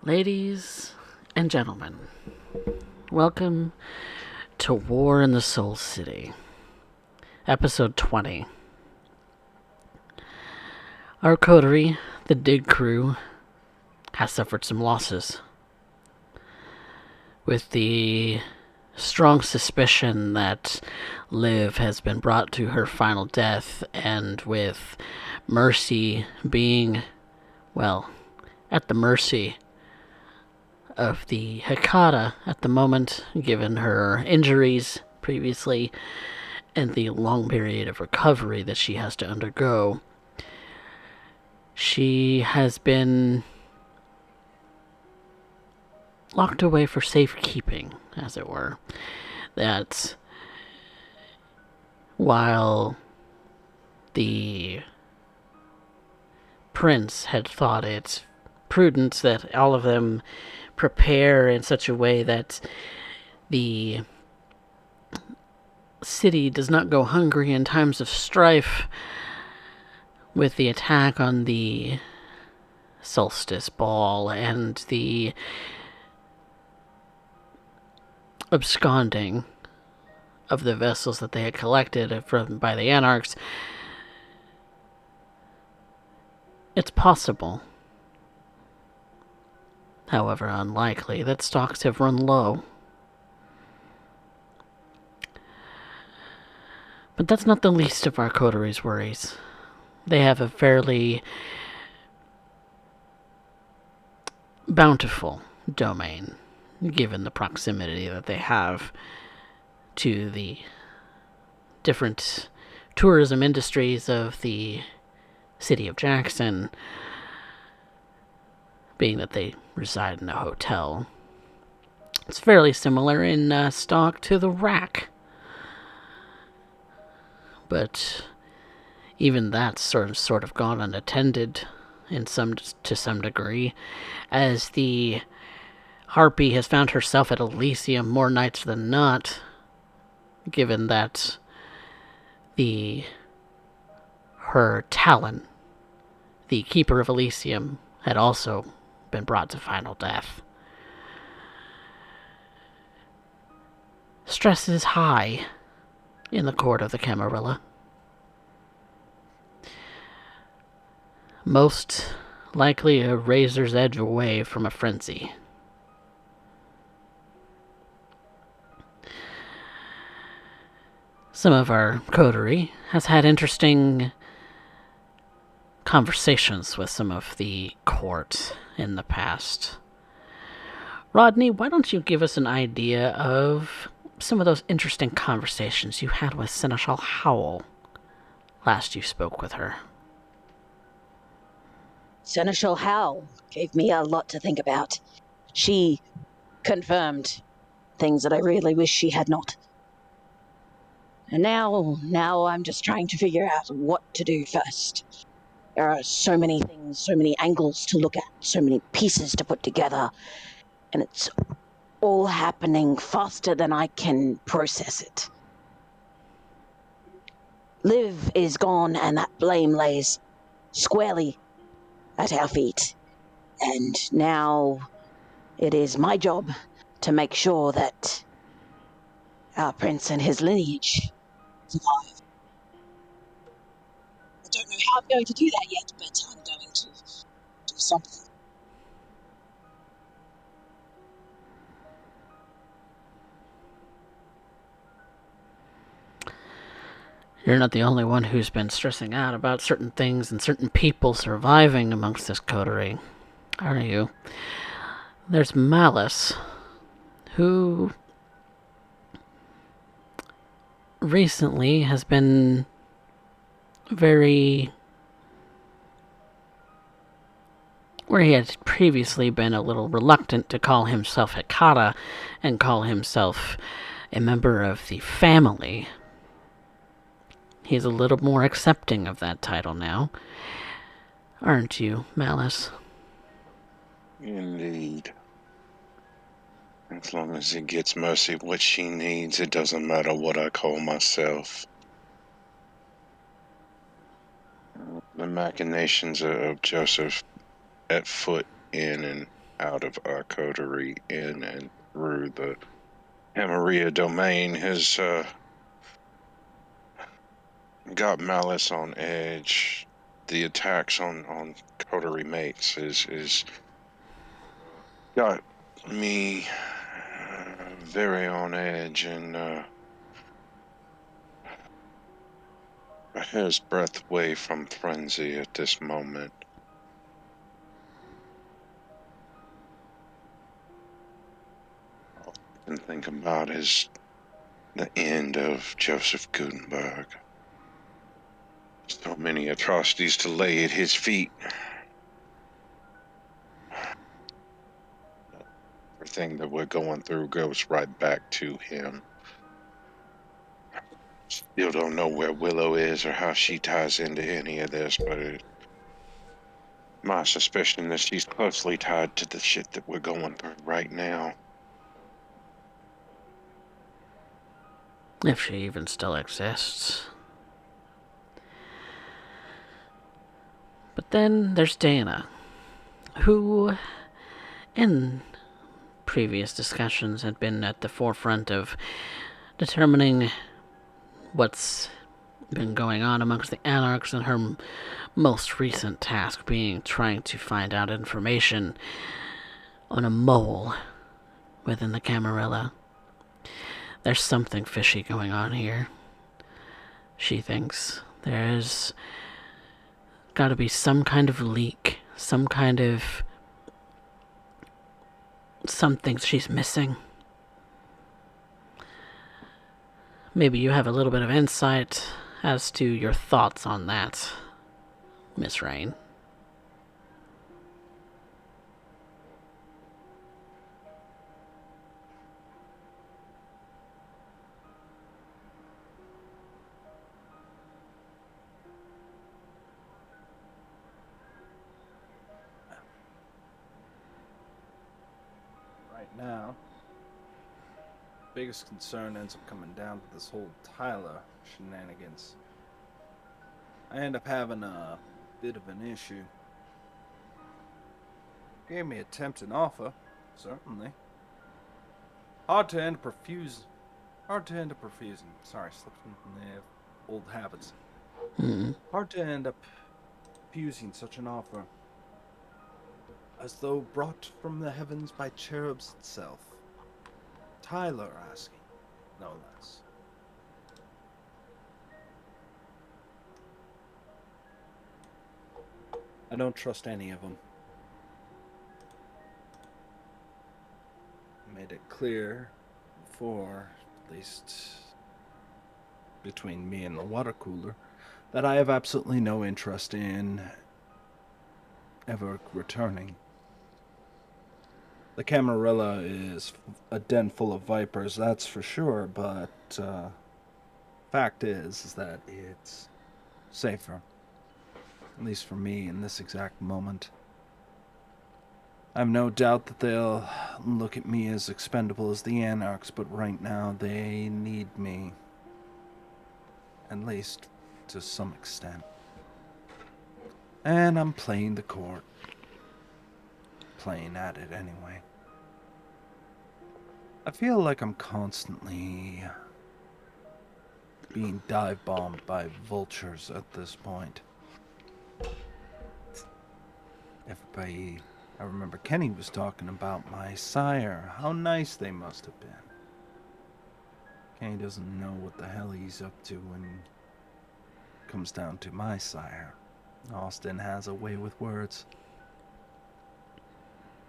Ladies and gentlemen, welcome to War in the Soul City, episode 20. Our coterie, the Dig Crew, has suffered some losses, with the strong suspicion that Liv has been brought to her final death, and with Mercy being, well, at the mercy of the Hecata at the moment, given her injuries previously and the long period of recovery that she has to undergo. She has been locked away for safekeeping, as it were. That while the prince had thought it prudent that all of them prepare in such a way that the city does not go hungry in times of strife, with the attack on the solstice ball and the absconding of the vessels that they had collected by the Anarchs. It's possible, however unlikely, that stocks have run low. But that's not the least of our coterie's worries. They have a fairly bountiful domain, given the proximity that they have to the different tourism industries of the city of Jackson, being that they reside in a hotel. It's fairly similar in stock to the Rack, but even that's sort of gone unattended to some degree, as the Harpy has found herself at Elysium more nights than not, given that her Talon, the Keeper of Elysium, had also been brought to final death. Stress is high in the court of the Camarilla. Most likely a razor's edge away from a frenzy. Some of our coterie has had interesting conversations with some of the court in the past. Rodney, why don't you give us an idea of some of those interesting conversations you had with Seneschal Howell last you spoke with her? Seneschal Howell gave me a lot to think about. She confirmed things that I really wish she had not. And now I'm just trying to figure out what to do first. There are so many things, so many angles to look at, so many pieces to put together, and it's all happening faster than I can process it. Liv is gone, and that blame lays squarely at our feet. And now it is my job to make sure that our prince and his lineage survive. I don't know how I'm going to do that yet, but I'm going to do something. You're not the only one who's been stressing out about certain things and certain people surviving amongst this coterie, are you? There's Malice, who recently has been where he had previously been a little reluctant to call himself Hecata and call himself a member of the family. He's a little more accepting of that title now. Aren't you, Malice? Indeed. As long as it gets Mercy what she needs, it doesn't matter what I call myself. The machinations of Joseph at foot in and out of our coterie in and through the Camarilla domain has got Malice on edge. The attacks on coterie mates is got me very on edge and a hair's breadth away from frenzy at this moment. All I can think about is the end of Joseph Gutenberg. So many atrocities to lay at his feet. Everything that we're going through goes right back to him. Still don't know where Willow is or how she ties into any of this, but it's my suspicion that she's closely tied to the shit that we're going through right now. If she even still exists. But then there's Dana, who, in previous discussions, had been at the forefront of determining what's been going on amongst the Anarchs, and her most recent task being trying to find out information on a mole within the Camarilla. There's something fishy going on here. She thinks there's got to be some kind of leak, some kind of something she's missing. Maybe you have a little bit of insight as to your thoughts on that, Miss Rain. Right now, biggest concern ends up coming down to this whole Tyler shenanigans. I end up having a bit of an issue. Gave me a tempting offer, certainly. Hard to end up refusing. Sorry, slipped into the old habits. Hard to end up refusing such an offer, as though brought from the heavens by cherubs itself. Tyler asking, no less. I don't trust any of them. I made it clear before, at least between me and the water cooler, that I have absolutely no interest in ever returning. The Camarilla is a den full of vipers, that's for sure, but fact is that it's safer. At least for me in this exact moment. I have no doubt that they'll look at me as expendable as the Anarchs, but right now they need me. At least to some extent. And I'm playing the court. Playing at it anyway. I feel like I'm constantly being dive-bombed by vultures at this point. Everybody, I remember Kenny was talking about my sire, how nice they must have been. Kenny doesn't know what the hell he's up to when it comes down to my sire. Austin has a way with words.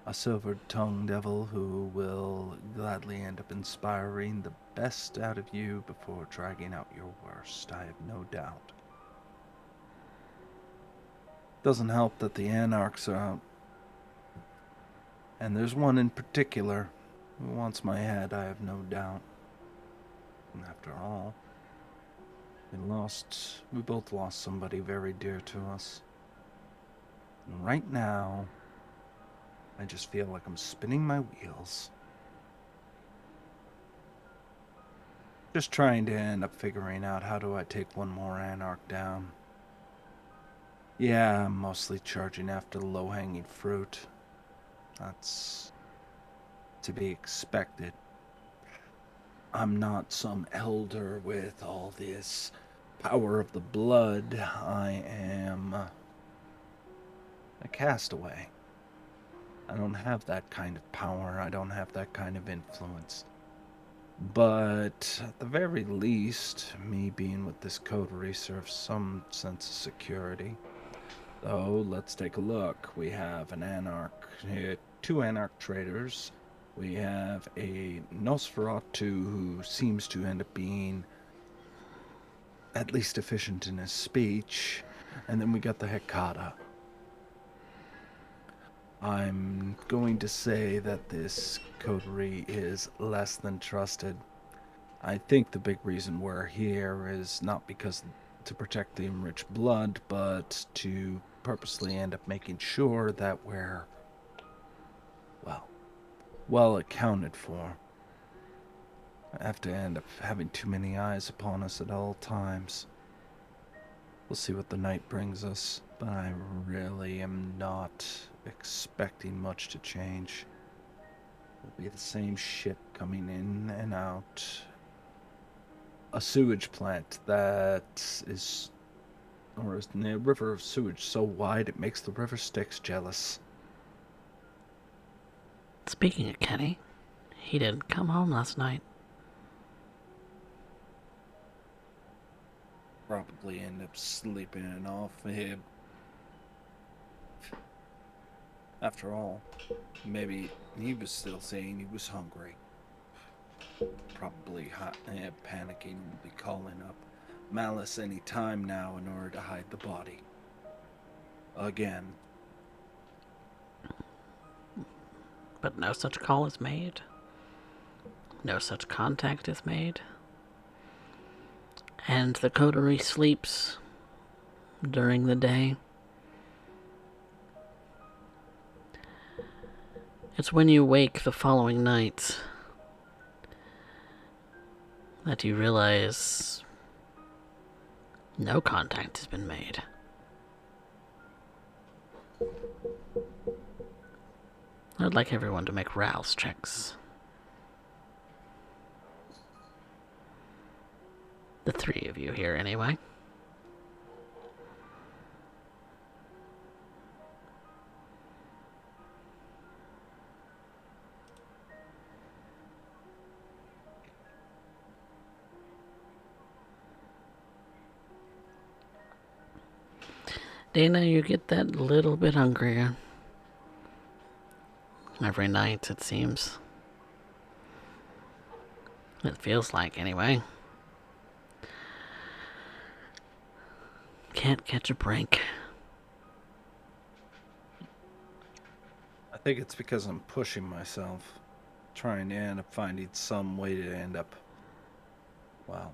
A silver-tongued devil who will gladly end up inspiring the best out of you before dragging out your worst, I have no doubt. Doesn't help that the Anarchs are out. And there's one in particular who wants my head, I have no doubt. And after all, we both lost somebody very dear to us. And right now, I just feel like I'm spinning my wheels. Just trying to end up figuring out how do I take one more Anarch down. Yeah, I'm mostly charging after the low-hanging fruit. That's to be expected. I'm not some elder with all this power of the blood. I am a castaway. I don't have that kind of power. I don't have that kind of influence. But at the very least, me being with this coterie serves some sense of security. So let's take a look. We have an anarch, two anarch traders. We have a Nosferatu who seems to end up being at least efficient in his speech. And then we got the Hecata. I'm going to say that this coterie is less than trusted. I think the big reason we're here is not because to protect the enriched blood, but to purposely end up making sure that we're, well accounted for. I have to end up having too many eyes upon us at all times. We'll see what the night brings us, but I really am not expecting much to change. It'll be the same shit coming in and out. A sewage plant that is, or is a river of sewage so wide it makes the river Styx jealous. Speaking of Kenny, he didn't come home last night. Probably end up sleeping it off him. After all, maybe he was still saying he was hungry. Probably panicking and will be calling up Malice any time now in order to hide the body. Again. But no such call is made. No such contact is made. And the coterie sleeps during the day. It's when you wake the following night that you realize no contact has been made. I'd like everyone to make rouse checks. The three of you here, anyway. Dana, you get that little bit hungrier. Every night, it seems. It feels like, anyway. Can't catch a break. I think it's because I'm pushing myself, trying to end up finding some way to end up, well,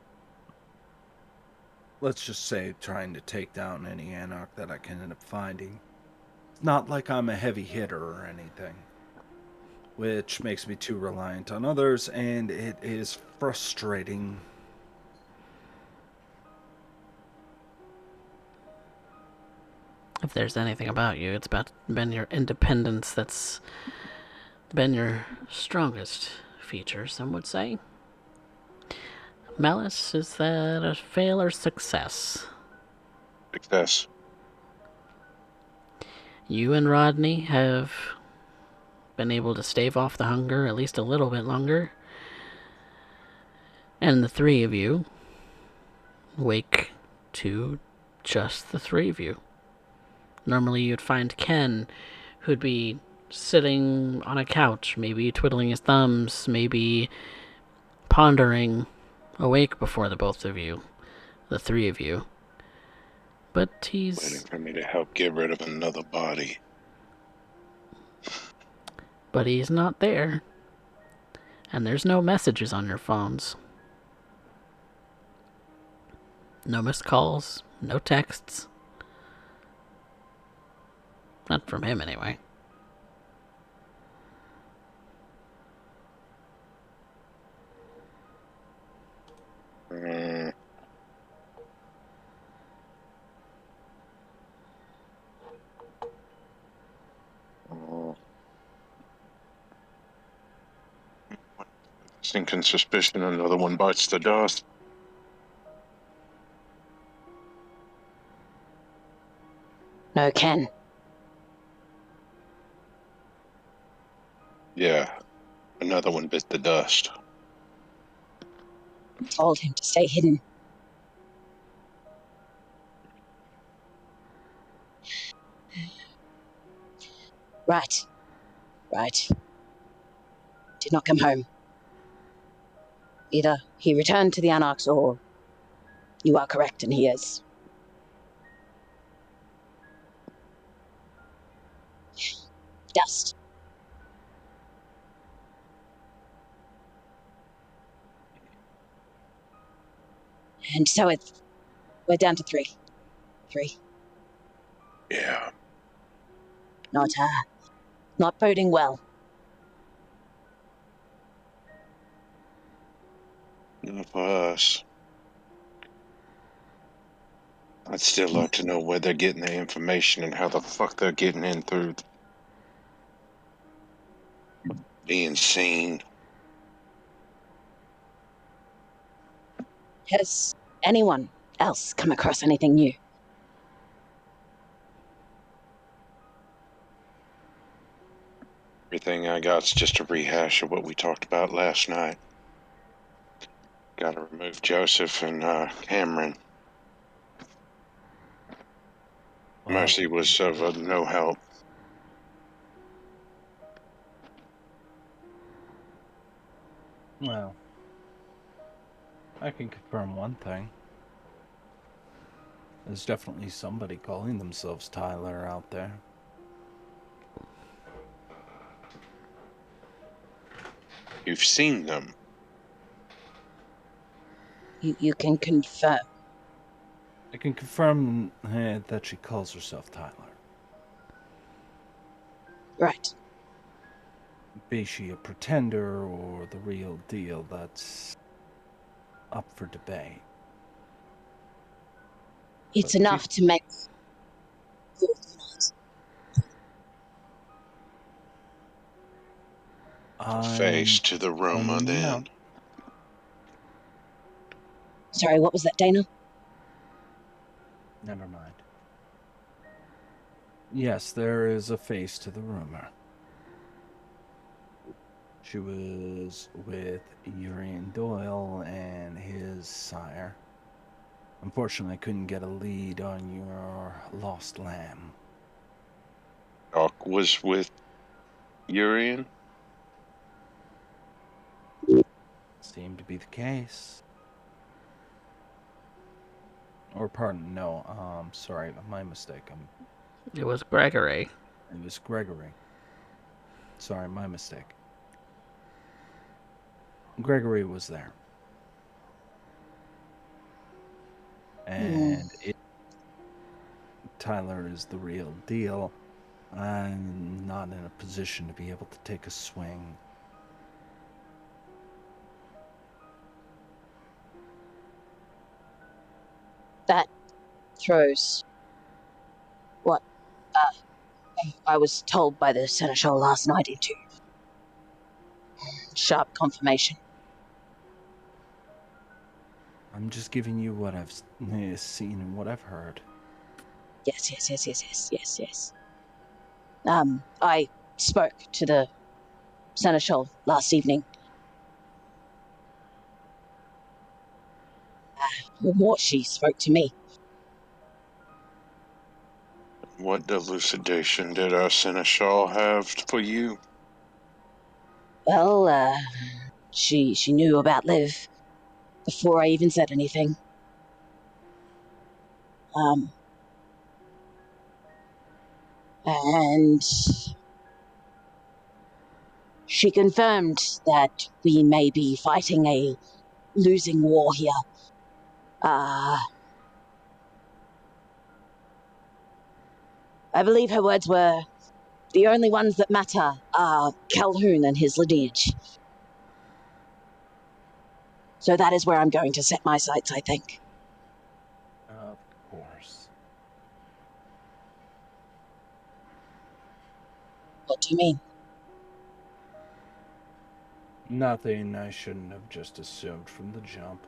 let's just say trying to take down any anarch that I can end up finding. It's not like I'm a heavy hitter or anything, which makes me too reliant on others, and it is frustrating. If there's anything about you, it's been your independence that's been your strongest feature, some would say. Malice, is that a fail or success? Success. You and Rodney have been able to stave off the hunger at least a little bit longer. And the three of you wake to just the three of you. Normally you'd find Ken, who'd be sitting on a couch, maybe twiddling his thumbs, maybe pondering, awake before the both of you, the three of you. But Waiting he's for me to help get rid of another body. not there. And there's no messages on your phones. No missed calls, no texts. Not from him, anyway. Oh. Sinking suspicion, another one bites the dust. No, Ken. Yeah, another one bit the dust. I told him to stay hidden. Right. Did not come home. Either he returned to the Anarchs or you are correct and he is. Dust. And so we're down to three. Yeah. Not boding well. Not for us. I'd still like to know where they're getting their information and how the fuck they're getting in through being seen. Has anyone else come across anything new? Everything I got's just a rehash of what we talked about last night. Gotta remove Joseph and Cameron. Well, Mercy was of no help. well, I can confirm one thing. There's definitely somebody calling themselves Tyler out there. You've seen them. You can confirm. I can confirm that she calls herself Tyler. Right. Be she a pretender or the real deal, that's up for debate. It's But enough to make Face I'm to the rumor pointing then. out. Sorry, what was that, Dana? Never mind. Yes, there is a face to the rumor. She was with Urian Doyle and his sire. Unfortunately, I couldn't get a lead on your lost lamb. Doc was with Urian. Seemed to be the case. Or pardon, no, sorry, my mistake. It was Gregory. It was Gregory. Sorry, my mistake. Gregory was there. And if Tyler is the real deal, I'm not in a position to be able to take a swing. That throws what I was told by the Seneschal last night into sharp confirmation. I'm just giving you what I've seen and what I've heard. Yes. I spoke to the Seneschal last evening. What she spoke to me. What elucidation did our Seneschal have for you? Well, she knew about Liv before I even said anything. And she confirmed that we may be fighting a losing war here. I believe her words were, the only ones that matter are Calhoun and his lineage. So that is where I'm going to set my sights, I think. Of course. What do you mean? Nothing I shouldn't have just assumed from the jump.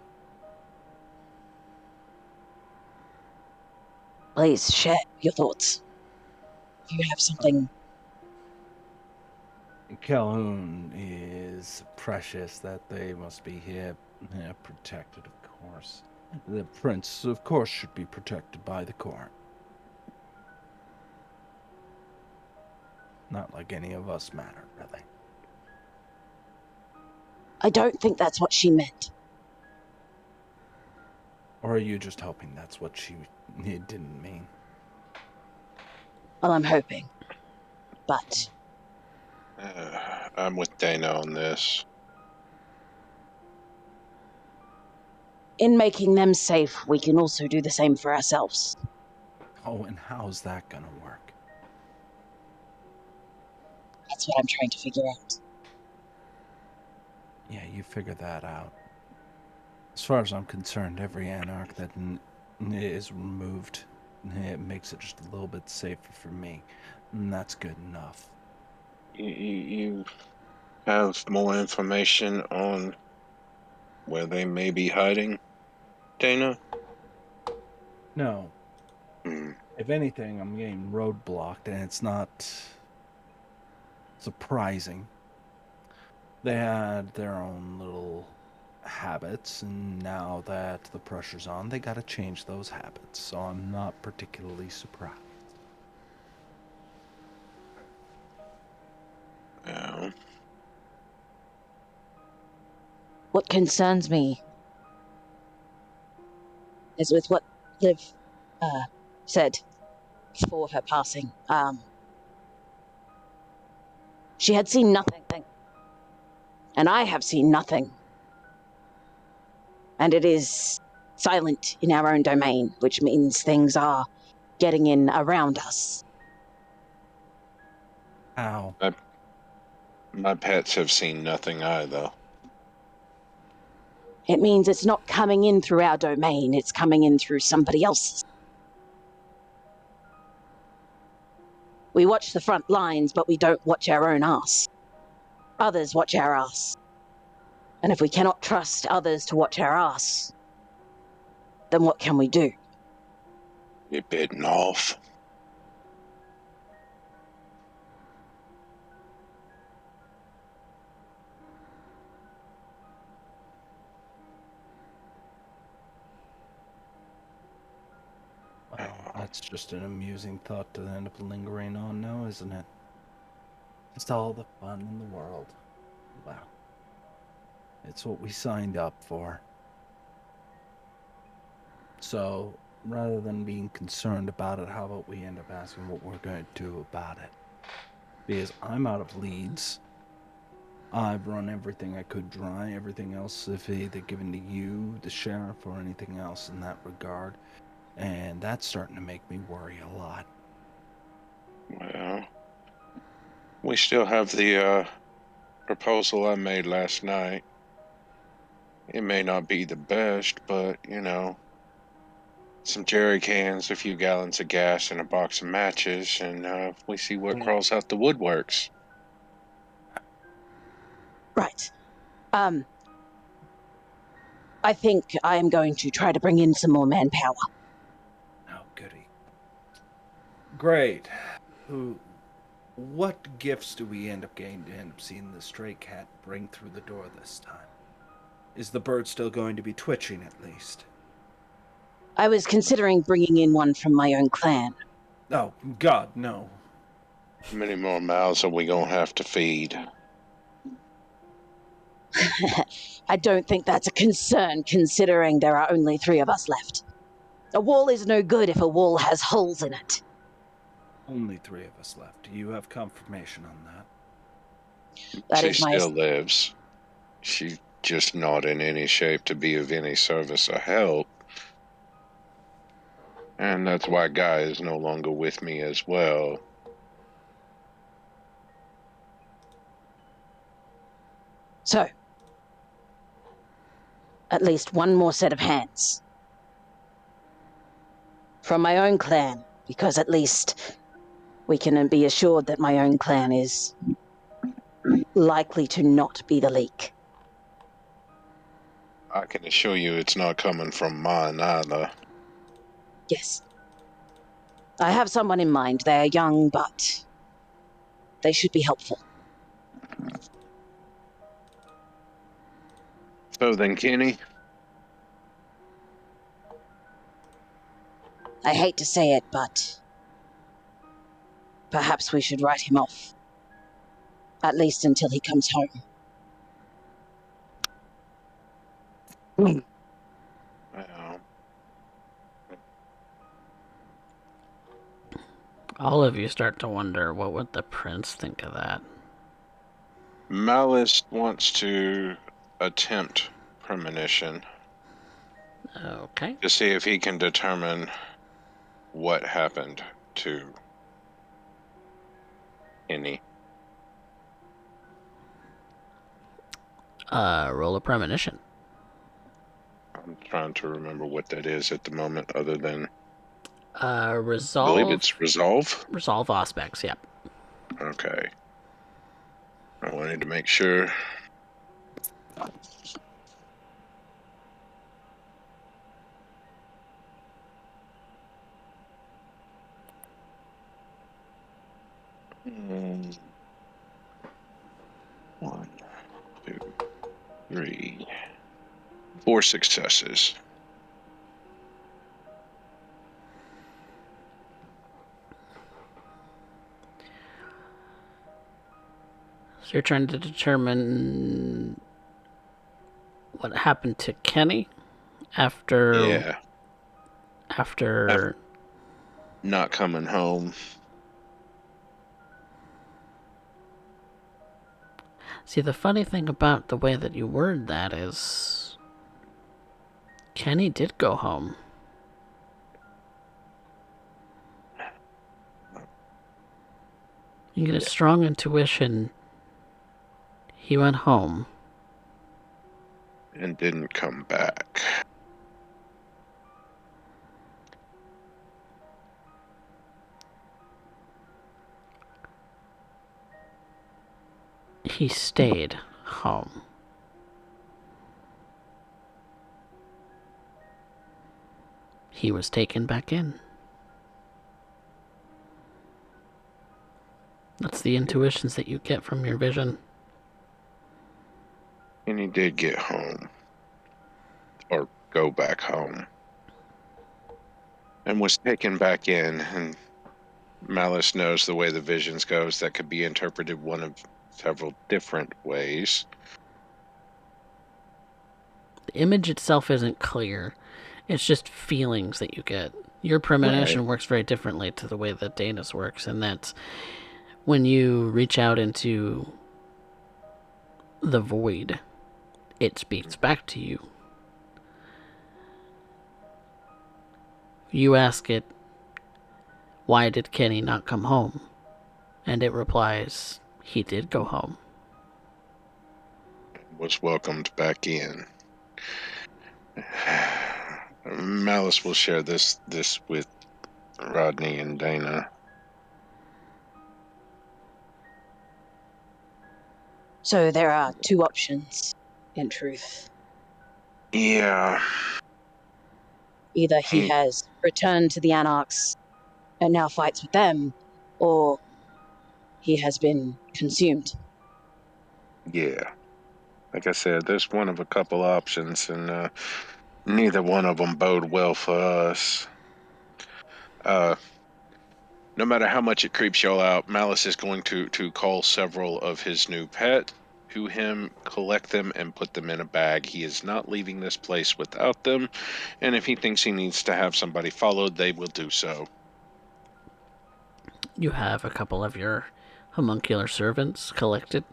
Please share your thoughts. If you have something. Calhoun is precious that they must be here, protected, of course. The prince, of course, should be protected by the court. Not like any of us matter, really. I don't think that's what she meant. Or are you just hoping that's what she didn't mean? Well, I'm hoping. But I'm with Dana on this. in making them safe, we can also do the same for ourselves. Oh, and how's that gonna work? That's what I'm trying to figure out. Yeah, you figure that out. As far as I'm concerned, every anarch that is removed, it makes it just a little bit safer for me. And that's good enough. You have more information on where they may be hiding, Dana? No. Hmm. If anything, I'm getting roadblocked, and it's not surprising. They had their own little habits, and now that the pressure's on, they gotta change those habits, so I'm not particularly surprised. Well, What concerns me is with what Liv said before her passing. She had seen nothing, and I have seen nothing. And it is silent in our own domain, which means things are getting in around us. Ow. my pets have seen nothing either. It means it's not coming in through our domain, it's coming in through somebody else's. We watch the front lines, but we don't watch our own ass. Others watch our ass. And if we cannot trust others to watch our ass, then what can we do? You're bitten off. Well, that's just an amusing thought to end up lingering on now, isn't it? It's all the fun in the world. Wow. It's what we signed up for. So, rather than being concerned about it, how about we end up asking what we're going to do about it? Because I'm out of leads. I've run everything I could dry, everything else, if either given to you, the sheriff, or anything else in that regard. And that's starting to make me worry a lot. Well, we still have the proposal I made last night. It may not be the best, but, some jerry cans, a few gallons of gas, and a box of matches, and we see what crawls out the woodworks. Right. I think I am going to try to bring in some more manpower. Oh, goody. Great. What gifts do we end up seeing the stray cat bring through the door this time? Is the bird still going to be twitching at least? I was considering bringing in one from my own clan. Oh, God, no. How many more mouths are we gonna have to feed? I don't think that's a concern, considering there are only 3 of us left. A wall is no good if a wall has holes in it. Only 3 of us left. Do you have confirmation on that? That She is my... still lives. She's just not in any shape to be of any service or help. And that's why Guy is no longer with me as well. So, at least one more set of hands. From my own clan, because at least we can be assured that my own clan is likely to not be the leak. I can assure you it's not coming from mine either. Yes. I have someone in mind. They're young, but they should be helpful. So then, Kenny, I hate to say it, but perhaps we should write him off. At least until he comes home. well, All of you start to wonder, what would the prince think of that? Malice wants to attempt premonition Okay. to see if he can determine what happened to Kenny. Roll a premonition. I'm trying to remember what that is at the moment, other than I Resolve. believe it's resolve. Resolve aspects, yep. Okay. I wanted to make sure. One, two, three, 4 successes. So you're trying to determine what happened to Kenny after Yeah, after not coming home. See, the funny thing about the way that you word that is Kenny did go home. You get a strong intuition he went home. And didn't come back. He stayed home. He was taken back in. That's the intuitions that you get from your vision. And he did get home. Or go back home. And was taken back in. And Malice knows the way the visions goes. That could be interpreted one of several different ways. The image itself isn't clear. It's just feelings that you get. Your premonition Right. works very differently to the way that Dana's works, and that's when you reach out into the void, it speaks back to you. You ask it, why did Kenny not come home? And it replies, he did go home. Was welcomed back in. Malice will share this with Rodney and Dana. So there are two options, in truth. Yeah. Either he has returned to the Anarchs and now fights with them, or he has been consumed. Yeah. Like I said, there's one of a couple options, and neither one of them bode well for us. Uh, no matter how much it creeps y'all out, Malice is going to call several of his new pet to him, collect them, and put them in a bag. He is not leaving this place without them, and if he thinks he needs to have somebody followed, they will do so. You have a couple of your homuncular servants collected.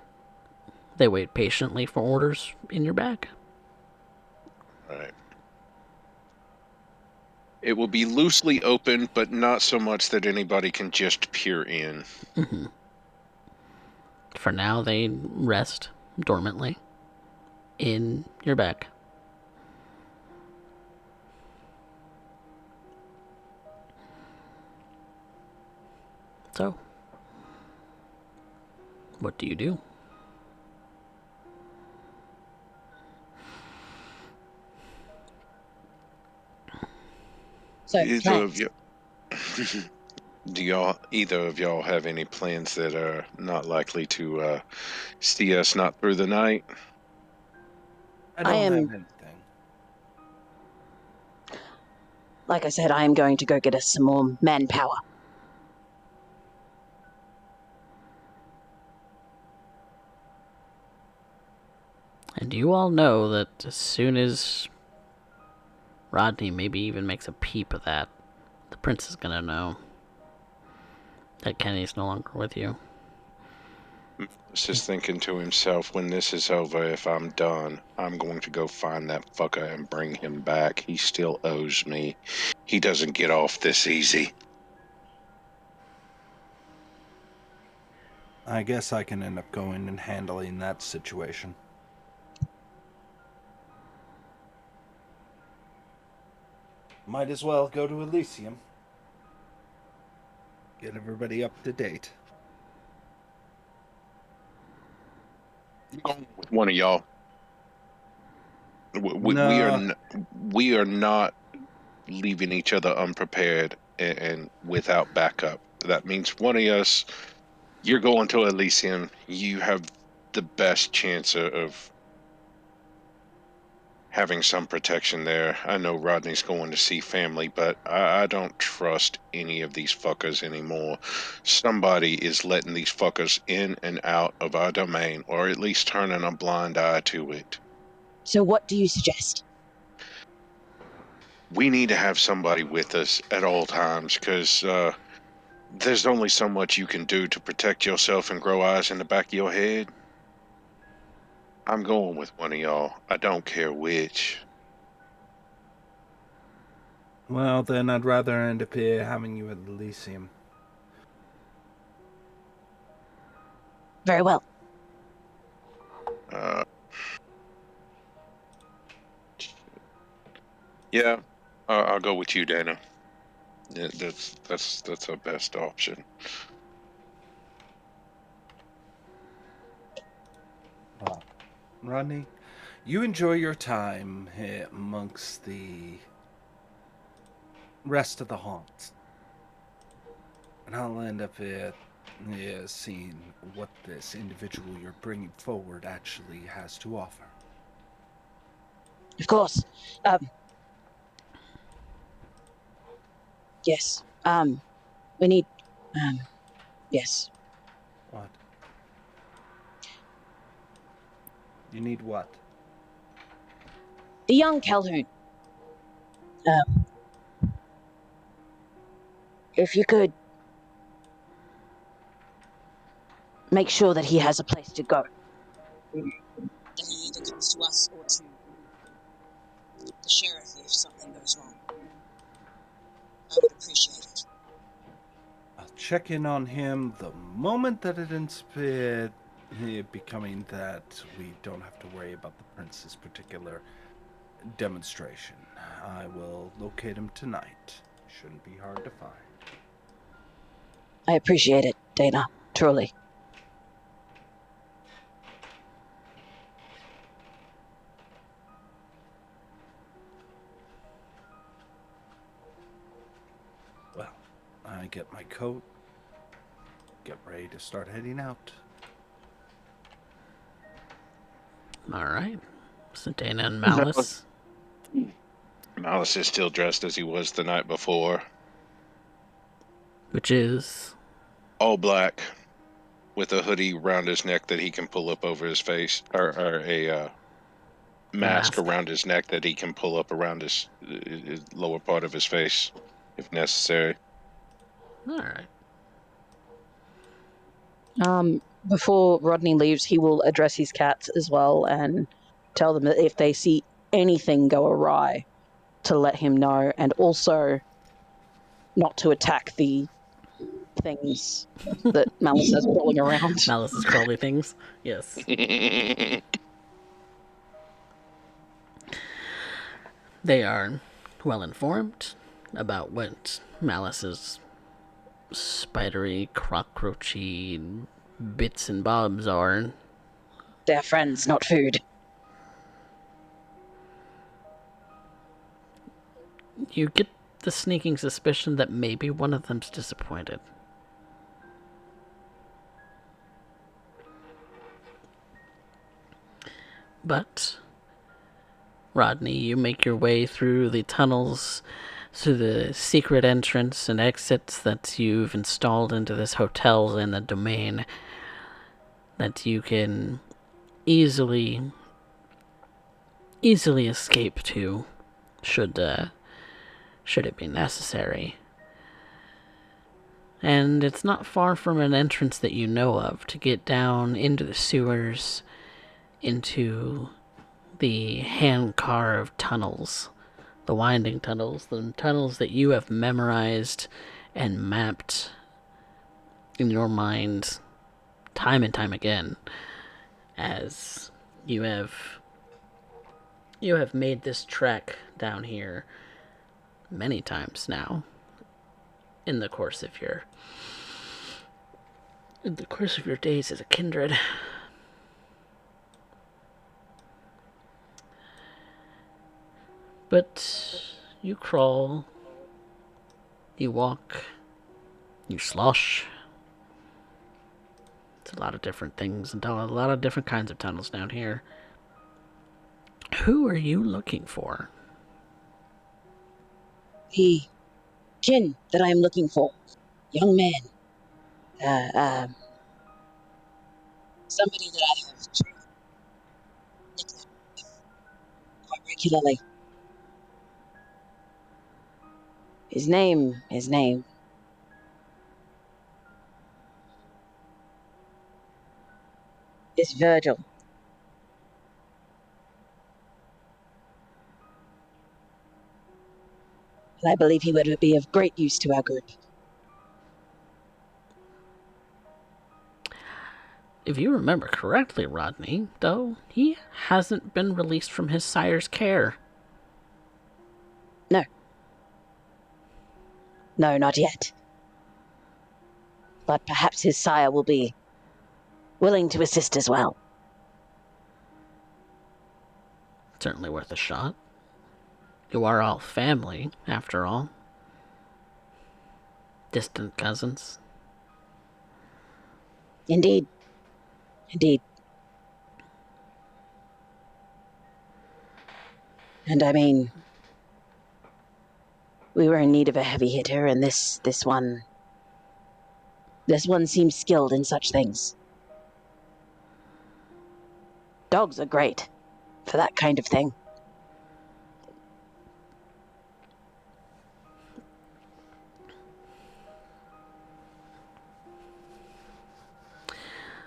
They wait patiently for orders in your bag. Right. It will be loosely open, but not so much that anybody can just peer in. Mm-hmm. For now, they rest dormantly in your bag. So, what do you do? So, Either of plans. you, either of y'all have any plans that are not likely to see us not through the night? I I don't have am, anything. like I said, I am going to go get us some more manpower. And you all know that as soon as Rodney maybe even makes a peep of that, the prince is gonna know that Kenny's no longer with you. Was just thinking to himself, when this is over, if I'm done, I'm going to go find that fucker and bring him back. He still owes me. He doesn't get off this easy. I guess I can end up going and handling that situation. Might as well go to Elysium. Get everybody up to date. I'm going with one of y'all. No, We are not leaving each other unprepared and without backup. That means one of us, you're going to Elysium. You have the best chance of having some protection there. I know Rodney's going to see family, but I don't trust any of these fuckers anymore. Somebody is letting these fuckers in and out of our domain, or at least turning a blind eye to it. So, what do you suggest? We need to have somebody with us at all times, because there's only so much you can do to protect yourself and grow eyes in the back of your head. I'm going with one of y'all. I don't care which. well, then I'd rather end up here having you at Elysium. Very well. Uh, yeah, I'll go with you, Dana. Yeah, that's our best option. Well, Rodney, you enjoy your time here amongst the rest of the haunts. And I'll end up here, seeing what this individual you're bringing forward actually has to offer. Of course. Yes. We need. Yes. What? You need what? The young Calhoun. Um, if you could make sure that he has a place to go. That he either comes to us or to the sheriff if something goes wrong. I would appreciate it. I'll check in on him the moment that it ends up becoming that we don't have to worry about the prince's particular demonstration. I will locate him tonight. Shouldn't be hard to find. I appreciate it, Dana. Truly. Well, I get my coat, get ready to start heading out. All right. So Dana and Malice. Malice. Malice is still dressed as he was the night before, Which is all black, with a hoodie around his neck that he can pull up over his face, or a mask mask. around his neck that he can pull up around his lower part of his face, if necessary. All right. Before Rodney leaves, he will address his cats as well and tell them that if they see anything go awry, to let him know, and also not to attack the things that Malice has crawling around. Malice's crawly things. Yes. They are well informed about what Malice's spidery, cockroachy bits and bobs are. They're friends, not food. You get the sneaking suspicion that maybe one of them's disappointed. But, Rodney, you make your way through the tunnels, through the secret entrance and exits that you've installed into this hotel in the domain that you can easily escape to should it be necessary. And it's not far from an entrance that you know of to get down into the sewers, into the hand-carved tunnels, the winding tunnels, the tunnels that you have memorized and mapped in your mind time and time again, as you have made this trek down here many times now in the course of your days as a kindred. But you crawl, you walk, you slosh. It's a lot of different things and a lot of different kinds of tunnels down here. Who are you looking for? The Jinn that I am looking for. Young man. Somebody that I have looked at quite regularly. His name is Virgil. And I believe he would be of great use to our group. If you remember correctly, Rodney, though, he hasn't been released from his sire's care. No. No, not yet. But perhaps his sire will be willing to assist as well. Certainly worth a shot. You are all family, after all. Distant cousins. Indeed. And I mean, we were in need of a heavy hitter, and this one seems skilled in such things. Dogs are great for that kind of thing.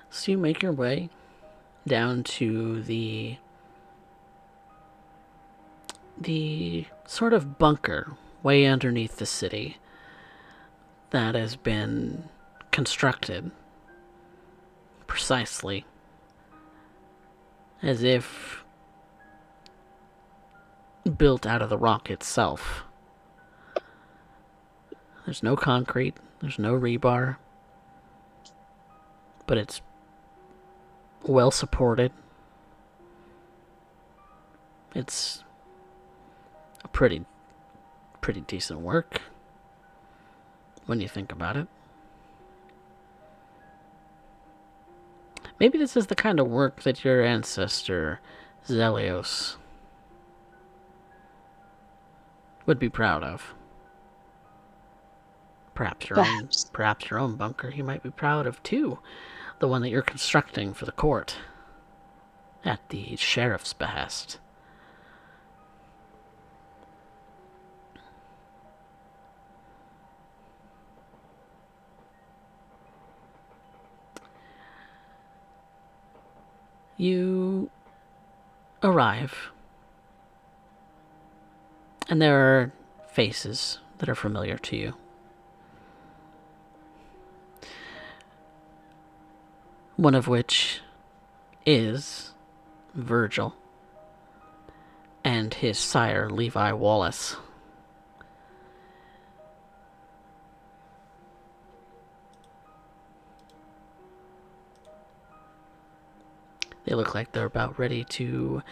So you make your way down to the sort of bunker way underneath the city that has been constructed precisely as if built out of the rock itself. There's no concrete, there's no rebar, but it's well supported. It's a pretty decent work when you think about it. Maybe this is the kind of work that your ancestor, Zelios, would be proud of. Perhaps your own bunker you might be proud of too. The one that you're constructing for the court. At the sheriff's behest. You arrive, and there are faces that are familiar to you. One of which is Virgil and his sire, Levi Wallace. They look like they're about ready to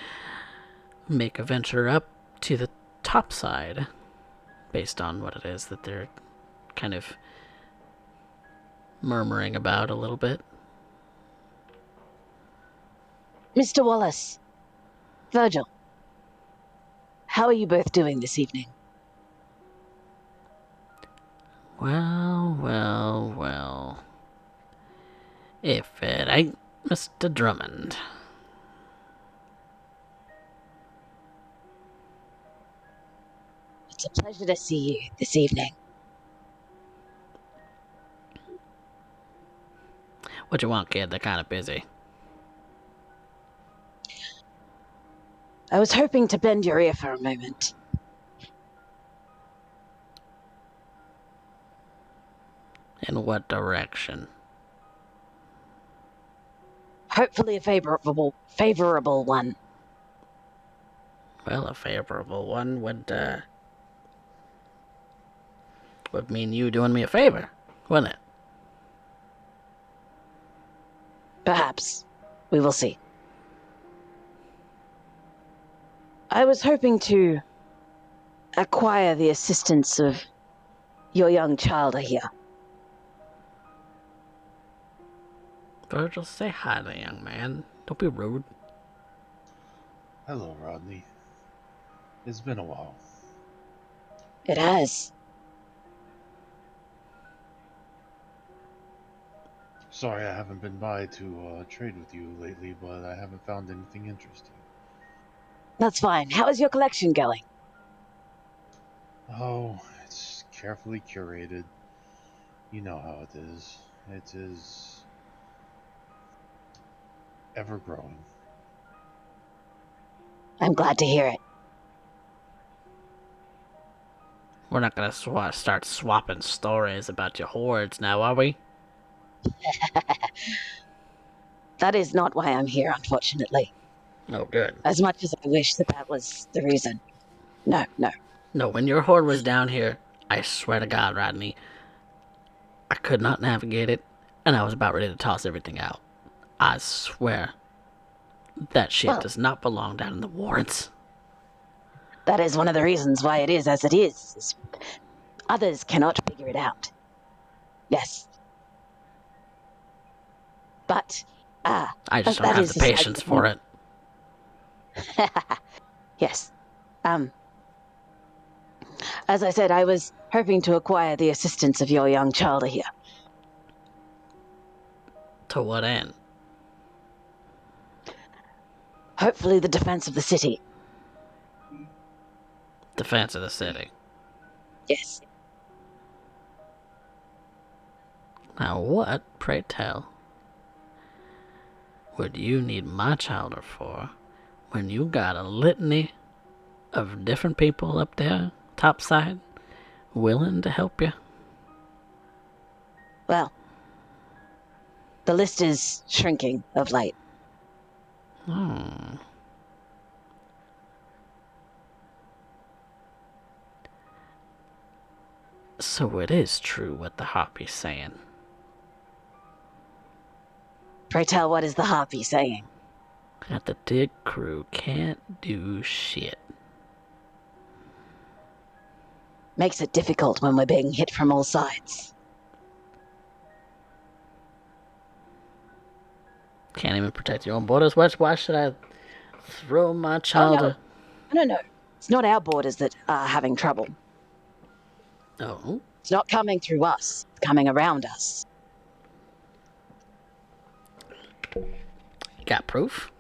make a venture up to the top side based on what it is that they're kind of murmuring about a little bit. Mr. Wallace, Virgil, how are you both doing this evening? Well. If it ain't Mr. Drummond. It's a pleasure to see you this evening. What you want, kid? They're kind of busy. I was hoping to bend your ear for a moment. In what direction? Hopefully a favorable one. Well, a favorable one would mean you doing me a favor, wouldn't it? Perhaps. We will see. I was hoping to acquire the assistance of your young child here. Virgil, say hi to the young man. Don't be rude. Hello, Rodney. It's been a while. It has. Sorry I haven't been by to trade with you lately, but I haven't found anything interesting. That's fine. How is your collection going? Oh, it's carefully curated. You know how it is. It is ever growing. I'm glad to hear it. We're not gonna start swapping stories about your hoards now, are we? That is not why I'm here, unfortunately. Oh, good. As much as I wish that was the reason. No. No, when your hoard was down here, I swear to God, Rodney, I could not navigate it, and I was about ready to toss everything out. I swear, that shit does not belong down in the warrens. That is one of the reasons why it is as it is. Others cannot figure it out. Yes. But, I just don't that have is the patience for it. Yes. As I said, I was hoping to acquire the assistance of your young child here. To what end? Hopefully the defense of the city. Defense of the city. Yes. Now what, pray tell, would you need my chowder for when you got a litany of different people up there, topside, willing to help you? Well, the list is shrinking of late. So it is true what the harpy's saying. Pray tell, what is the harpy saying? That the dig crew can't do shit. Makes it difficult when we're being hit from all sides. Can't even protect your own borders. Why should I throw my chowder? No. It's not our borders that are having trouble. Oh? It's not coming through us. It's coming around us. Got proof?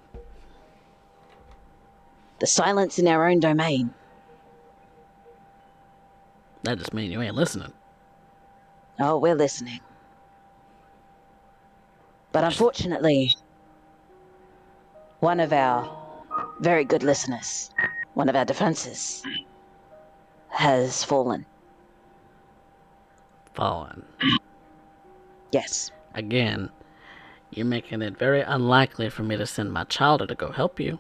The silence in our own domain. That just means you ain't listening. Oh, we're listening. But unfortunately, one of our very good listeners, one of our defenses, has fallen. Fallen. Yes. Again, you're making it very unlikely for me to send my chowder to go help you.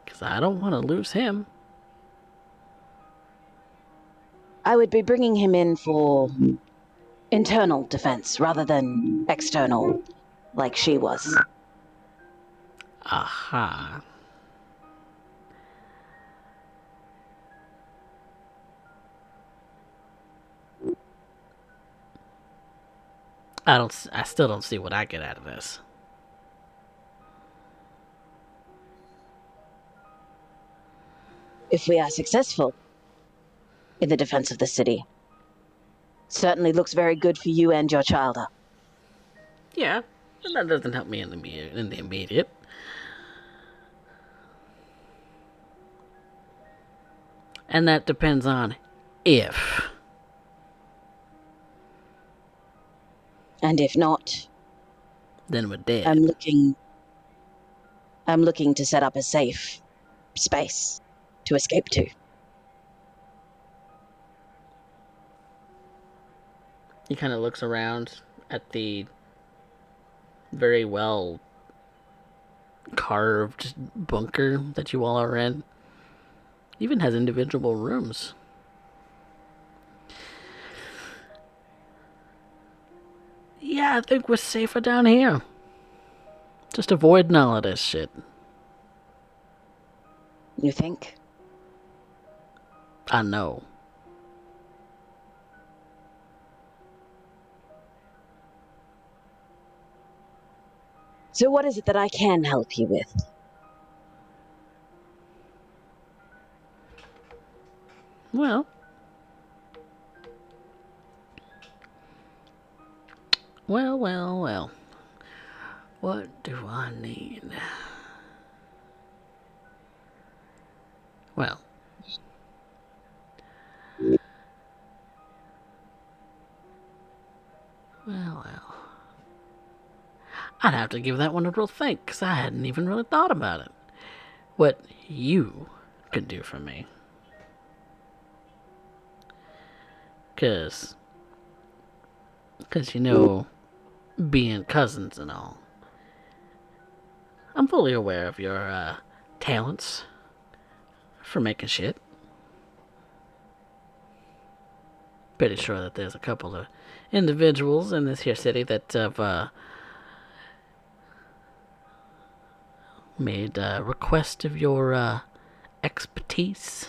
Because I don't want to lose him. I would be bringing him in for internal defense rather than external, like she was. Aha. I still don't see what I get out of this. If we are successful in the defense of the city, certainly looks very good for you and your child. Yeah, but that doesn't help me in the immediate. And that depends on if. And if not, Then we're dead. I'm looking to set up a safe space to escape to. He kind of looks around at the very well carved bunker that you all are in. Even has individual rooms. Yeah, I think we're safer down here. Just avoiding all of this shit. You think? I know. So what is it that I can help you with? Well. Well. What do I need? Well. Well. I'd have to give that one a real think, because I hadn't even really thought about it. What you could do for me. Because, you know, being cousins and all, I'm fully aware of your talents for making shit. Pretty sure that there's a couple of individuals in this here city that have made a request of your expertise.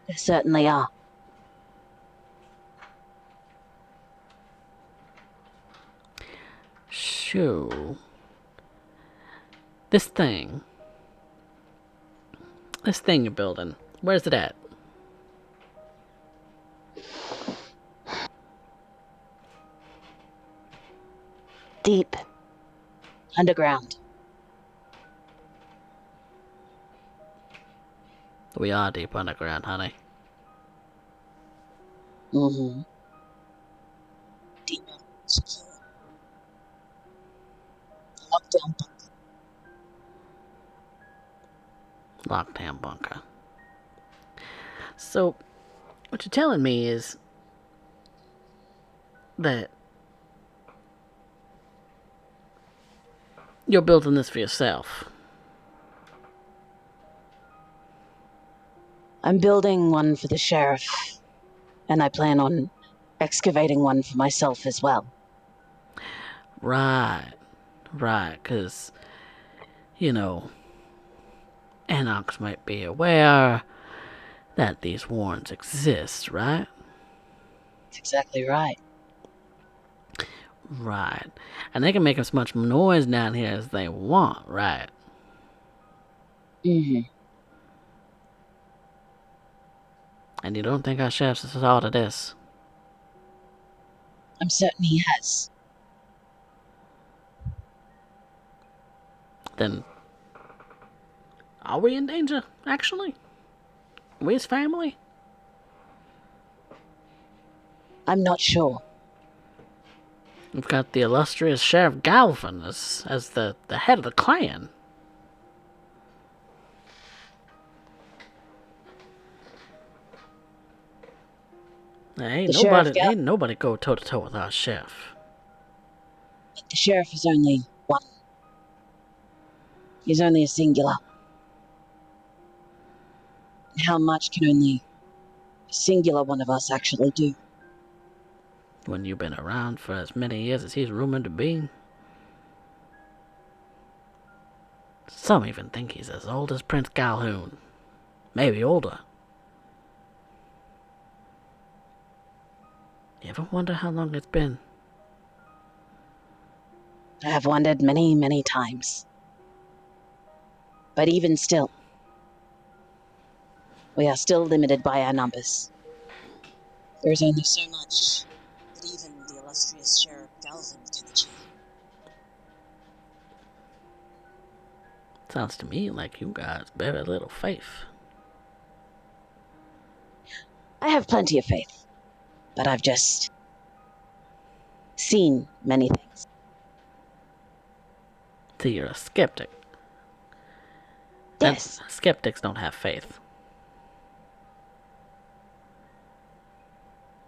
There certainly are. So, this thing you're building, where's it at? Deep. Underground. We are deep underground, honey. Mm-hmm. Deep. Secure. Lockdown bunker. Lockdown bunker. So, what you're telling me is that you're building this for yourself. I'm building one for the sheriff, and I plan on excavating one for myself as well. Right, because, you know, Anox might be aware that these warrants exist, right? That's exactly right. Right. And they can make as much noise down here as they want, right? Mm-hmm. And you don't think our chef's thought of this? I'm certain he has. Then, are we in danger, actually? We his family? I'm not sure. We've got the illustrious Sheriff Galvin as the head of the clan. Ain't nobody go toe to toe with our chef. But the sheriff is only one. He's only a singular. How much can only a singular one of us actually do? When you've been around for as many years as he's rumored to be. Some even think he's as old as Prince Calhoun. Maybe older. You ever wonder how long it's been I have wondered many, many times. But even still, we are still limited by our numbers. There is only so much that even the illustrious Sheriff Galvin can achieve. Sounds to me like you got very little faith. I have plenty of faith, but I've just seen many things. So you're a skeptic. Yes, Skeptics don't have faith.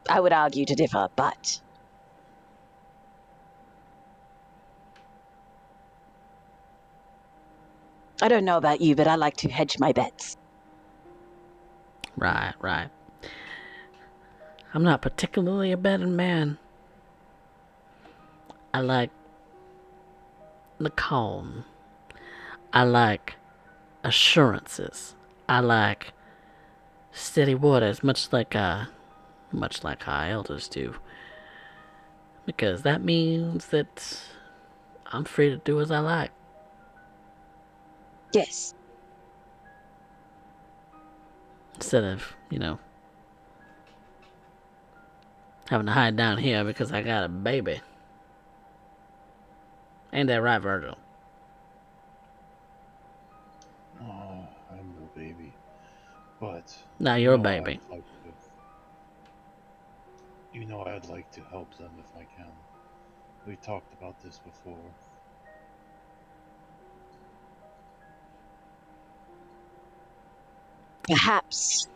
I would argue to differ, but I don't know about you, but I like to hedge my bets. Right, right. I'm not particularly a betting man. I like the calm. I like assurances. I like steady waters, much like our elders do. Because that means that I'm free to do as I like. Yes, Instead of, having to hide down here because I got a baby. Ain't that right, Virgil? Oh, I'm no baby. But Now you you're a know baby. I'd like to help them if I can. We talked about this before. perhaps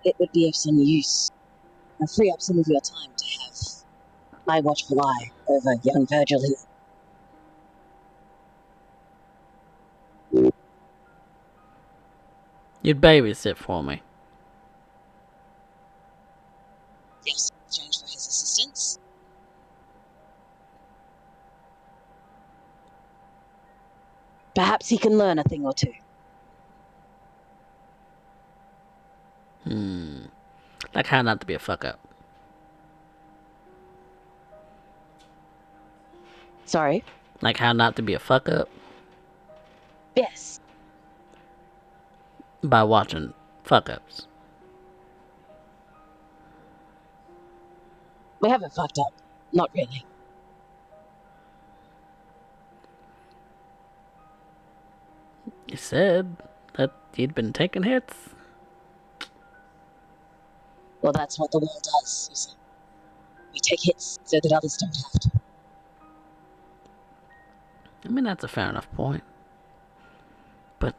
it would be of some use and free up some of your time to have my watchful eye over young Virgil here. You'd babysit for me. Yes, in exchange for his assistance. Perhaps he can learn a thing or two. Like how not to be a fuck up. Sorry? Like how not to be a fuck up Yes. by watching fuck ups. We haven't fucked up. Not really. You said that you'd been taking hits. Well, that's what the world does, you see. We take hits so that others don't have to. I mean, that's a fair enough point. But,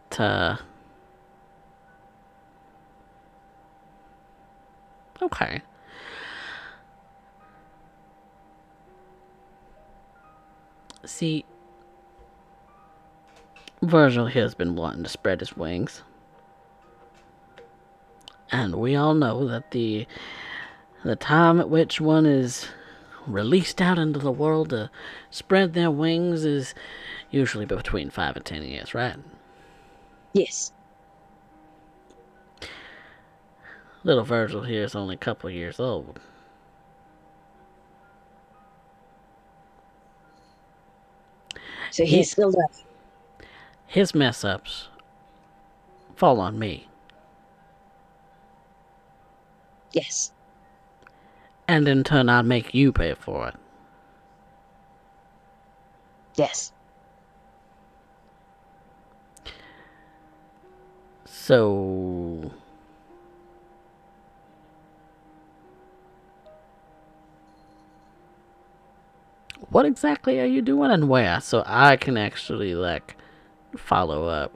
okay. See, Virgil here has been wanting to spread his wings. And we all know that the time at which one is released out into the world to spread their wings is usually between 5 and 10 years, right? Yes. Little Virgil here is only a couple of years old. So he's still learning. His mess ups fall on me. Yes. And in turn, I'd make you pay for it. Yes. So, what exactly are you doing and where? So I can actually, follow up.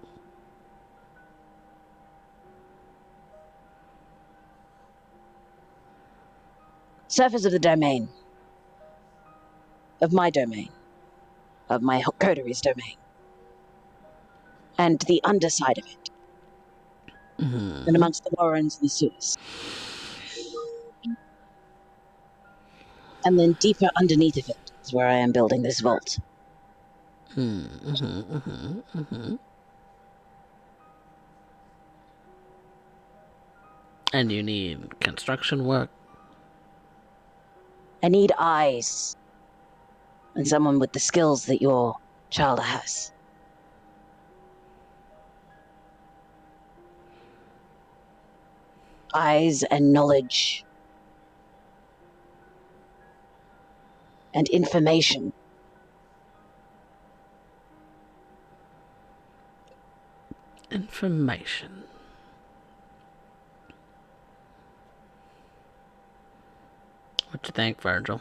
Surface of the domain. Of my domain. Of my coteries domain. And the underside of it. And amongst the warrens and the sewers. And then deeper underneath of it is where I am building this vault. And you need construction work. I need eyes. and someone with the skills that your child has. Eyes and knowledge and information. Information. What you think, Virgil?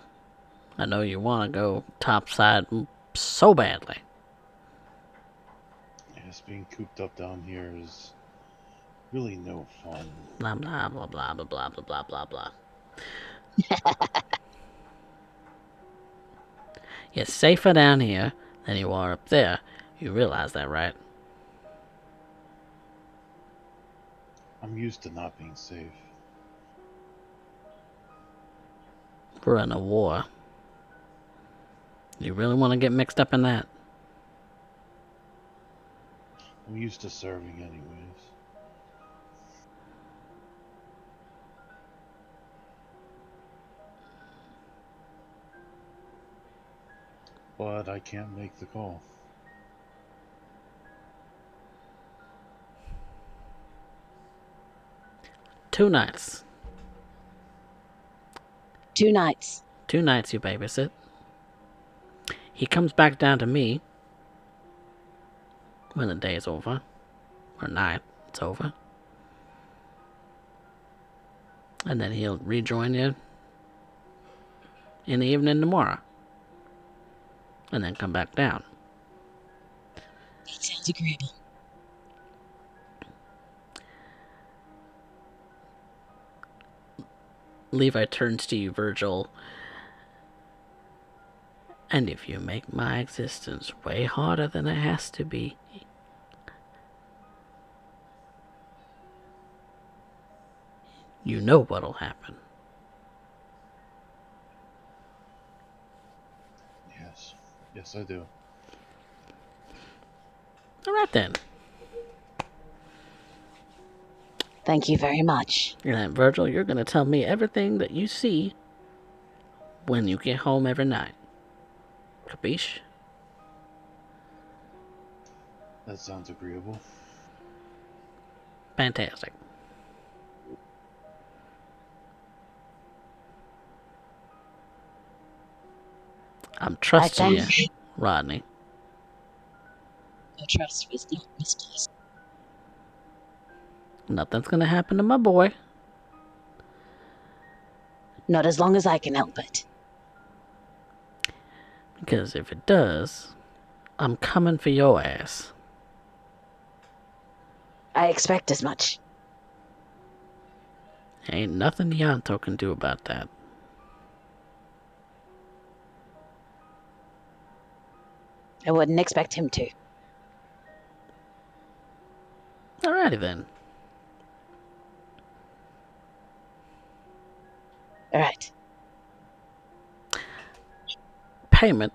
I know you want to go topside so badly. Yes, being cooped up down here is really no fun. Blah blah blah blah blah blah blah blah blah blah. You're safer down here than you are up there. You realize that, right? I'm used to not being safe. We're in a war. You really want to get mixed up in that? I'm used to serving anyways. But I can't make the call. Two nights. 2 nights. 2 nights you babysit. He comes back down to me when the day is over. Or night, it's over. And then he'll rejoin you in the evening tomorrow. And then come back down. That sounds agreeable. Levi turns to you, Virgil. And if you make my existence way harder than it has to be, you know what'll happen. Yes, I do. Alright then. Thank you very much. And then, Virgil, you're gonna tell me everything that you see when you get home every night. Capiche? That sounds agreeable. Fantastic. I'm trusting you, Rodney. Your trust was not misplaced. Nothing's gonna happen to my boy. Not as long as I can help it. Because if it does, I'm coming for your ass. I expect as much. Ain't nothing Yanto can do about that. I wouldn't expect him to. Alrighty then. All right. Payment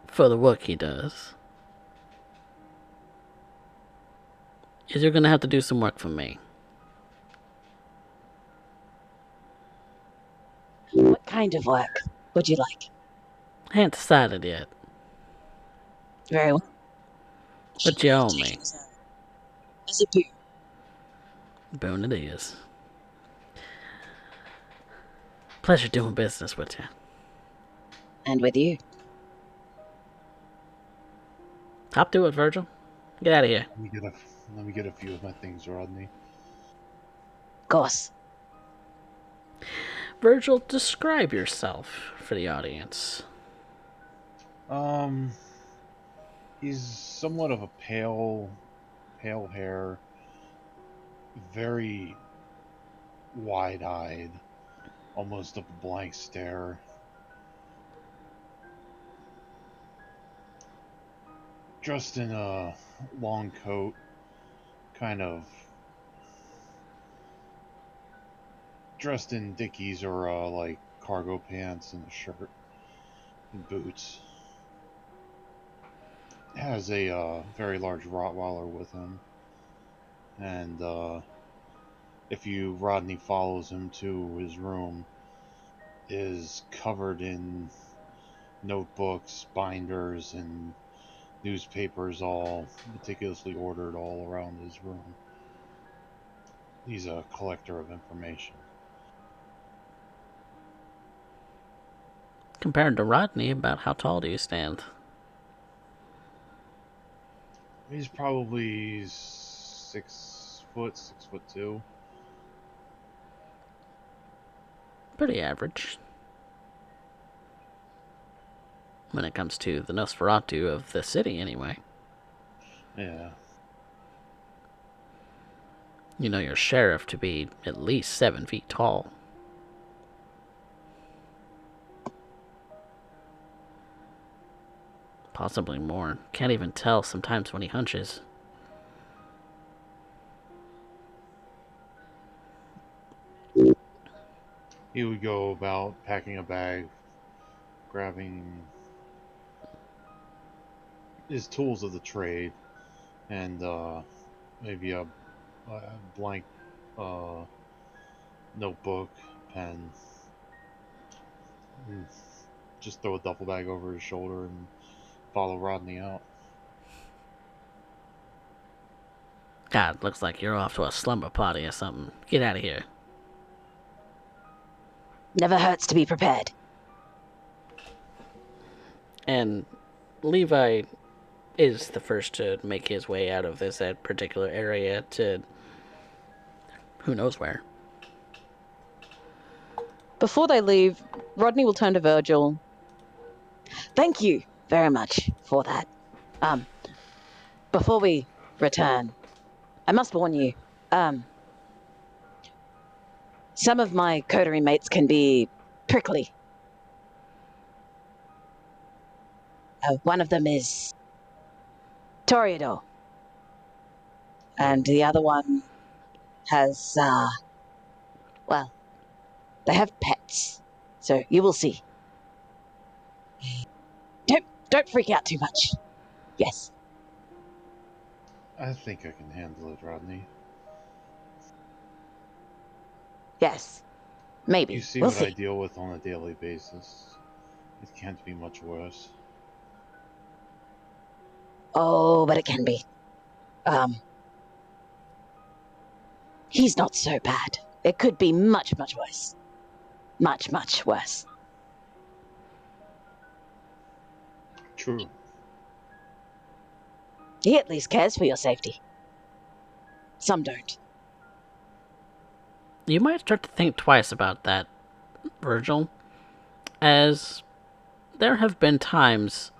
for the work he does is you're gonna have to do some work for me. What kind of work would you like? I ain't decided yet, Very well. but you owe me. As a boon. Boon it is. Pleasure doing business with you. And with you. Hop to it, Virgil. Get out of here. Let me get a few of my things, Rodney. Of course. Virgil, describe yourself for the audience. He's somewhat of a pale hair, very wide-eyed, almost a blank stare. Dressed in a long coat, kind of dressed in Dickies or like cargo pants and a shirt and boots. Has a very large Rottweiler with him, and if Rodney follows him to his room, is covered in notebooks, binders, and newspapers all meticulously ordered all around his room. He's a collector of information. Compared to Rodney, about how tall do you stand? He's probably 6 foot, 6'2". Pretty average. When it comes to the Nosferatu of the city, anyway. Yeah. You know your sheriff to be at least 7 feet tall. Possibly more. Can't even tell sometimes when he hunches. He would go about packing a bag, grabbing his tools of the trade, and maybe a blank uh, notebook, pen, and just throw a duffel bag over his shoulder and follow Rodney out. God, looks like you're off to a slumber party or something. Get out of here. Never hurts to be prepared. And Levi is the first to make his way out of this particular area to who knows where. Before they leave, Rodney will turn to Virgil. Thank you very much for that. Before we return, I must warn you, some of my coterie mates can be prickly. One of them is Toreador, and the other one has, well, they have pets. So you will see. Don't freak out too much. Yes. I think I can handle it, Rodney. Yes. Maybe. You see We'll what see. I deal with on a daily basis. It can't be much worse. Oh, but it can be. He's not so bad. It could be much, much worse. Much, much worse. True. He at least cares for your safety. Some don't. You might start to think twice about that, Virgil, as there have been times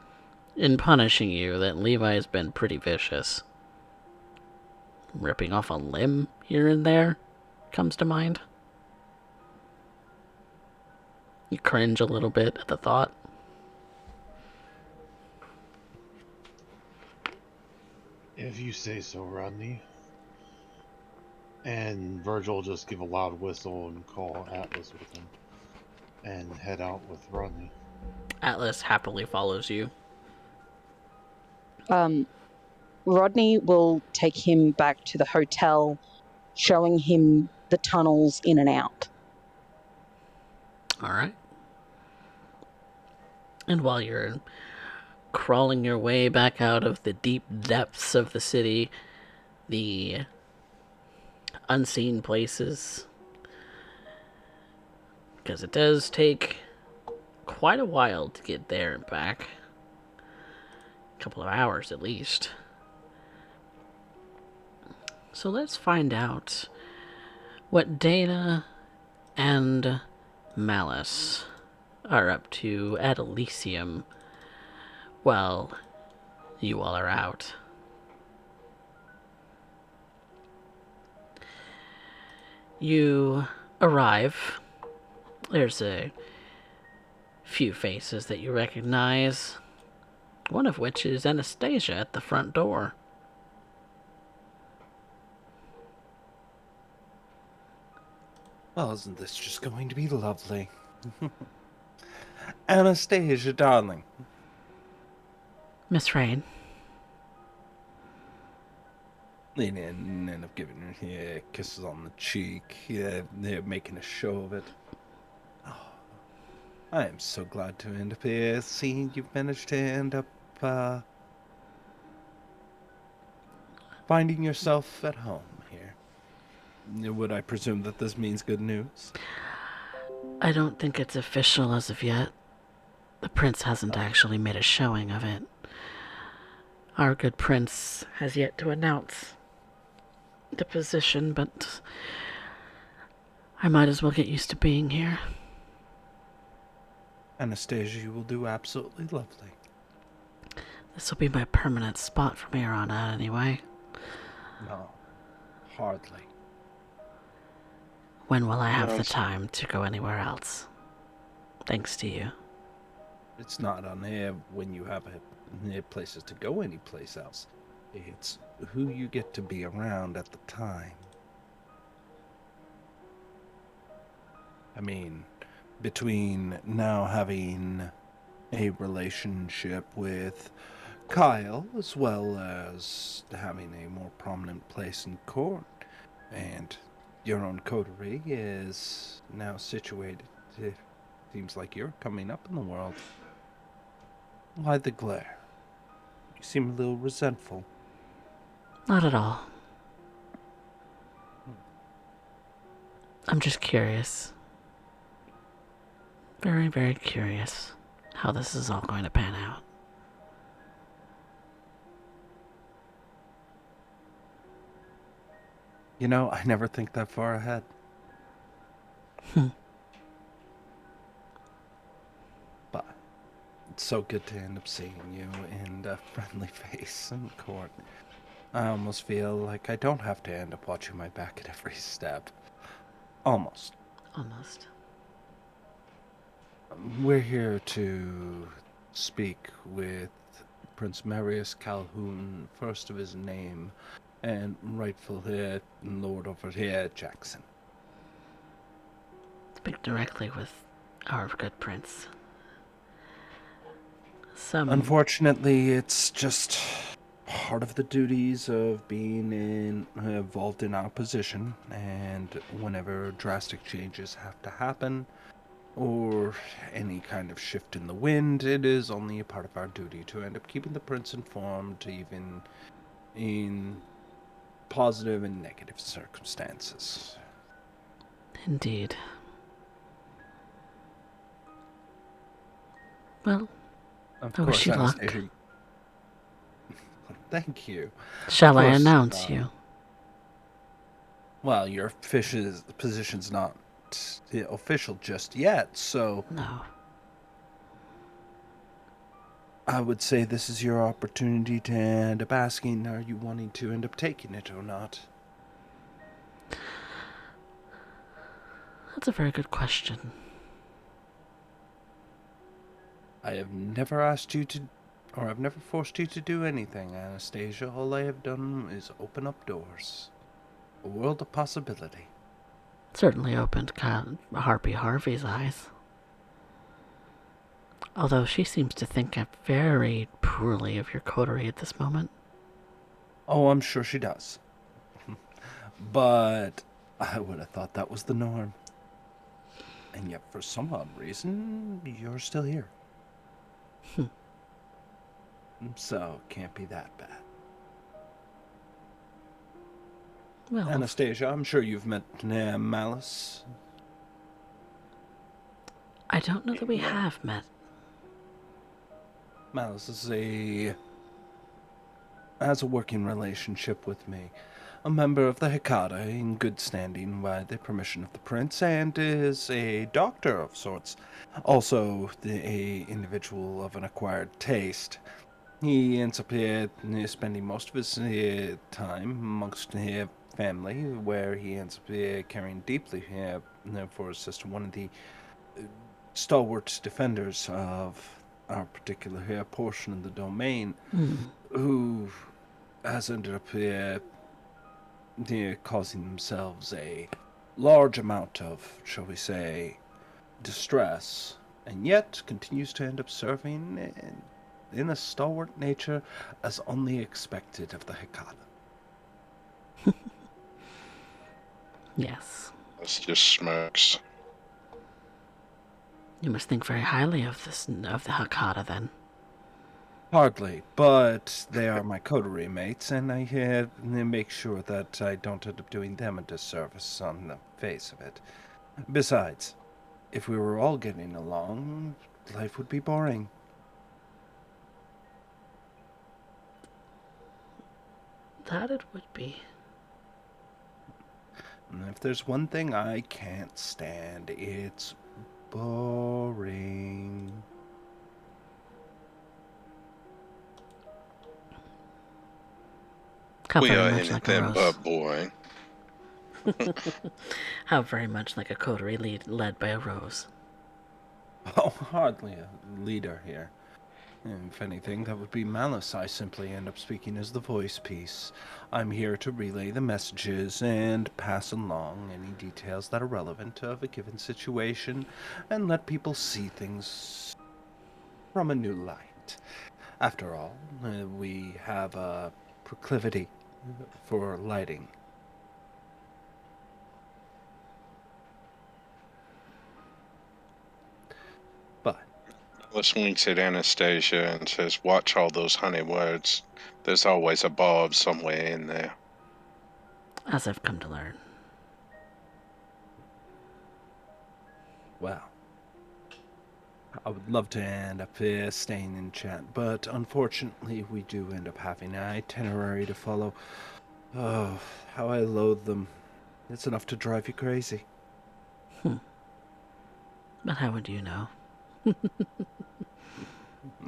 in punishing you that Levi has been pretty vicious. Ripping off a limb here and there comes to mind. You cringe a little bit at the thought. If you say so, Rodney. And Virgil will just give a loud whistle and call Atlas with him and head out with Rodney. Atlas happily follows you. Rodney will take him back to the hotel, showing him the tunnels in and out. All right. And while you're crawling your way back out of the deep depths of the city, the unseen places, because it does take quite a while to get there and back. A couple of hours at least. So let's find out what Dana and Malice are up to at Elysium while you all are out. You arrive. There's a few faces that you recognize, one of which is Anastasia at the front door. Well, isn't this just going to be lovely? Anastasia, darling. Miss Rain. Lean in and I've given her kisses on the cheek. Yeah, they're making a show of it. Oh. I am so glad to end up here, seeing you've managed to end up finding yourself at home here. Would I presume that this means good news? I don't think it's official as of yet. The prince hasn't actually made a showing of it. Our good prince has yet to announce the position, but I might as well get used to being here. Anastasia, you will do absolutely lovely. This will be my permanent spot from here on out, anyway. No, hardly. When will I have the Yes. time to go anywhere else? Thanks to you. It's not on air when you have places to go anyplace else. It's who you get to be around at the time. I mean, between now having a relationship with Kyle, as well as having a more prominent place in court, and your own coterie is now situated. It seems like you're coming up in the world. Why the glare? You seem a little resentful. Not at all. I'm just curious. Very, very curious how this is all going to pan out. You know, I never think that far ahead. But it's so good to end up seeing you in a friendly face in court. I almost feel like I don't have to end up watching my back at every step. Almost. Almost. We're here to speak with Prince Marius Calhoun, first of his name, and rightful heir Lord over here, Jackson. Speak directly with our good prince. Unfortunately, it's just part of the duties of being involved in our position, and whenever drastic changes have to happen, or any kind of shift in the wind, it is only a part of our duty to end up keeping the prince informed, even in positive and negative circumstances. Indeed. Well, Of I wish course, you luck. Anastasia. Thank you. Shall I course, announce you? Well, your position's not official just yet, so No. I would say this is your opportunity to end up asking, are you wanting to end up taking it or not? That's a very good question. I have never asked you to, or I've never forced you to do anything, Anastasia. All I have done is open up doors. A world of possibility. Certainly opened Harpy Harvey's eyes. Although she seems to think very poorly of your coterie at this moment. Oh, I'm sure she does. But I would have thought that was the norm. And yet, for some odd reason, you're still here. So, can't be that bad. Well, Anastasia, I'm sure you've met Malice. I don't know that we have met. Malice has a working relationship with me. A member of the Hecata in good standing by the permission of the prince, and is a doctor of sorts. Also, a individual of an acquired taste. He ends up spending most of his time amongst his family, where he ends up caring deeply for his sister, one of the stalwart defenders of our particular portion of the domain, who has ended up causing themselves a large amount of, shall we say, distress, and yet continues to end up serving in a stalwart nature as only expected of the Hecata. Yes. It's just smirks. You must think very highly of the Hakata, then. Hardly, but they are my coterie mates, and I make sure that I don't end up doing them a disservice on the face of it. Besides, if we were all getting along, life would be boring. That it would be. And if there's one thing I can't stand, it's boring. How We very are much like a anything rose. but boring. How very much like a coterie led by a rose. Oh, hardly a leader here. If anything, that would be Malice. I simply end up speaking as the voice piece. I'm here to relay the messages and pass along any details that are relevant of a given situation and let people see things from a new light. After all, we have a proclivity for lighting. But Alice winks at Anastasia and says, "Watch all those honey words. There's always a Bob somewhere in there." As I've come to learn. well, I would love to end up staying in chat, but unfortunately, we do end up having an itinerary to follow. Oh, how I loathe them. It's enough to drive you crazy. But how would you know?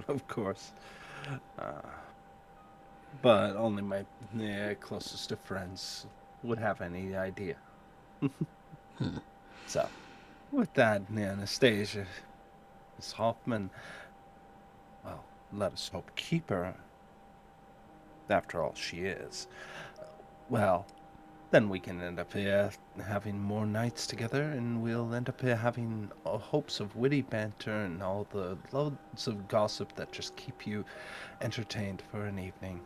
Of course. But only my closest of friends would have any idea. So, with that, Anastasia, Miss Hoffman, well, let us hope keep her. After all, she is. Well, then we can end up having more nights together, and we'll end up having hopes of witty banter and all the loads of gossip that just keep you entertained for an evening.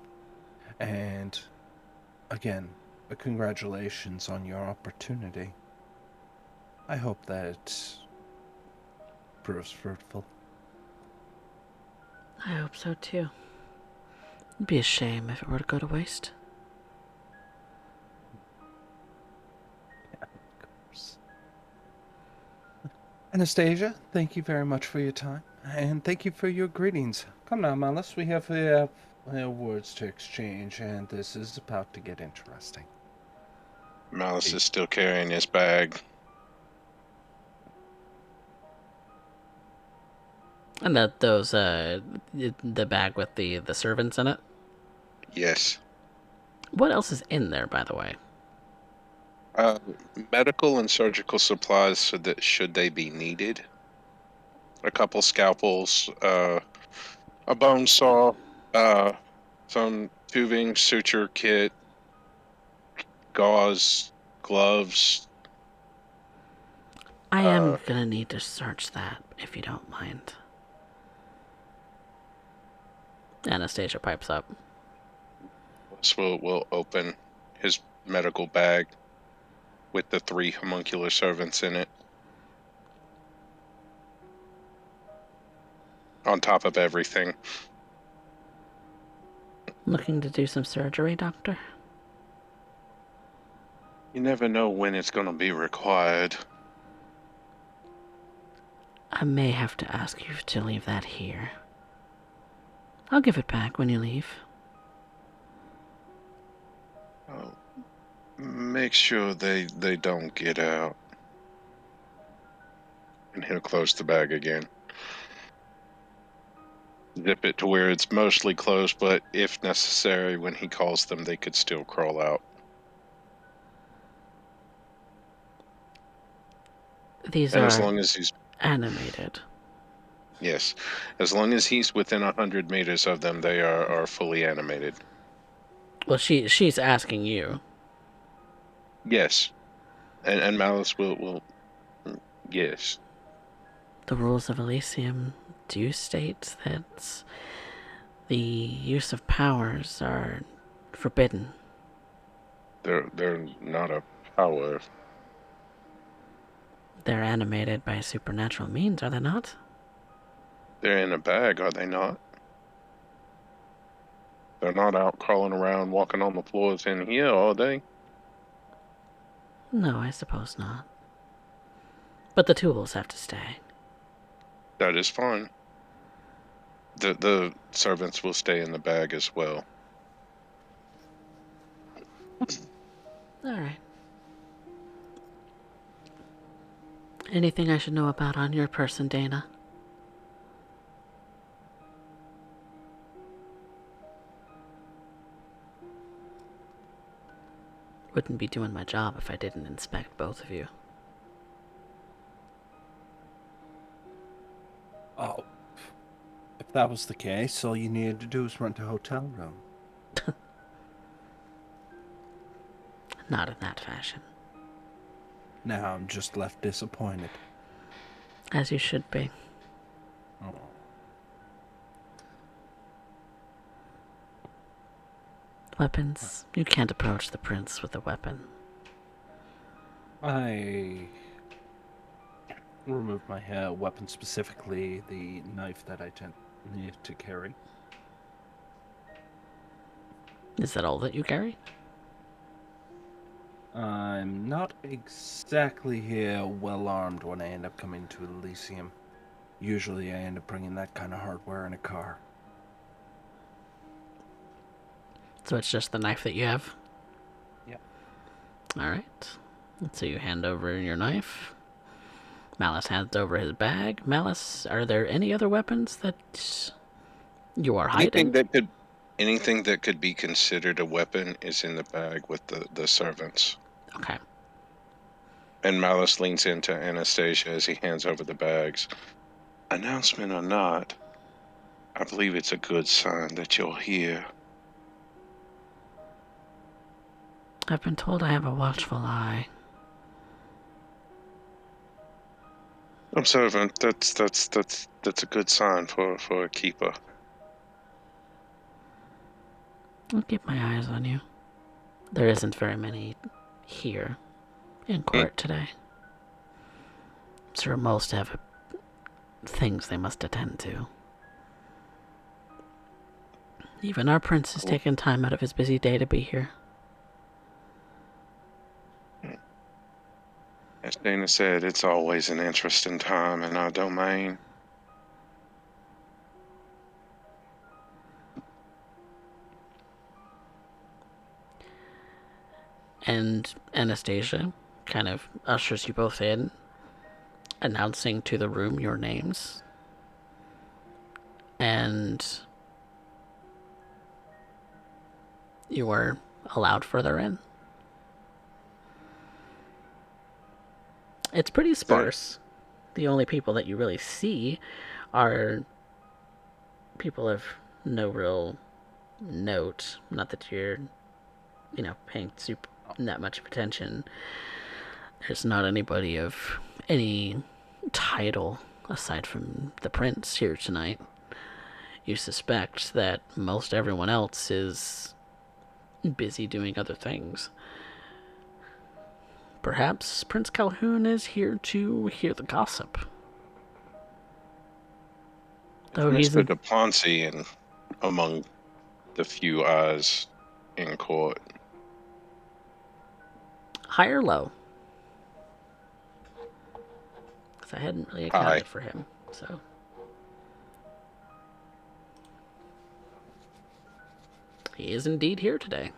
And again, congratulations on your opportunity. I hope that it proves fruitful. I hope so too. It'd be a shame if it were to go to waste. Anastasia, thank you very much for your time, and thank you for your greetings. Come now, Malice, we have words to exchange, and this is about to get interesting. Malice is still carrying his bag. And the bag with the servants in it. Yes. What else is in there, by the way? Medical and surgical supplies, so that should they be needed. A couple scalpels, a bone saw, some tubing, suture kit, gauze, gloves. I am gonna need to search that, if you don't mind. Anastasia pipes up. Will open his medical bag with the 3 homuncular servants in it. On top of everything. Looking to do some surgery, Doctor? You never know when it's going to be required. I may have to ask you to leave that here. I'll give it back when you leave. Make sure they don't get out. And he'll close the bag again. Zip it to where it's mostly closed, but if necessary, when he calls them, they could still crawl out. These And as are long as he's... animated. Yes. As long as he's within 100 meters of them, they are fully animated. Well, she's asking you. Yes. And Malice will yes. The rules of Elysium do state that the use of powers are forbidden. They're not a power. They're animated by supernatural means, are they not? They're in a bag, are they not? They're not out crawling around, walking on the floors in here, are they? No, I suppose not. But the tools have to stay. That is fine. The servants will stay in the bag as well. All right. Anything I should know about on your person, Dana? Wouldn't be doing my job if I didn't inspect both of you. Oh, if that was the case, all you needed to do was rent a hotel room. Not in that fashion. Now I'm just left disappointed. As you should be. Oh. Weapons. You can't approach the prince with a weapon. I removed my weapon, specifically the knife that I tend to carry. Is that all that you carry? I'm not exactly well armed when I end up coming to Elysium. Usually I end up bringing that kind of hardware in a car. So it's just the knife that you have? Yeah. Alright. So you hand over your knife. Malice hands over his bag. Malice, are there any other weapons that you are hiding? Anything that could be considered a weapon is in the bag with the servants. Okay. And Malice leans into Anastasia as he hands over the bags. Announcement or not, I believe it's a good sign that you're here. I've been told I have a watchful eye. Observant, that's a good sign for a keeper. I'll keep my eyes on you. There isn't very many here in court today. I'm sure most have things they must attend to. Even our prince has taken time out of his busy day to be here. As Dana said, it's always an interesting time in our domain. And Anastasia kind of ushers you both in, announcing to the room your names. And you are allowed further in. It's pretty sparse. The only people that you really see are people of no real note. Not that you're, paying that much attention. There's not anybody of any title aside from the prince here tonight. You suspect that most everyone else is busy doing other things. Perhaps Prince Calhoun is here to hear the gossip. Though he's Mr. de Ponce and among the few eyes in court. high or low? Because I hadn't really accounted for him, so... He is indeed here today.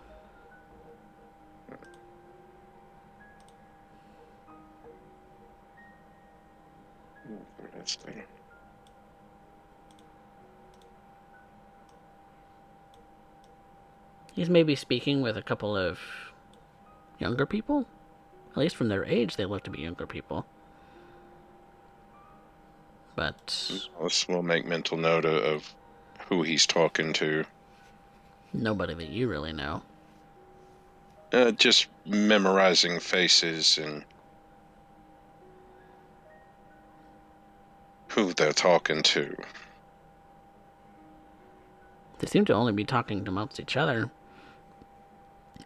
Interesting. He's maybe speaking with a couple of younger people. At least from their age, they look to be younger people. But We'll make mental note of who he's talking to. nobody that you really know. Just memorizing faces and who they're talking to. They seem to only be talking amongst each other.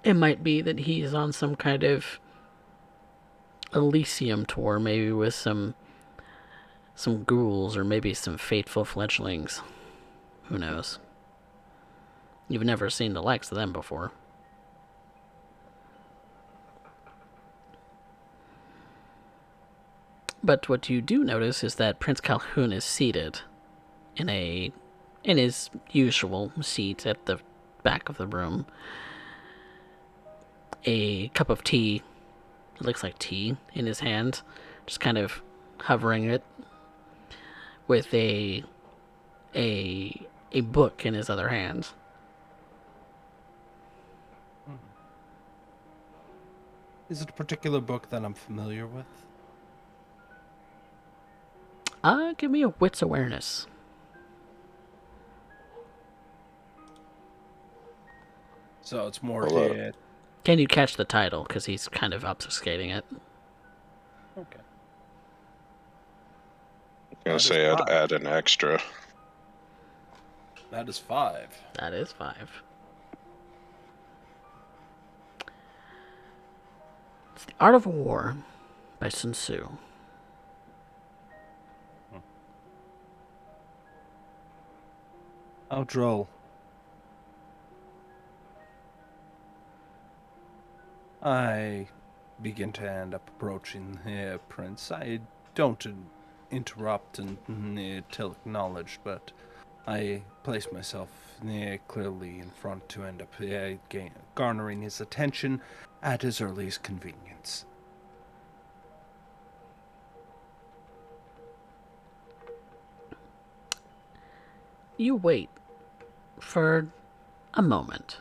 It might be that he's on some kind of Elysium tour, maybe with some ghouls or maybe some fateful fledglings. Who knows? You've never seen the likes of them before. But what you do notice is that Prince Calhoun is seated in his usual seat at the back of the room. A cup of tea, it looks like tea, in his hand, just kind of hovering it, with a book in his other hand. Is it a particular book that I'm familiar with? Give me a wits awareness. So it's more Hello. here. Can you catch the title? Because he's kind of obfuscating it. Okay. I'm gonna That is say I'd 5. add an extra. That is 5. That is 5. It's The Art of War by Sun Tzu. Oh, droll. I begin to end up approaching here, Prince. I don't interrupt and tell acknowledged, but I place myself clearly in front to end up garnering his attention at his earliest convenience. You wait for a moment.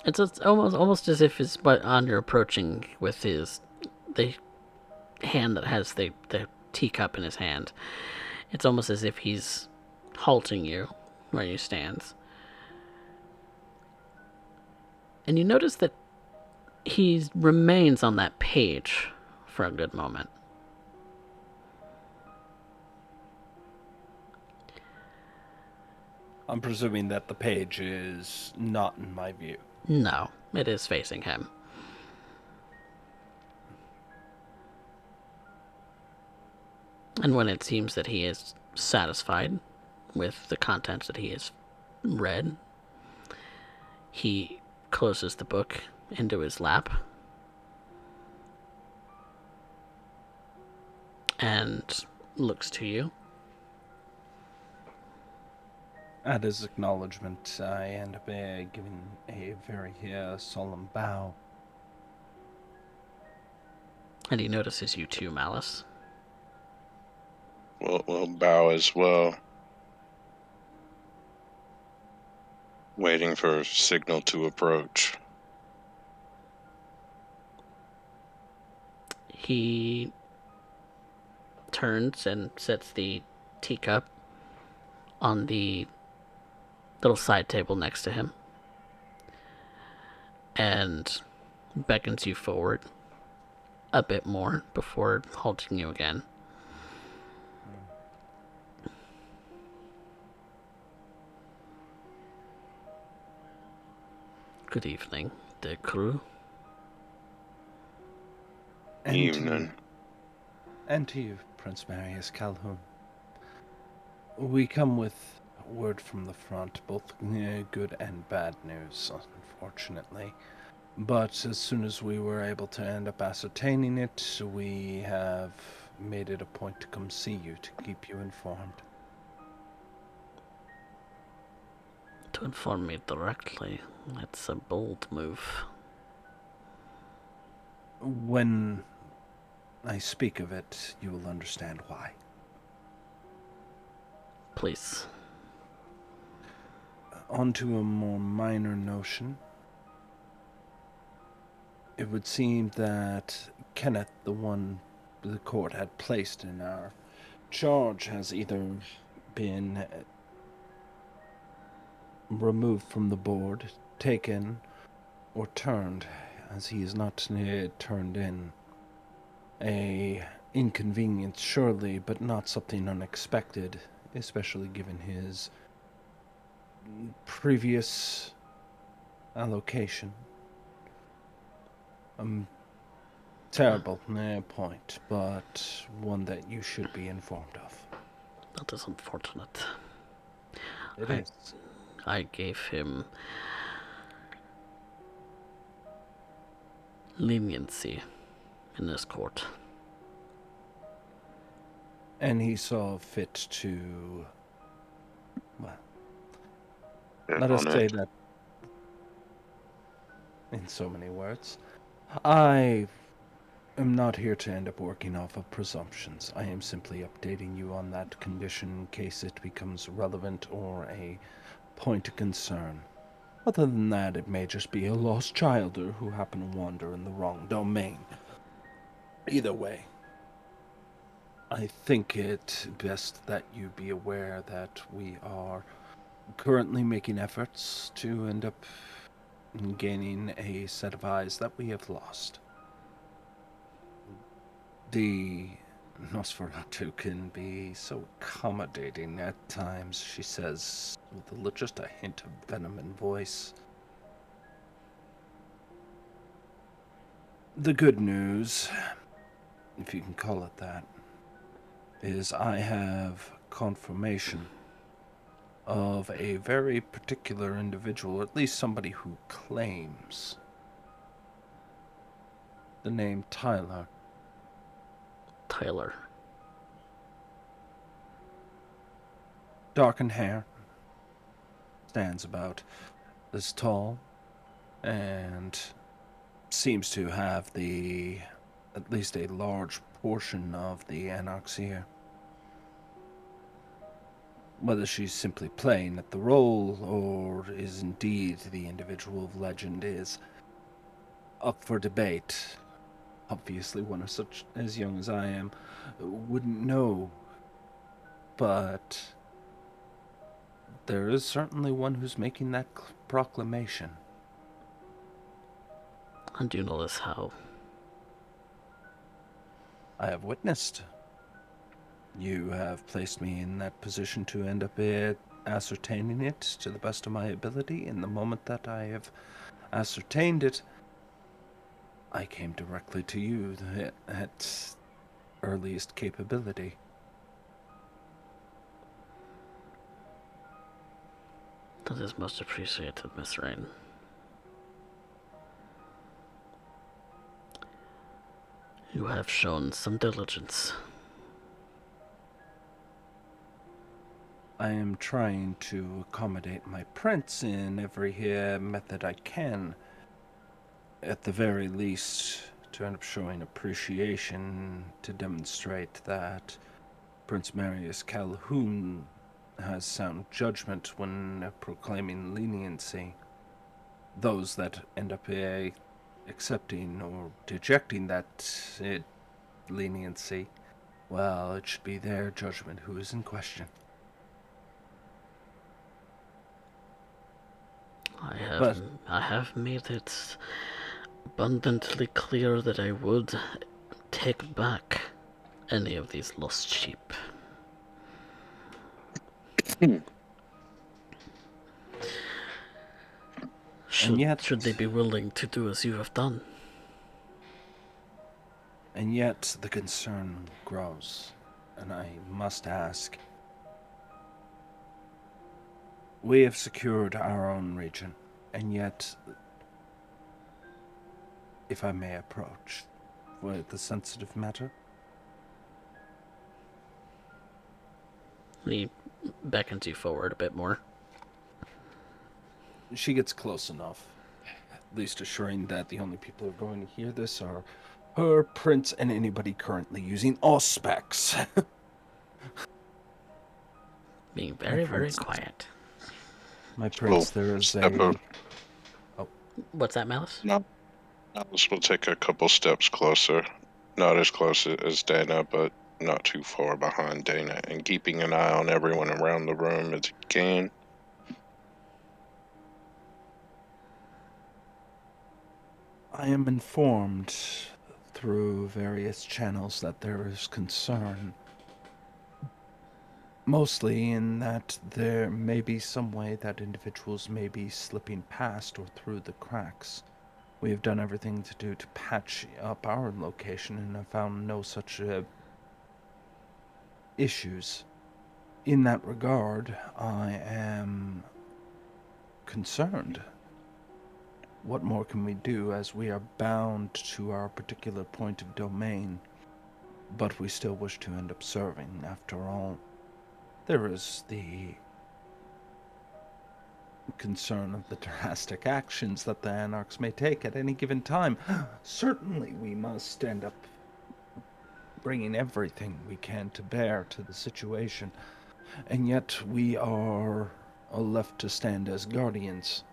It's almost as if it's on you're approaching with the hand that has the teacup in his hand. It's almost as if he's halting you where you stand. And you notice that he remains on that page for a good moment. I'm presuming that the page is not in my view. No, it is facing him. And when it seems that he is satisfied with the contents that he has read, he closes the book into his lap and looks to you. At his acknowledgement, I end up giving a very solemn bow. And he notices you too, Malice. We'll bow as well. Waiting for a signal to approach. He turns and sets the teacup on the little side table next to him and beckons you forward a bit more before halting you again. Good evening, the crew. Evening. And to you, Prince Marius Calhoun. We come with word from the front, both good and bad news, unfortunately. But as soon as we were able to end up ascertaining it, we have made it a point to come see you to keep you informed. To inform me directly, it's a bold move. When I speak of it, you will understand why. Please. On to a more minor notion. It would seem that Kenneth, the one the court had placed in our charge, has either been removed from the board, taken, or turned, as he is not turned in. A inconvenience, surely, but not something unexpected, especially given his previous allocation. Terrible point, but one that you should be informed of. That is unfortunate. It is. I gave him leniency in this court. And he saw fit to, well, Yeah, let us on say it. that in so many words. I am not here to end up working off of presumptions. I am simply updating you on that condition in case it becomes relevant or a point of concern. Other than that, it may just be a lost childer who happened to wander in the wrong domain. Either way, I think it best that you be aware that we are currently making efforts to end up gaining a set of eyes that we have lost. The Nosferatu can be so accommodating at times, she says, with just a hint of venom in voice. The good news, if you can call it that, is I have confirmation of a very particular individual, at least somebody who claims the name Tyler. Tyler. Darkened hair, stands about this tall, and seems to have at least a large portion of the anoxia. Whether she's simply playing at the role or is indeed the individual of legend is up for debate. Obviously, one of such as young as I am wouldn't know, but there is certainly one who's making that proclamation. And you know this how? I have witnessed. You have placed me in that position to end up ascertaining it to the best of my ability. In the moment that I have ascertained it, I came directly to you at earliest capability. That is most appreciated, Miss Rain. You have shown some diligence. I am trying to accommodate my prince in every method I can. At the very least, to end up showing appreciation to demonstrate that Prince Marius Calhoun has sound judgment when proclaiming leniency. Those that end up accepting or dejecting that leniency, well, it should be their judgment who is in question. I have made it abundantly clear that I would take back any of these lost sheep. Should they be willing to do as you have done? And yet the concern grows, and I must ask. We have secured our own region, and yet, if I may approach with the sensitive matter. He beckons you forward a bit more. She gets close enough, at least assuring that the only people who are going to hear this are her, Prince, and anybody currently using Auspex. Being very, very quiet. My Prince, there is a... Oh. What's that, Malice? No. Alice will take a couple steps closer. Not as close as Dana, but not too far behind Dana, and keeping an eye on everyone around the room as he can. I am informed through various channels that there is concern. Mostly in that there may be some way that individuals may be slipping past or through the cracks. We have done everything to patch up our location and have found no such issues. In that regard, I am concerned. What more can we do, as we are bound to our particular point of domain, but we still wish to end up serving, after all. There is the concern of the drastic actions that the Anarchs may take at any given time. Certainly we must end up bringing everything we can to bear to the situation, and yet we are left to stand as guardians,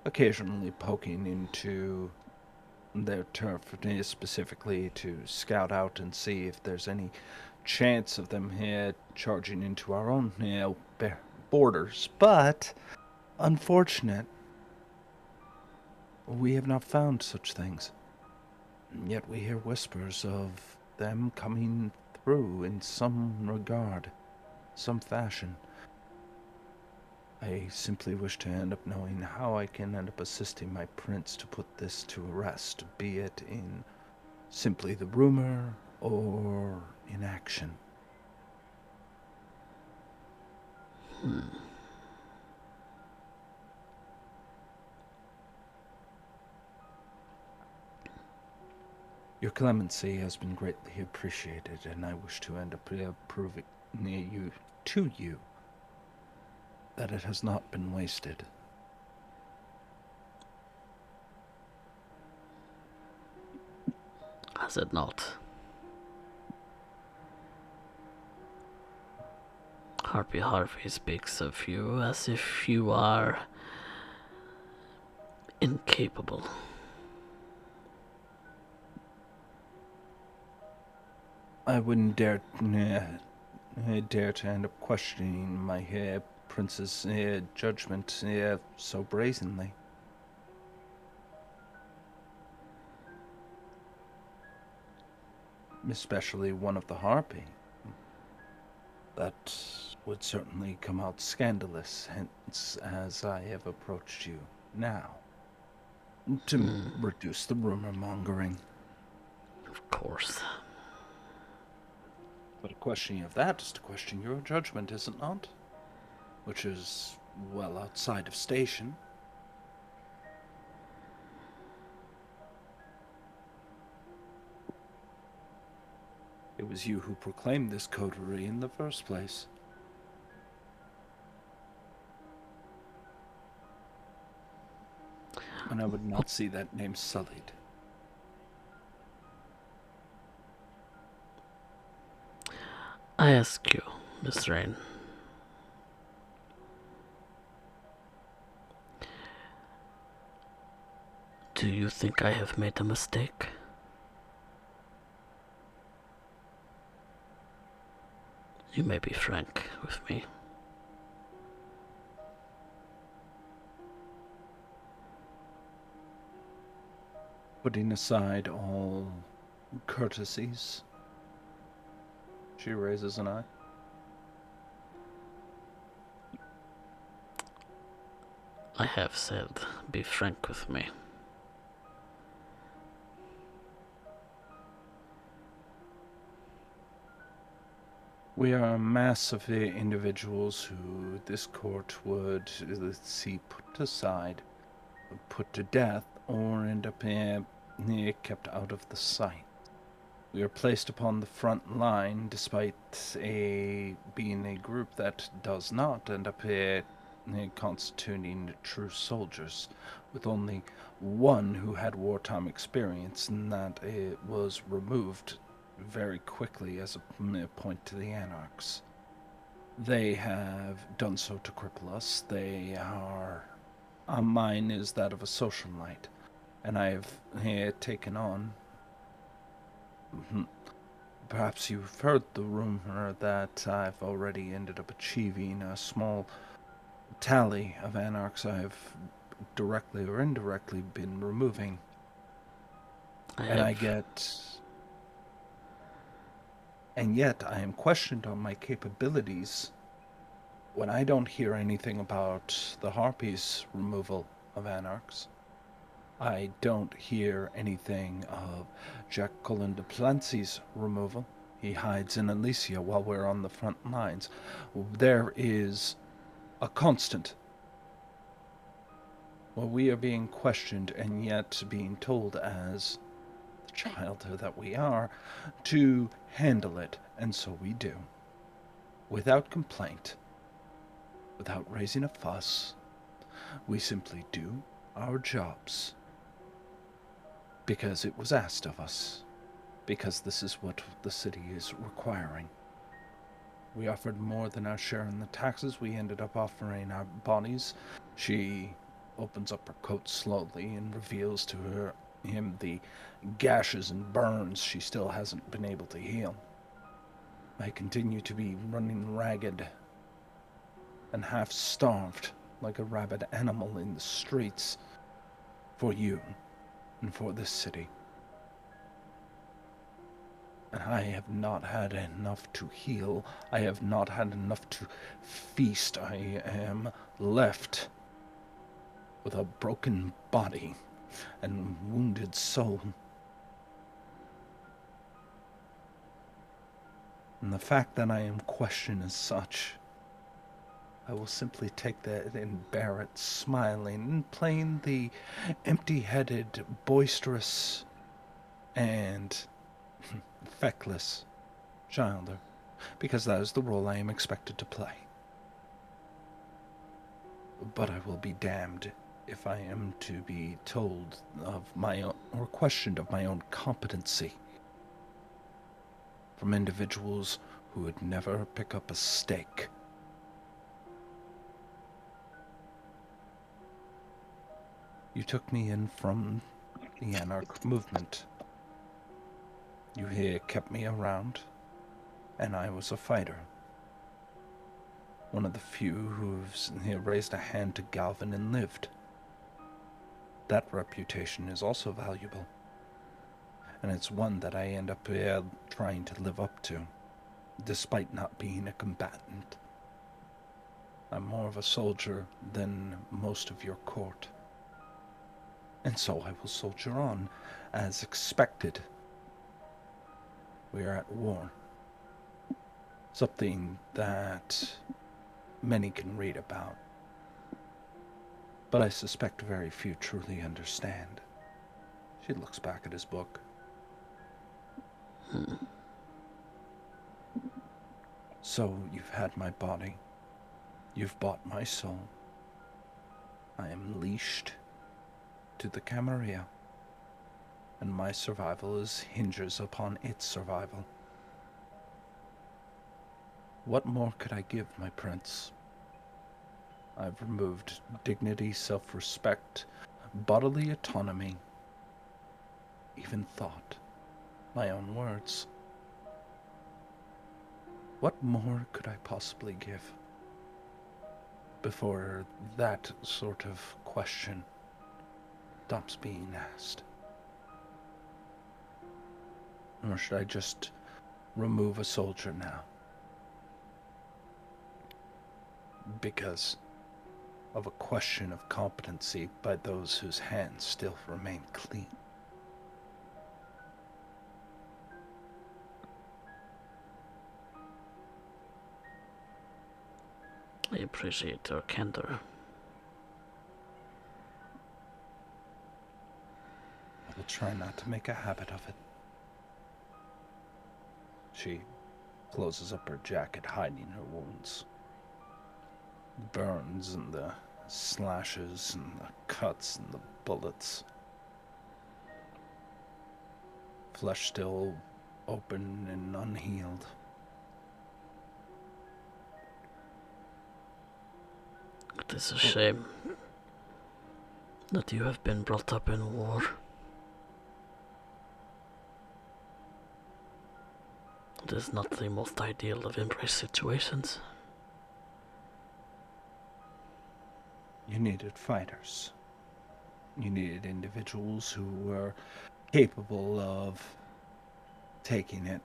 occasionally poking into their turf, specifically to scout out and see if there's any chance of them here charging into our own borders. But, unfortunate, we have not found such things. And yet we hear whispers of them coming through in some regard, some fashion. I simply wish to end up knowing how I can end up assisting my prince to put this to rest, be it in simply the rumor or in action. Your clemency has been greatly appreciated, and I wish to end up proving to you that it has not been wasted. Has it not? Harvey speaks of you as if you are incapable. I wouldn't dare to end up questioning my prince's judgment so brazenly. Especially one of the harpy. That would certainly come out scandalous, hence as I have approached you now, to reduce the rumor-mongering. Of course. But a questioning of that is to question your judgment, is it not? Which is well outside of station. It was you who proclaimed this coterie in the first place. And I would not see that name sullied. I ask you, Miss Rain. Do you think I have made a mistake? You may be frank with me. Putting aside all courtesies, she raises an eye. I have said, be frank with me. We are a mass of individuals who this court would see put aside, put to death, or end up kept out of the sight. We are placed upon the front line despite being a group that does not end up constituting true soldiers, with only one who had wartime experience, and that it was removed very quickly as a point to the Anarchs. They have done so to cripple us. They are... mine is that of a socialite, and I have taken on... Perhaps you've heard the rumor that I've already ended up achieving a small tally of Anarchs I've directly or indirectly been removing. And yet I am questioned on my capabilities when I don't hear anything about the Harpies' removal of Anarchs. I don't hear anything of Jack Cullen de Plancy's removal. He hides in Alicia while we're on the front lines. There is a constant where we are being questioned and yet being told, as the child that we are, to handle it, and so we do. Without complaint, without raising a fuss, we simply do our jobs. Because it was asked of us. Because this is what the city is requiring. We offered more than our share in the taxes. We ended up offering our bodies. She opens up her coat slowly and reveals to him the gashes and burns she still hasn't been able to heal. I continue to be running ragged and half-starved like a rabid animal in the streets for you and for this city. And I have not had enough to heal. I have not had enough to feast. I am left with a broken body and wounded soul. And the fact that I am questioned as such, I will simply take that and bear it, smiling and playing the empty-headed, boisterous, and feckless childer, because that is the role I am expected to play. But I will be damned if I am to be told of my own, or questioned of my own competency from individuals who would never pick up a stake. You took me in from the anarch movement. You here kept me around, and I was a fighter. One of the few who's raised a hand to Galvin and lived. That reputation is also valuable, and it's one that I end up trying to live up to, despite not being a combatant. I'm more of a soldier than most of your court, and so I will soldier on, as expected. We are at war. Something that many can read about, but I suspect very few truly understand. She looks back at his book. So you've had my body. You've bought my soul. I am leashed to the Camarilla, and my survival hinges upon its survival. What more could I give, my prince? I've removed dignity, self-respect, bodily autonomy, even thought, my own words. What more could I possibly give before that sort of question stops being asked? Or should I just remove a soldier now? Because of a question of competency by those whose hands still remain clean. I appreciate your candor. I will try not to make a habit of it. She closes up her jacket, hiding her wounds. The burns and the slashes and the cuts and the bullets. Flesh still open and unhealed. It is a shame that you have been brought up in war. It is not the most ideal of embrace situations. You needed fighters. You needed individuals who were capable of taking it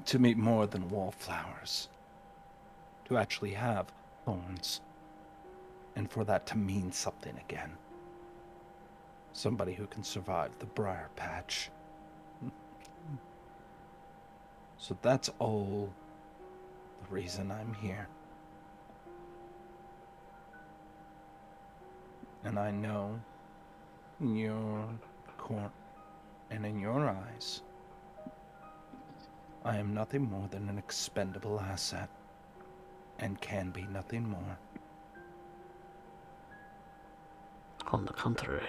to meet more than wallflowers. To actually have thorns. And for that to mean something again. Somebody who can survive the briar patch. So that's all the reason I'm here. And I know in your court and in your eyes, I am nothing more than an expendable asset, and can be nothing more. On the contrary.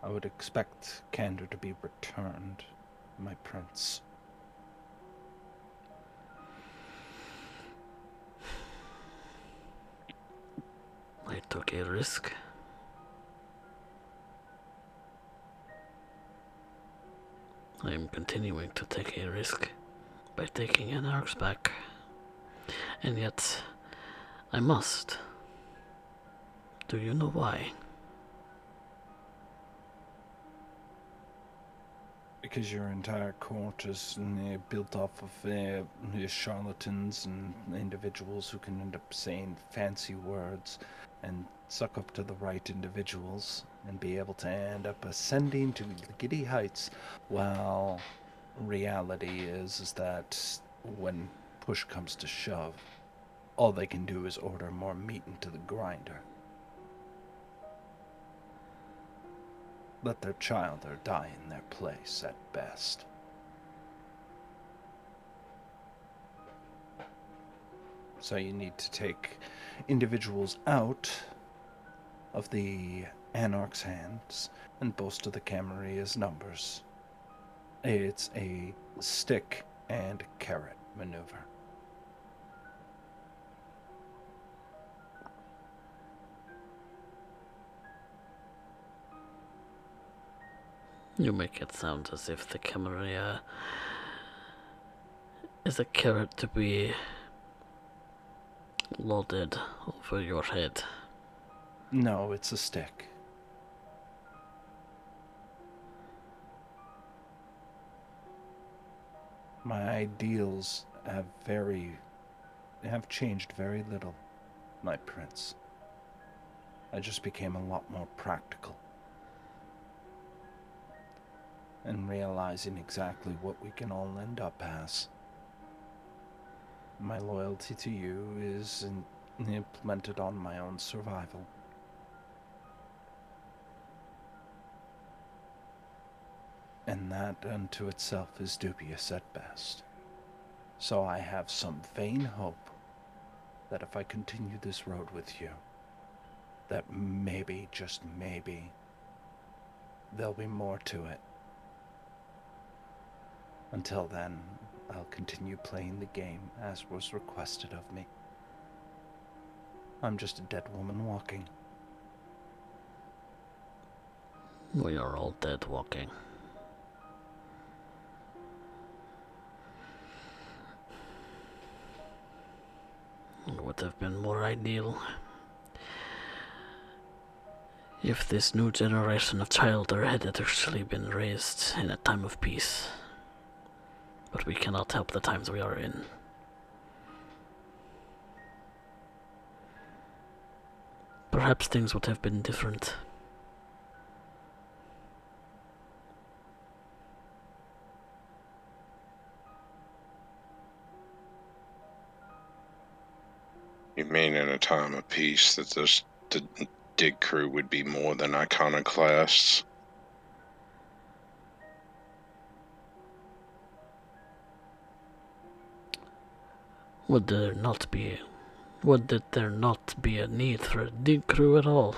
I would expect candor to be returned, my prince. I took a risk. I am continuing to take a risk by taking Anarchs back. And yet, I must. Do you know why? Because your entire court is built off of charlatans and individuals who can end up saying fancy words and suck up to the right individuals and be able to end up ascending to giddy heights, while reality is that when push comes to shove, all they can do is order more meat into the grinder. Let their child or die in their place at best. So you need to take individuals out of the Anarch's hands and boast of the Camaria's numbers. It's a stick and carrot maneuver. You make it sound as if the Camarilla is a carrot to be loaded over your head. No, it's a stick. My ideals have changed very little, my prince. I just became a lot more practical. And realizing exactly what we can all end up as. My loyalty to you is implemented on my own survival. And that unto itself is dubious at best. So I have some vain hope that if I continue this road with you, that maybe, just maybe, there'll be more to it. Until then, I'll continue playing the game as was requested of me. I'm just a dead woman walking. We are all dead walking. It would have been more ideal if this new generation of childer had actually been raised in a time of peace. But we cannot help the times we are in. Perhaps things would have been different. You mean in a time of peace that the dig crew would be more than iconoclasts? Would there not be a need for a dig crew at all?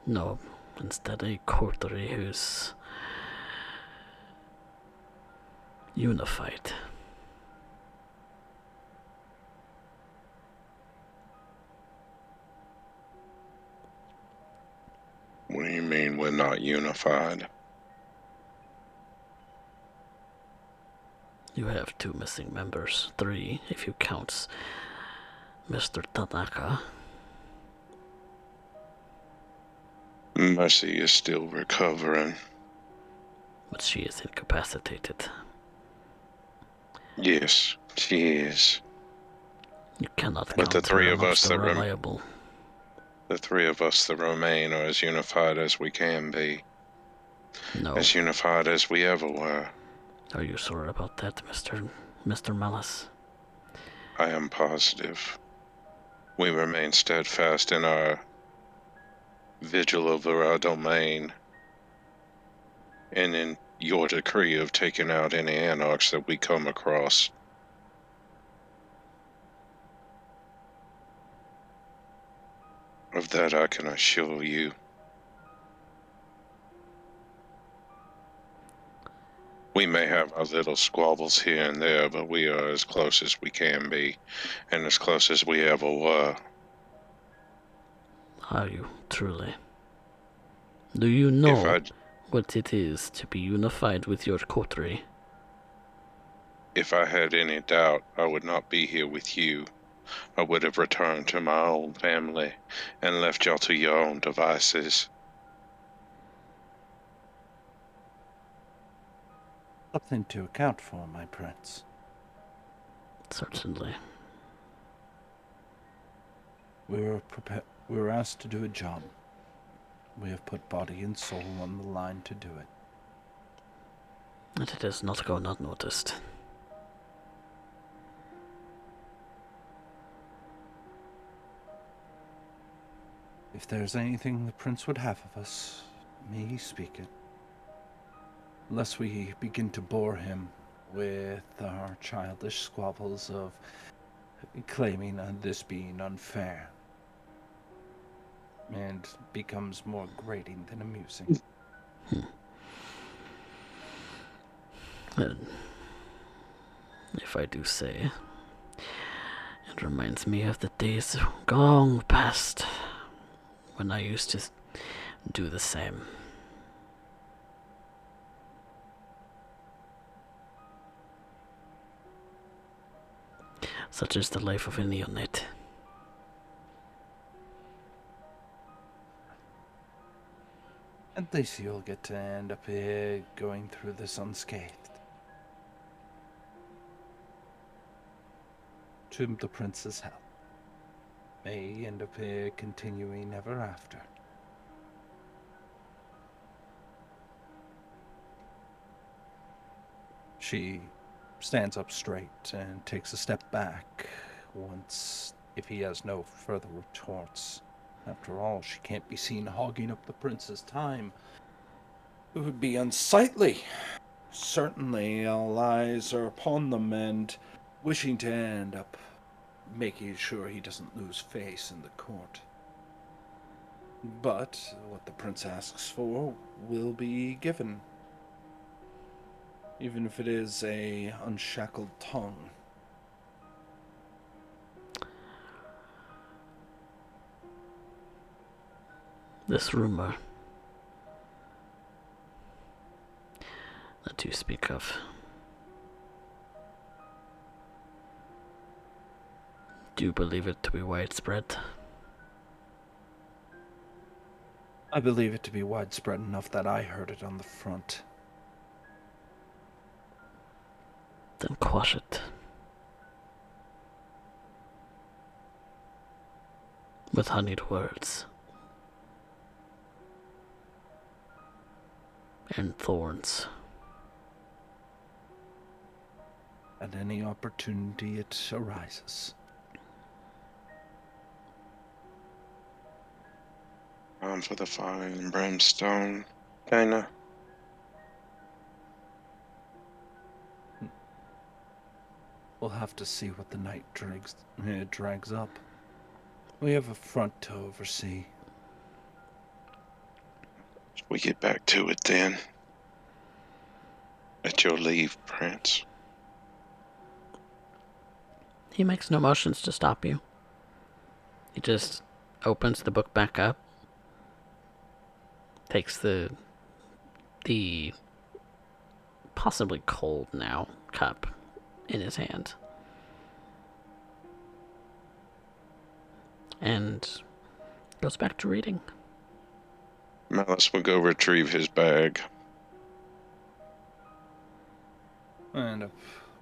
No, instead a coterie who's unified. What do you mean we're not unified? You have 2 missing members, 3 if you count Mr. Tanaka. Mercy is still recovering. But she is incapacitated. Yes, she is. You cannot But the count her three of amongst us the that reliable. the three of us that remain are as unified as we can be, No. as unified as we ever were. Are you sure about that, Mr. Mellis? I am positive. We remain steadfast in our vigil over our domain, and in your decree of taking out any anarchs that we come across. Of that I can assure you. We may have our little squabbles here and there, but we are as close as we can be, and as close as we ever were. Are you, truly? Do you know what it is to be unified with your coterie? If I had any doubt, I would not be here with you. I would have returned to my own family and left y'all to your own devices. Something to account for, my prince. Certainly. We were asked to do a job. We have put body and soul on the line to do it. And it does not go unnoticed. If there's anything the prince would have of us, may he speak it. Lest we begin to bore him with our childish squabbles of claiming this being unfair, and becomes more grating than amusing. And if I do say, it reminds me of the days long past when I used to do the same. Such is the life of a neonate. At least you'll get to end up here going through this unscathed. To the prince's health. May he end up here continuing ever after. She stands up straight and takes a step back once, if he has no further retorts. After all, she can't be seen hogging up the prince's time. It would be unsightly. Certainly, all eyes are upon them and wishing to end up making sure he doesn't lose face in the court. But what the prince asks for will be given. Even if it is a unshackled tongue. This rumor that you speak of, do you believe it to be widespread? I believe it to be widespread enough that I heard it on the front. Then quash it. With honeyed words. And thorns. At any opportunity it arises. On for the fire and brimstone, kinda. We'll have to see what the night drags up. We have a front to oversee. We get back to it then. At your leave, Prince. He makes no motions to stop you. He just opens the book back up, takes the possibly cold now cup in his hand, and goes back to reading. Malice will go retrieve his bag. And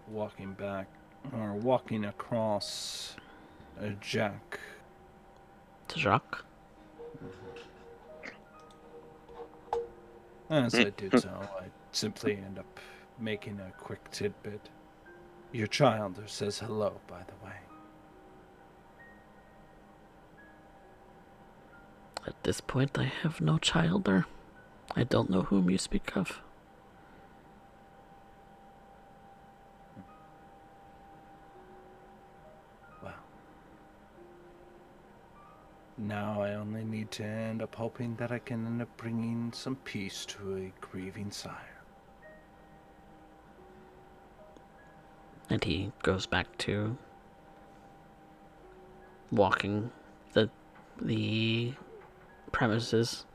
walking across Jack. Jacques. As I did so, I simply end up making a quick tidbit. Your child says hello, by the way. At this point, I have no child there. I don't know whom you speak of. Well, now I only need to end up hoping that I can end up bringing some peace to a grieving sire. And he goes back to walking the premises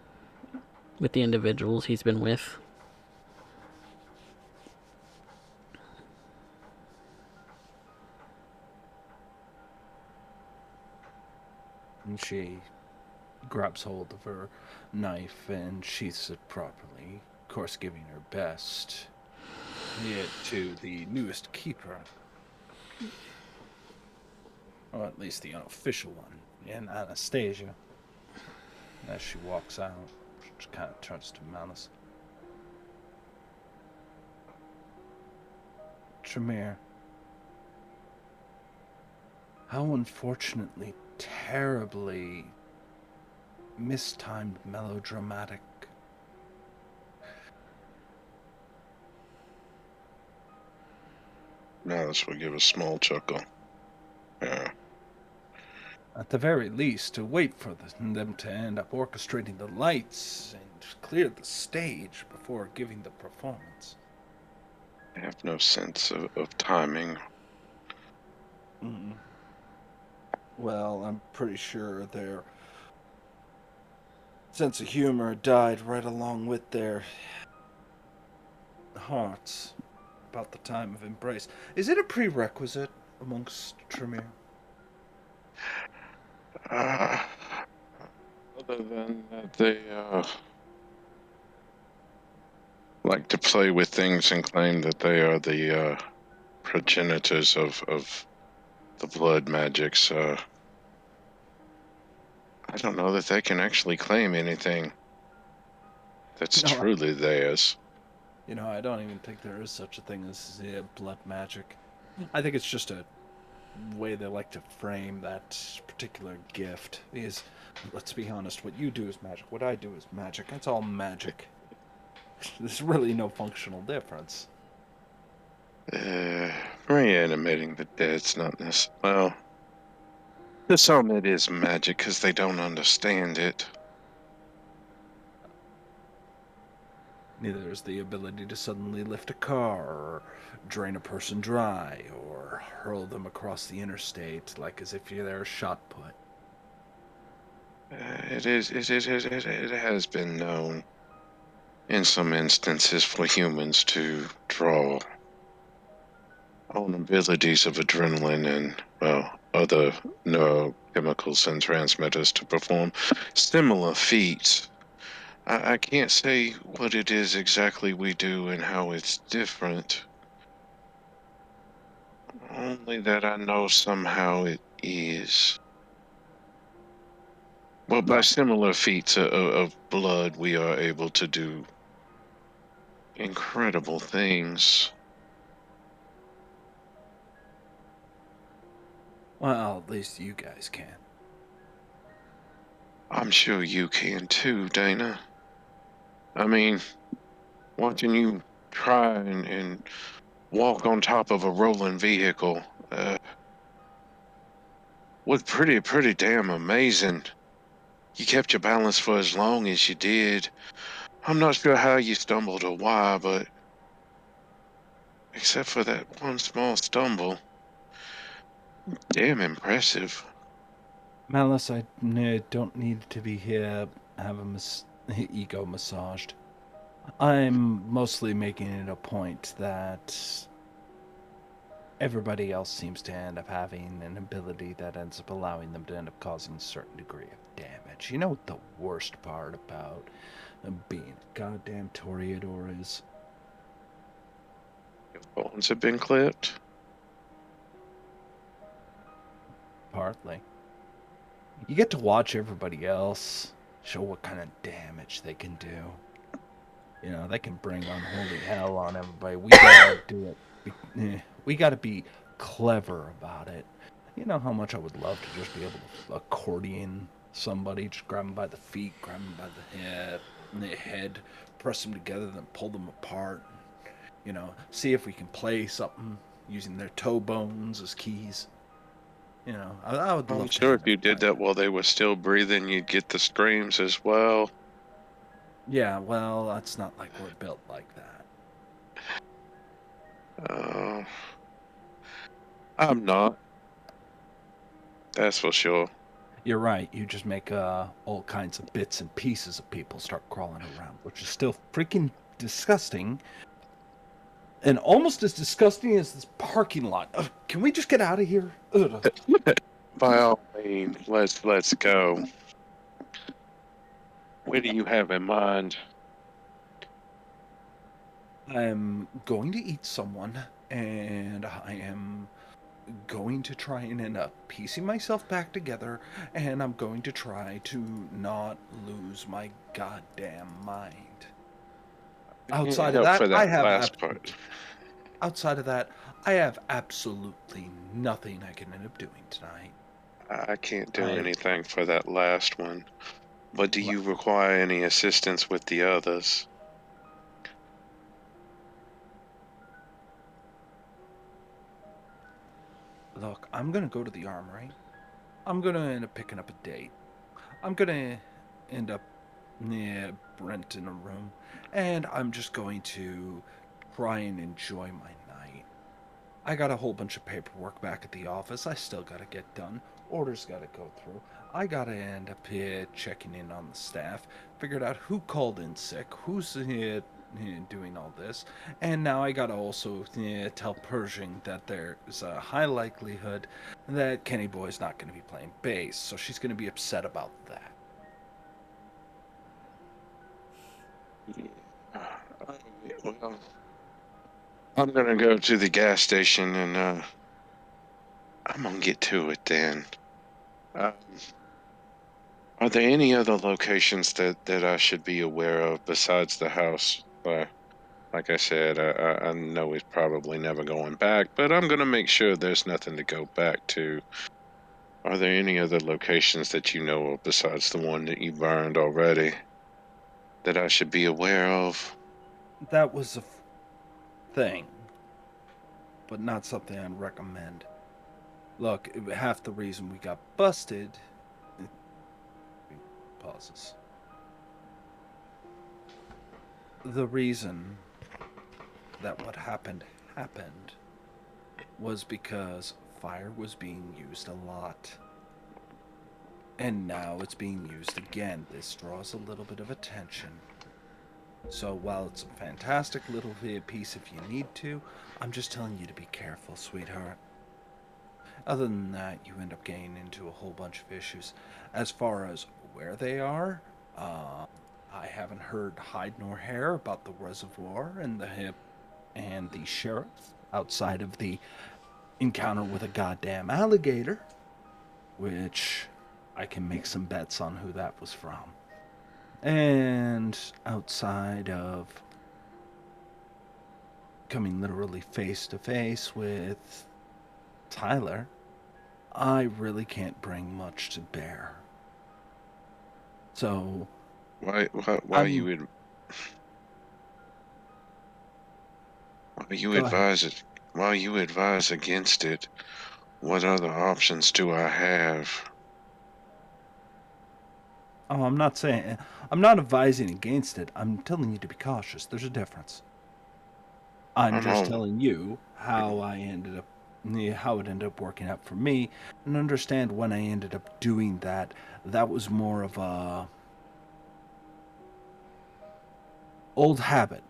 with the individuals he's been with. And she grabs hold of her knife and sheaths it properly, of course giving her best. Yet to the newest keeper. Or at least the unofficial one, in Anastasia. As she walks out, she kind of turns to Malice. Tremere, how unfortunately, terribly mistimed melodramatic. Malice will give a small chuckle. Yeah. At the very least, to wait for them to end up orchestrating the lights and clear the stage before giving the performance. I have no sense of timing. Mm. Well, I'm pretty sure their sense of humor died right along with their hearts about the time of embrace. Is it a prerequisite amongst Tremere? Other than that, they like to play with things and claim that they are the progenitors of the blood magics. I don't know that they can actually claim anything that's No, truly theirs. I don't even think there is such a thing as blood magic. I think it's just a way they like to frame that particular gift. Is, let's be honest, what you do is magic. What I do is magic. It's all magic. There's really no functional difference. Reanimating the dead's not necessary. Well, to some it is magic because they don't understand it. Neither is the ability to suddenly lift a car, or drain a person dry, or hurl them across the interstate like as if they're shot put. It has been known in some instances for humans to draw on abilities of adrenaline and, well, other neurochemicals and transmitters to perform similar feats. I can't say what it is exactly we do and how it's different. Only that I know somehow it is. Well, by similar feats of blood, we are able to do incredible things. Well, at least you guys can. I'm sure you can too, Dana. I mean, watching you try and walk on top of a rolling vehicle was pretty damn amazing. You kept your balance for as long as you did. I'm not sure how you stumbled or why, but except for that one small stumble, damn impressive. Malice, I don't need to be here, have a ego massaged. I'm mostly making it a point that everybody else seems to end up having an ability that ends up allowing them to end up causing a certain degree of damage. You know what the worst part about being a goddamn Toreador is? Your phones have been clipped? Partly. You get to watch everybody else show what kind of damage they can do. You know, they can bring unholy hell on everybody. We gotta do it. We gotta be clever about it. You know how much I would love to just be able to accordion somebody, just grab them by the feet, grab them by the head, press them together, then pull them apart. You know, see if we can play something using their toe bones as keys. You know, I would I'm love to sure hang if out you did like that that. while they were still breathing, you'd get the screams as well. Yeah, well, that's not like we're built like that. Uh, I'm not. That's for sure. You're right. You just make all kinds of bits and pieces of people start crawling around, which is still freaking disgusting, and almost as disgusting as this parking lot. Ugh, can we just get out of here? Ugh. By all means, let's go. What do you have in mind? I'm going to eat someone, and I am going to try and end up piecing myself back together, and I'm going to try to not lose my goddamn mind. Can't Outside of help that, for that last part. outside of that, I have absolutely nothing I can end up doing tonight. I can't do I anything for that last one. But do well, you require any assistance with the others? look, I'm gonna go to the armory. I'm gonna end up picking up a date. I'm gonna end up near Brent in a room, and I'm just going to try and enjoy my night. I got a whole bunch of paperwork back at the office. I still gotta get done. Orders gotta go through. I gotta end up here checking in on the staff, figured out who called in sick, who's here doing all this, and now I gotta also tell Pershing that there's a high likelihood that Kenny Boy's not gonna be playing bass, so she's gonna be upset about that. Well, I'm gonna go to the gas station and I'm gonna get to it then. Um, are there any other locations that I should be aware of besides the house? Like I said, I know he's probably never going back, but I'm gonna make sure there's nothing to go back to. Are there any other locations that you know of besides the one that you burned already that I should be aware of? That was a thing, but not something I'd recommend. Look, half the reason we got busted. Pauses. The reason that what happened was because fire was being used a lot. And now it's being used again. This draws a little bit of attention. So while it's a fantastic little piece if you need to, I'm just telling you to be careful, sweetheart. Other than that, you end up getting into a whole bunch of issues. As far as where they are, I haven't heard hide nor hair about the reservoir and the hip and the sheriff outside of the encounter with a goddamn alligator, which I can make some bets on who that was from. And outside of coming literally face to face with Tyler, I really can't bring much to bear. So Why you I'm would why you go ahead. advise it? Why you advise against it? What other options do I have? Oh, I'm not advising against it. I'm telling you to be cautious. There's a difference. I'm I'm just all telling you how it ended up working out for me, and understand when I ended up doing that. That was more of a old habit.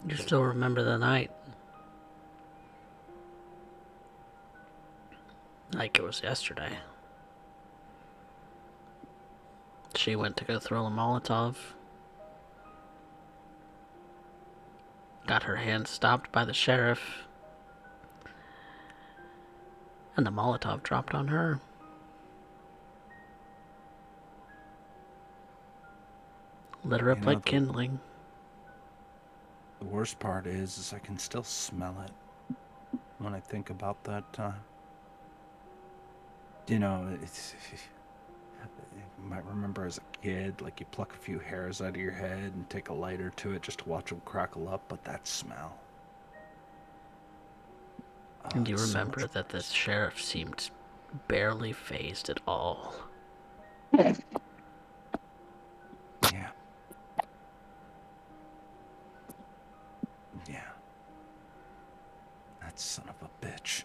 You still remember the night like it was yesterday. She went to go throw a Molotov. got her hand stopped by the sheriff, and the Molotov dropped on her. Lit her up like kindling. The worst part is I can still smell it when I think about that time. You might remember as a kid, like you pluck a few hairs out of your head and take a lighter to it just to watch them crackle up, but that smell. And you remember that the sheriff seemed barely fazed at all. Yeah. Yeah. That son of a bitch.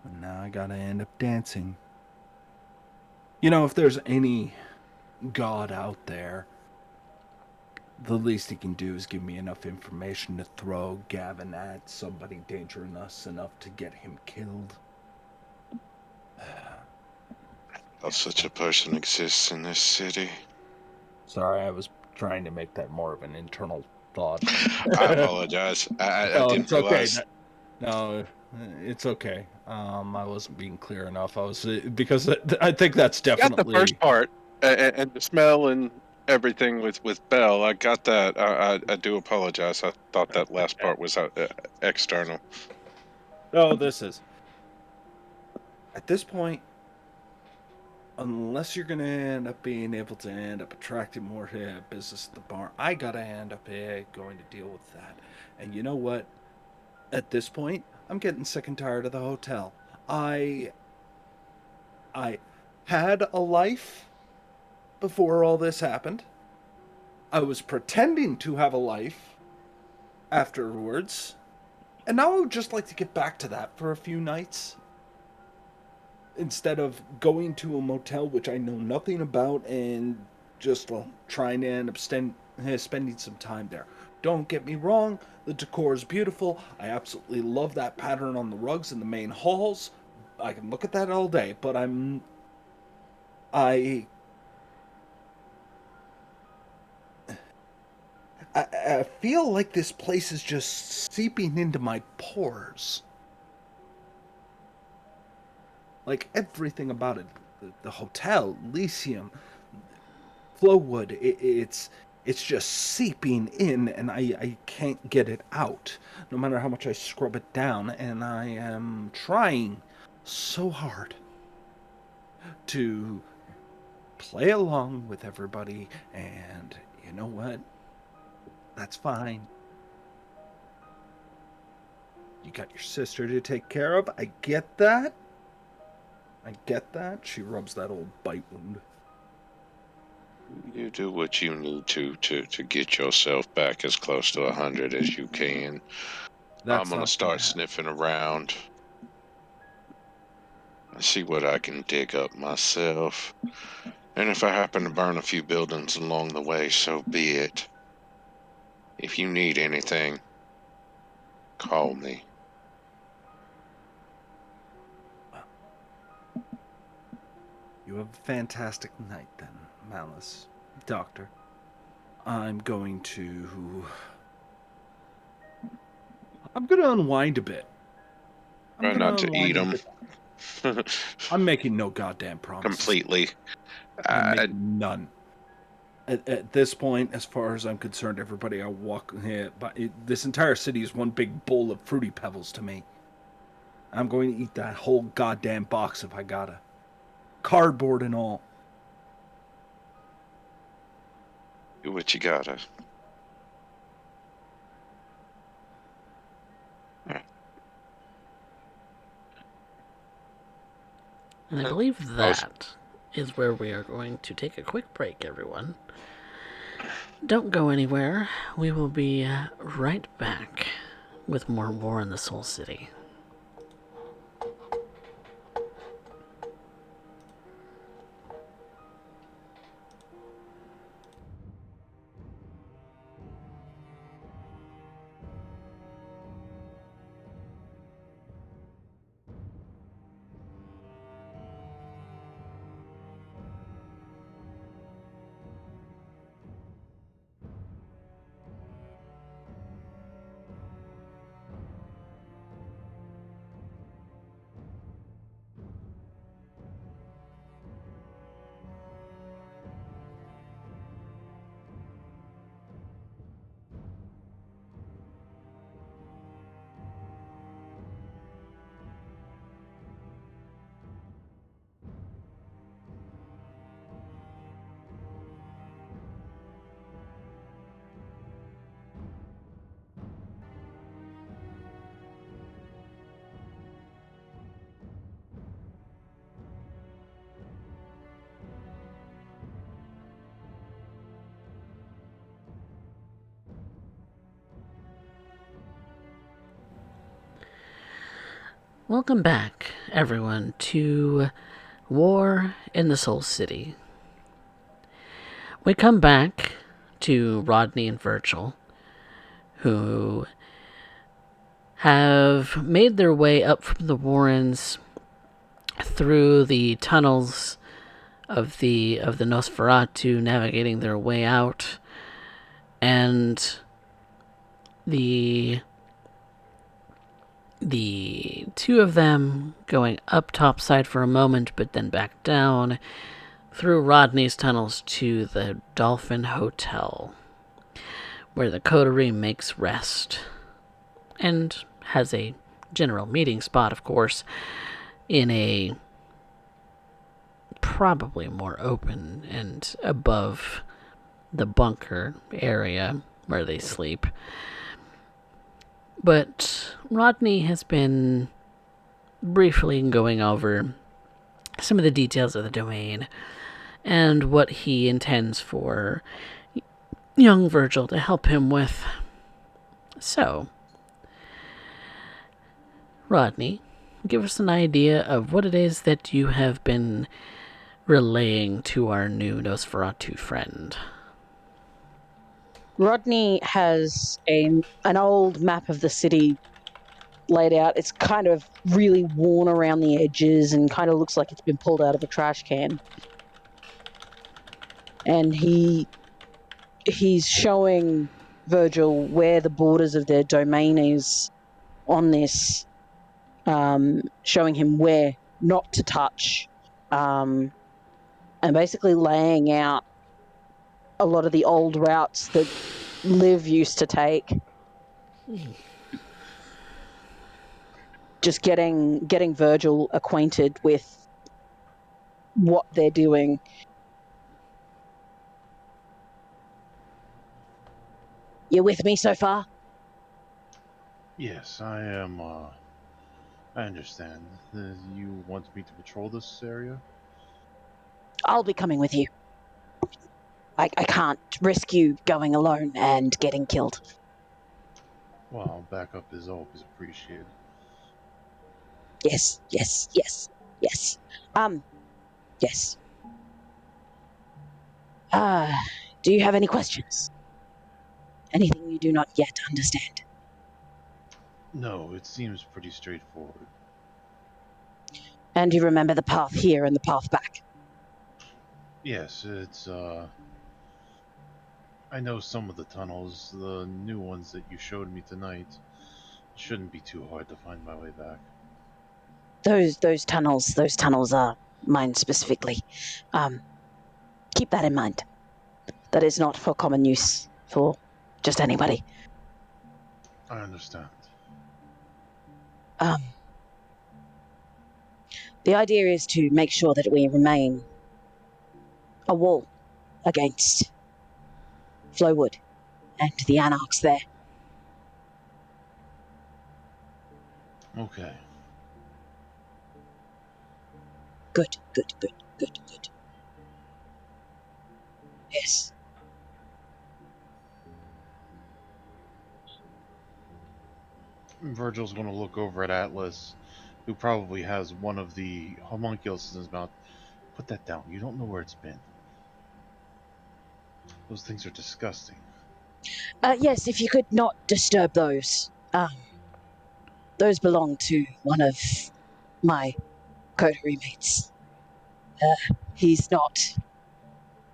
And now I gotta end up dancing. If there's any god out there, the least he can do is give me enough information to throw Gavin at somebody dangerous enough to get him killed. Such a person exists in this city. Sorry, I was trying to make that more of an internal thought. I apologize. I No, didn't it's okay. realize. No, it's okay. I wasn't being clear enough. I was because I think that's definitely. Got the first part and the smell and everything with Belle. I got that. I do apologize. I thought that last part was external. No, this is. At this point, unless you're gonna end up being able to end up attracting more business at the bar, I gotta end up going to deal with that. And you know what? At this point, I'm getting sick and tired of the hotel. I had a life before all this happened. I was pretending to have a life afterwards. And now I would just like to get back to that for a few nights. Instead of going to a motel, which I know nothing about, and just trying to end up spending some time there. Don't get me wrong, the decor is beautiful. I absolutely love that pattern on the rugs in the main halls. I can look at that all day, but I feel like this place is just seeping into my pores. Like everything about it, the hotel, Elysium, Flowwood, it's just seeping in, and I can't get it out, no matter how much I scrub it down. And I am trying so hard to play along with everybody, and you know what? That's fine. You got your sister to take care of. I get that. She rubs that old bite wound. You do what you need to get yourself back as close to 100 as you can. I'm gonna start sniffing around. See what I can dig up myself. And if I happen to burn a few buildings along the way, so be it. If you need anything, call me. You have a fantastic night then, Malice. Doctor, I'm going to unwind a bit. Try not to eat them. I'm making no goddamn promises. Completely. I'm making none. At this point, as far as I'm concerned, everybody I walk here, but this entire city is one big bowl of Fruity Pebbles to me. I'm going to eat that whole goddamn box if I gotta. Cardboard and all. Do what you gotta. And I believe that is where we are going to take a quick break, everyone. Don't go anywhere. We will be right back with more War in the Soul City. Welcome back, everyone, to War in the Soul City. We come back to Rodney and Virgil, who have made their way up from the Warrens through the tunnels of the Nosferatu, navigating their way out, and the two of them going up topside for a moment, but then back down through Rodney's tunnels to the Dolphin Hotel, where the coterie makes rest, and has a general meeting spot, of course, in a probably more open and above the bunker area where they sleep. But Rodney has been briefly going over some of the details of the domain and what he intends for young Virgil to help him with. So, Rodney, give us an idea of what it is that you have been relaying to our new Nosferatu friend. Rodney has an old map of the city laid out. It's kind of really worn around the edges and kind of looks like it's been pulled out of a trash can. And he's showing Virgil where the borders of their domain is on this, showing him where not to touch, and basically laying out a lot of the old routes that Liv used to take. Just getting Virgil acquainted with what they're doing. You with me so far? Yes, I am. I understand. You want me to patrol this area? I'll be coming with you. I can't risk you going alone and getting killed. Well, backup is always appreciated. Yes. Yes. Do you have any questions? Anything you do not yet understand? No, it seems pretty straightforward. And you remember the path here and the path back? Yes, it's, I know some of the tunnels, the new ones that you showed me tonight. It shouldn't be too hard to find my way back. Those tunnels are mine specifically. Keep that in mind. That is not for common use for just anybody. I understand. The idea is to make sure that we remain a wall against Flowwood and the Anarchs there. Okay. Good. Yes. Virgil's going to look over at Atlas, who probably has one of the homunculus in his mouth. Put that down. You don't know where it's been. Those things are disgusting. Yes, if you could not disturb those. Those belong to one of my coterie mates. He's not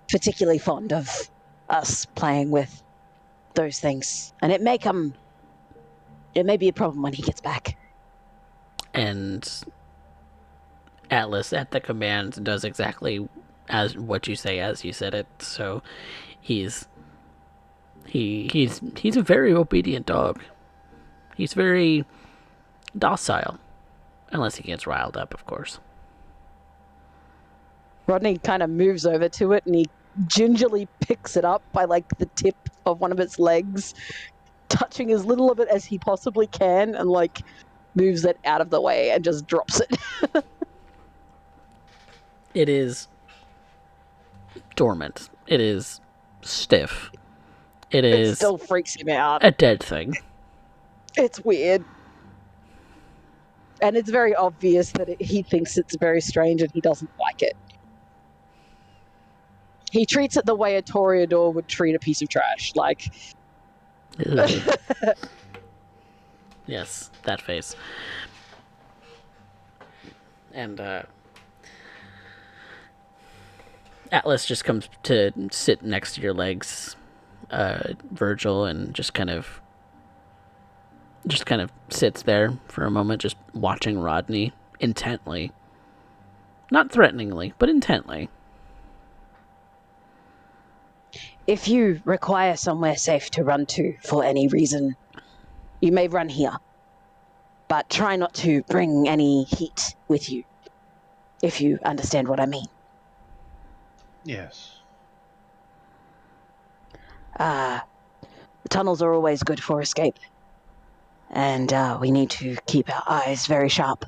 particularly fond of us playing with those things, and it may be a problem when he gets back. And Atlas, at the command, does exactly as what you say as you said it. So he's a very obedient dog. He's very docile, unless he gets riled up, of course. Rodney kind of moves over to it and he gingerly picks it up by like the tip of one of its legs, touching as little of it as he possibly can, and like moves it out of the way and just drops it. It is dormant. It is stiff. It It is still freaks him out. a dead thing. It's weird. And it's very obvious that he thinks it's very strange and he doesn't like it. He treats it the way a Toreador would treat a piece of trash. Like, Ugh. Yes, that face. And Atlas just comes to sit next to your legs, Virgil, and just kind of sits there for a moment, just watching Rodney intently. Not threateningly, but intently. if you require somewhere safe to run to for any reason, you may run here. But try not to bring any heat with you, if you understand what I mean. Yes. The tunnels are always good for escape. And we need to keep our eyes very sharp.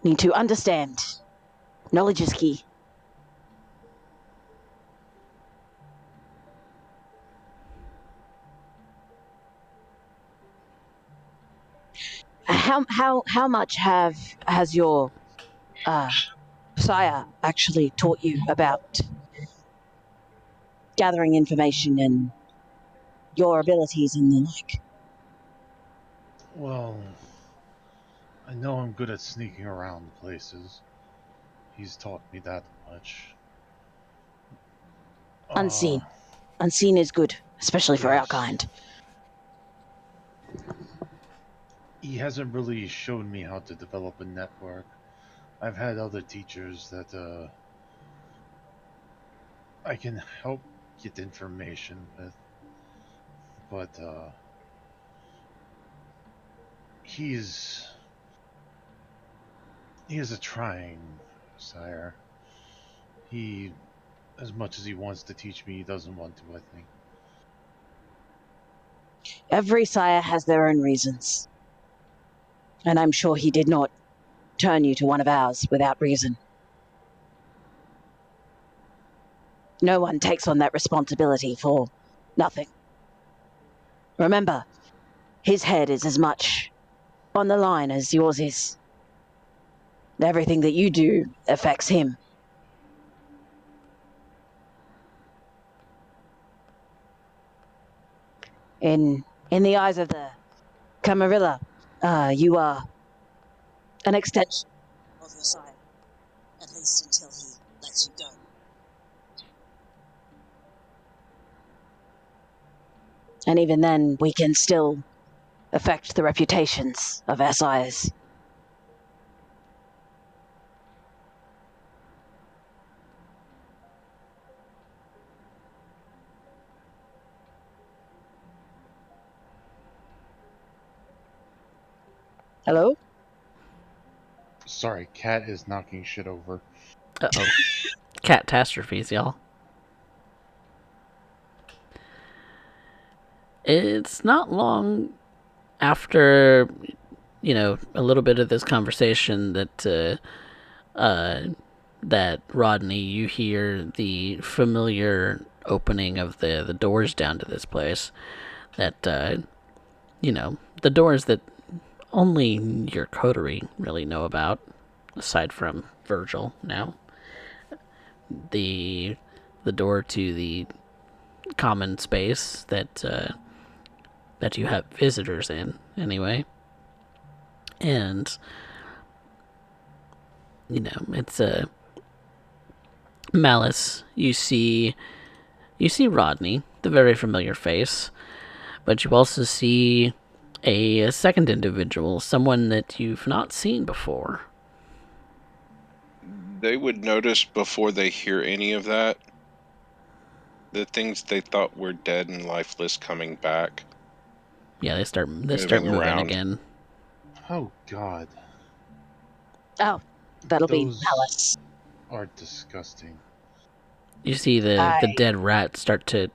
Need to understand. Knowledge is key. How much has your sire actually taught you about gathering information and your abilities and the like? Well, I know I'm good at sneaking around places. He's taught me that much. Unseen. Unseen is good, especially for our Yes. kind. He hasn't really shown me how to develop a network. I've had other teachers that I can help get information with, but he's he is a trying sire. He, as much as he wants to teach me, he doesn't want to, I think. Every sire has their own reasons. And I'm sure he did not turn you to one of ours without reason. No one takes on that responsibility for nothing. Remember, his head is as much on the line as yours is. Everything that you do affects him. In the eyes of the Camarilla, you are an extension of your sire, at least until he lets you go. And even then, we can still affect the reputations of our sires. Hello? Sorry, Cat is knocking shit over. Uh-oh. Catastrophes, y'all. It's not long after, a little bit of this conversation that Rodney, you hear the familiar opening of the doors down to this place. That, the doors that only your coterie really know about, aside from Virgil now. The door to the common space that you have visitors in, anyway. And, it's a Malice. You see Rodney, the very familiar face, but you also see a second individual, someone that you've not seen before. They would notice before they hear any of that, the things they thought were dead and lifeless coming back. Yeah, they start Moving moving around. again. Oh God, Oh, that'll be those Malice. are disgusting. You see the dead rat start to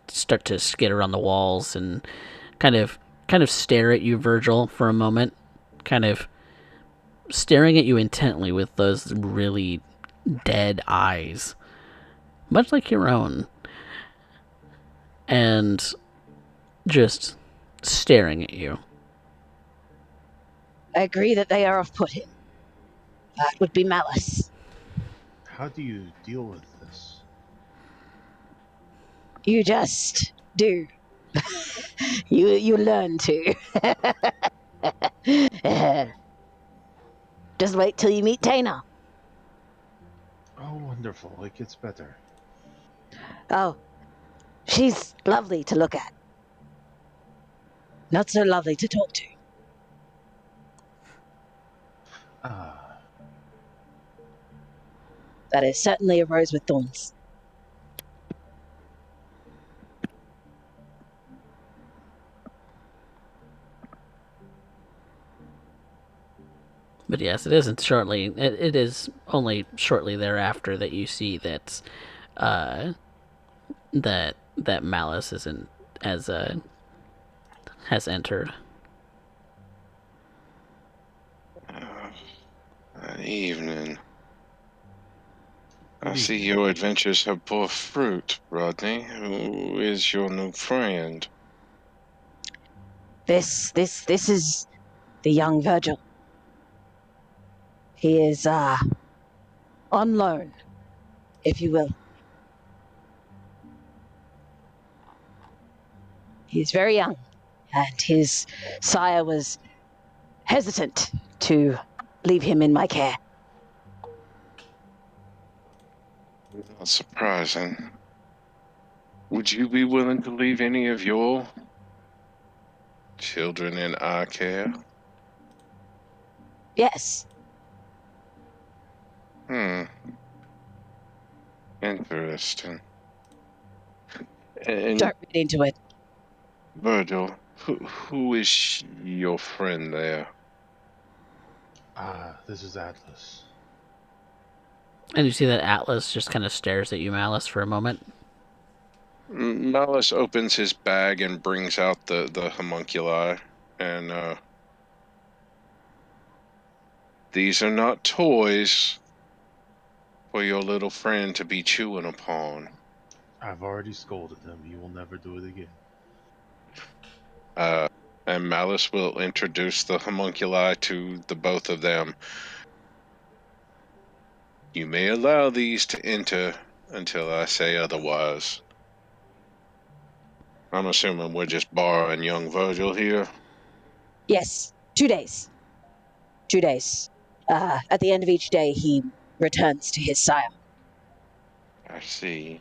skitter on the walls and kind of stare at you, Virgil, for a moment, kind of staring at you intently with those really dead eyes, much like your own, and just staring at you. I agree that they are off-putting. That would be malice. How do you deal with this? You just do. You learn to. Just wait till you meet Dana. Oh, wonderful. It gets better. Oh, she's lovely to look at. Not so lovely to talk to. Ah, That is certainly a rose with thorns. But yes, it isn't shortly. It is only shortly thereafter that you see that uh, that Malice isn't as has entered. Evening. I good see evening. your adventures have bore fruit, Rodney. Who is your new friend? This is the young Virgil. He is on loan, if you will. He is very young, and his sire was hesitant to leave him in my care. Not surprising. Would you be willing to leave any of your children in our care? Yes, Hmm. Interesting. And don't read into it. Virgil, who is your friend there? Ah, this is Atlas. And you see that Atlas just kind of stares at you, Malice, for a moment. Malice opens his bag and brings out the homunculi, and these are not toys for your little friend to be chewing upon. I've already scolded him. He will never do it again. Uh, and Malice will introduce the homunculi to the both of them. You may allow these to enter until I say otherwise. I'm assuming we're just borrowing young Virgil here. Yes, 2 days. 2 days. At the end of each day, he returns to his sire. I see.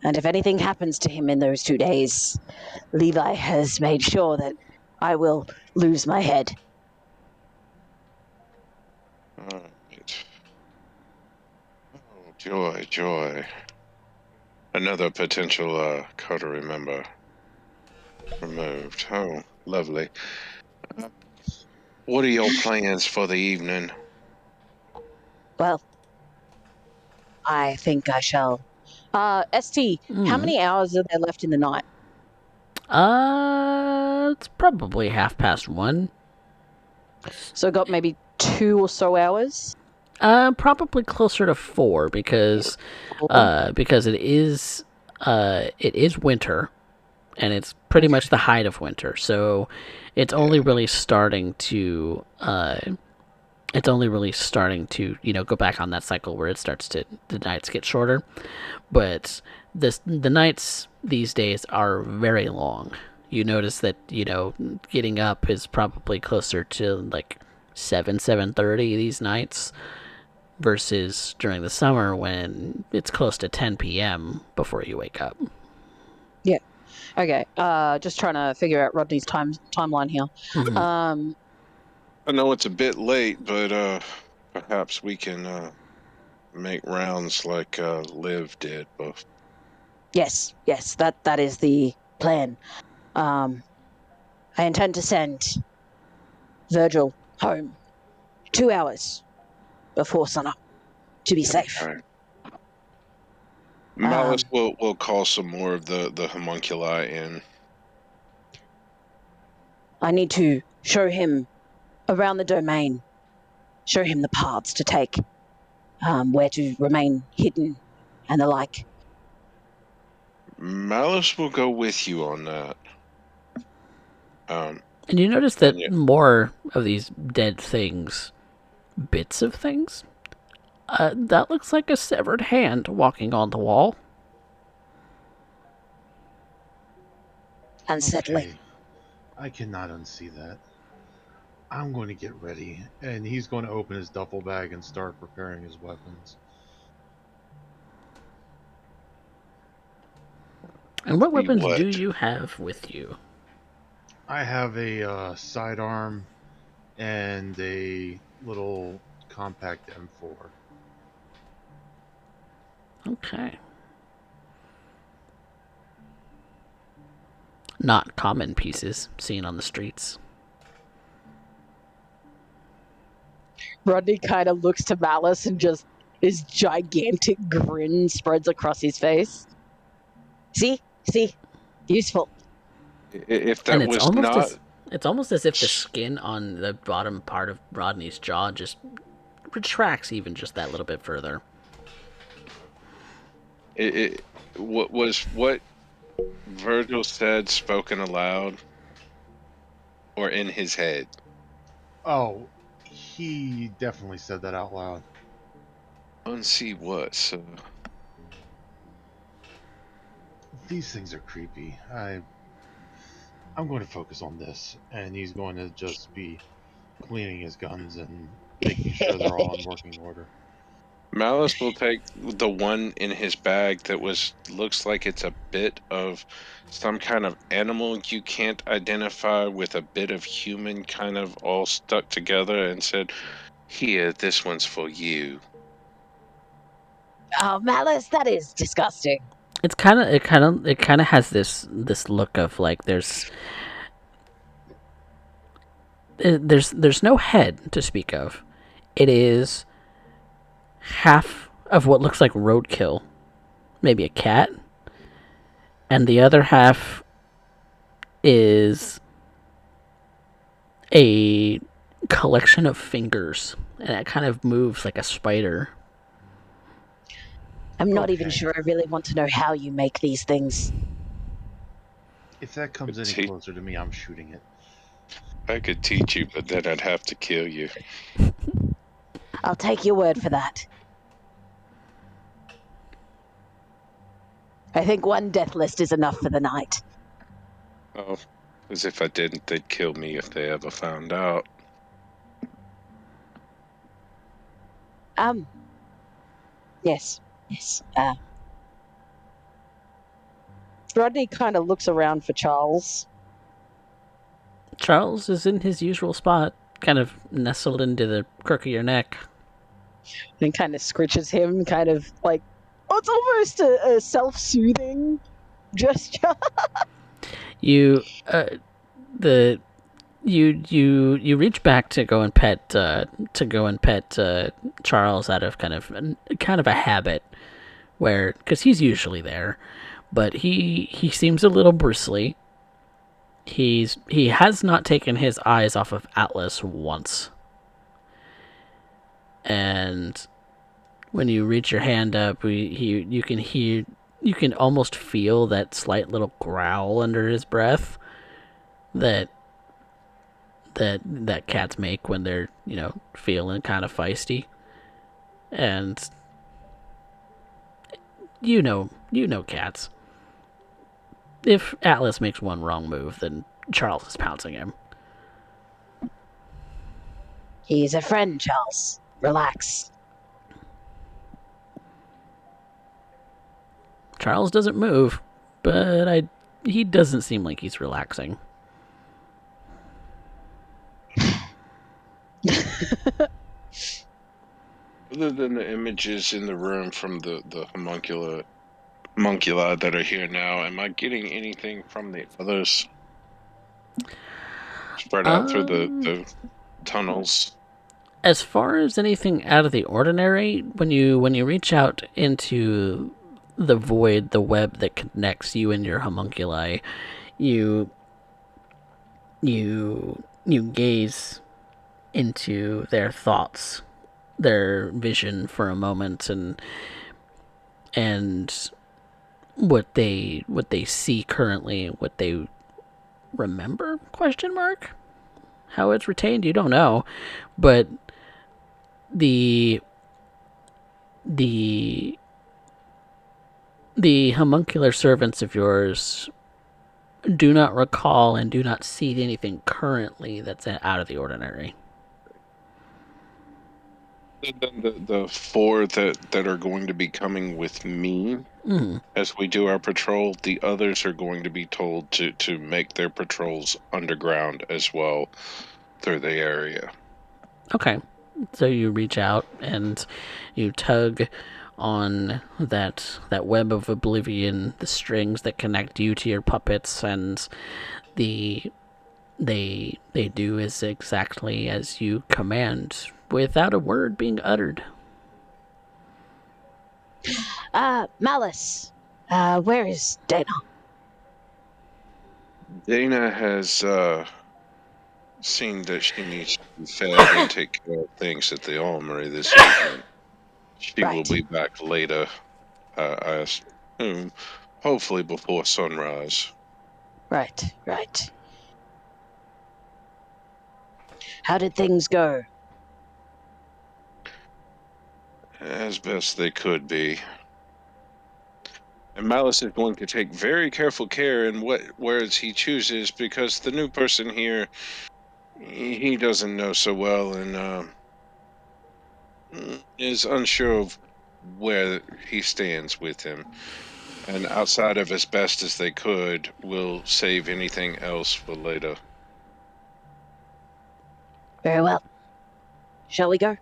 And if anything happens to him in those 2 days, Levi has made sure that I will lose my head. All right. Oh, joy, joy. Another potential coterie member removed. Oh, lovely. Uh, What are your plans for the evening? Well, I think I shall. ST, how Mm. many hours are there left in the night? It's probably 1:30. So I got maybe 2 or so hours. Probably closer to 4 Or because it is winter, and it's pretty okay. much the height of winter. So it's only Yeah. really starting to go back on that cycle where the nights get shorter. But the nights these days are very long. You notice that getting up is probably closer to like 7:30 these nights versus during the summer when it's close to 10 p.m. before you wake up. Yeah. Okay. Just trying to figure out Rodney's timeline here. Mm-hmm. Um, I know it's a bit late, but perhaps we can make rounds like Liv did. But yes, that is the plan. Um, I intend to send Virgil home 2 hours before sunup to be safe. okay. Malice Um, will call some more of the homunculi in. I need to show him around the domain, show him the paths to take, where to remain hidden, and the like. Malice will go with you on that. And you notice And that more of these dead things, bits of things, that looks like a severed hand walking on the wall. Unsettling. Okay, I cannot unsee that. I'm going to get ready, and he's going to open his duffel bag and start preparing his weapons. And what see weapons do what? you have with you? I have a sidearm and a little compact M4. Okay. Not common pieces seen on the streets. Rodney kind of looks to Malice and just this gigantic grin spreads across his face. See? Useful. If And that it's was almost not, as it's almost as if the skin on the bottom part of Rodney's jaw just retracts even just that little bit further. what was what Virgil said spoken aloud or in his head? Oh, he definitely said that out loud. Unsee what? So These things are creepy. I'm going to focus on this, and he's going to just be cleaning his guns and making sure they're all in working order. Malice will take the one in his bag that looks like it's a bit of some kind of animal you can't identify with a bit of human kind of all stuck together and said, "Here, this one's for you." Oh, Malice, that is disgusting. It kind of has this look of like there's no head to speak of. It is half of what looks like roadkill, maybe a cat, and the other half is a collection of fingers, and it kind of moves like a spider. I'm not even Okay. sure I really want to know how you make these things. If that comes any Te- closer to me, I'm shooting it. I could teach you, but then I'd have to kill you. I'll take your word for that. I think one death list is enough for the night. Oh, as if I didn't, they'd kill me if they ever found out. Yes. Rodney kind of looks around for Charles. Charles is in his usual spot, kind of nestled into the crook of your neck. And kind of scritches him, kind of like, oh, it's almost a self-soothing gesture. You the you reach back to go and pet Charles out of kind of a habit, where because he's usually there, but he seems a little bristly. He has not taken his eyes off of Atlas once, and when you reach your hand up, you can almost feel that slight little growl under his breath that cats make when they're feeling kind of feisty, and cats. If Atlas makes one wrong move, then Charles is pouncing him. He's a friend, Charles. Relax. Charles doesn't move, but he doesn't seem like he's relaxing. Other than the images in the room from the homunculi that are here now, am I getting anything from the others spread out through the tunnels? As far as anything out of the ordinary, when you reach out into the void, the web that connects you and your homunculi, you you gaze into their thoughts, their vision for a moment, and what they see currently, remember? Question mark. How it's retained, you don't know, but the the the homuncular servants of yours do not recall and do not see anything currently that's out of the ordinary. Then the four that are going to be coming with me as we do our patrol, the others are going to be told to make their patrols underground as well through the area. Okay. So you reach out and you tug on that web of oblivion, the strings that connect you to your puppets, and they do as exactly as you command, without a word being uttered. Malice, where is Dana? Dana has seen that she needs to be fed and take care of things at the armory this evening. She will Right, be back later, I assume, hopefully before sunrise. right. How did things go? As best they could be. And Malice is going to take very careful care in what words he chooses because the new person here, he doesn't know so well and is unsure of where he stands with him. And outside of as best as they could, will save anything else for later. Very well. Shall we go?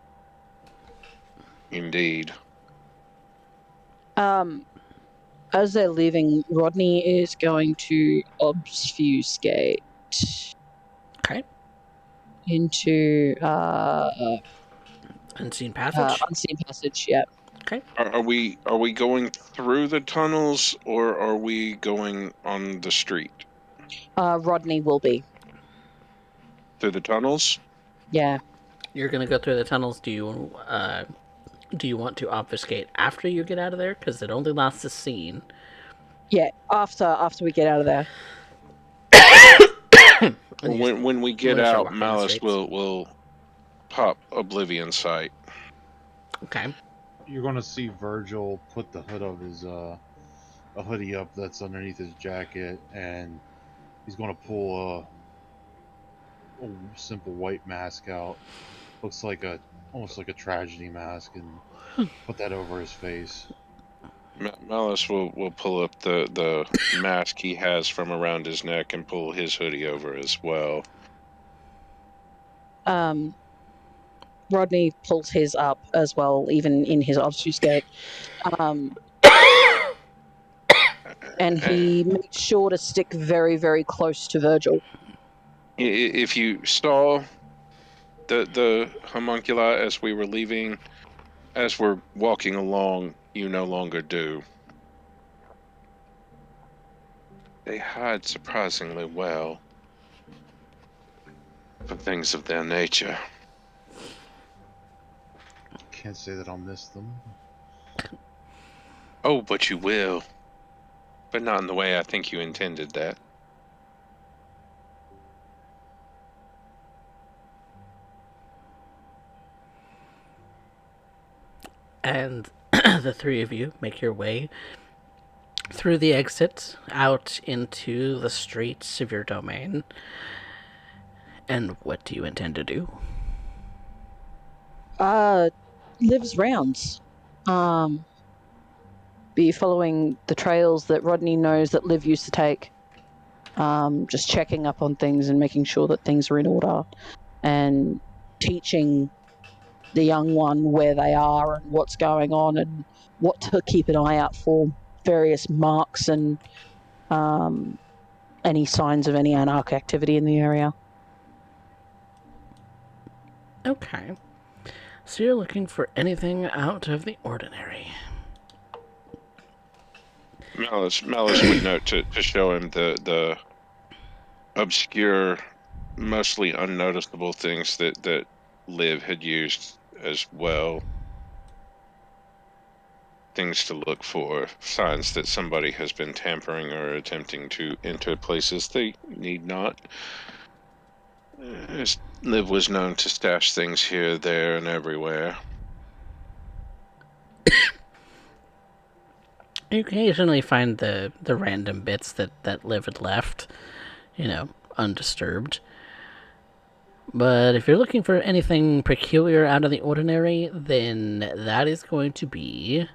Indeed. As they're leaving, Rodney is going to obfuscate Okay. into Unseen passage. unseen passage. Yeah. Okay. Are we going through the tunnels or are we going on the street? Rodney will be. Through the tunnels? Yeah. You're gonna go through the tunnels. Do you want to obfuscate after you get out of there? Because it only lasts a scene. Yeah. After we get out of there. When we You get want to start out, walking the Malice streets. will pop Oblivion Sight. Okay. You're going to see Virgil put the hood of his a hoodie up that's underneath his jacket, and he's going to pull a simple white mask out. Looks like almost like a tragedy mask, and put that over his face. Malice will pull up the mask he has from around his neck and pull his hoodie over as well. Rodney pulls his up as well, even in his obfuscate. Um, and he makes sure to stick very, very close to Virgil. If you saw the homunculi as we were leaving, as we're walking along, you no longer do. They hide surprisingly well for things of their nature. Can't say that I'll miss them. Oh, but you will. But not in the way I think you intended that. And the three of you make your way through the exit out into the streets of your domain. And what do you intend to do? Lives rounds. Be following the trails that Rodney knows that Liv used to take. Just checking up on things and making sure that things are in order, and teaching the young one where they are and what's going on and what to keep an eye out for, various marks and any signs of any anarch activity in the area. Okay. So you're looking for anything out of the ordinary. Malice would note to show him the obscure, mostly unnoticeable things that Liv had used as well. things to look for, signs that somebody has been tampering or attempting to enter places they need not. Liv was known to stash things here, there, and everywhere. You occasionally find the random bits that Liv had left, undisturbed. But if you're looking for anything peculiar out of the ordinary, then that is going to be...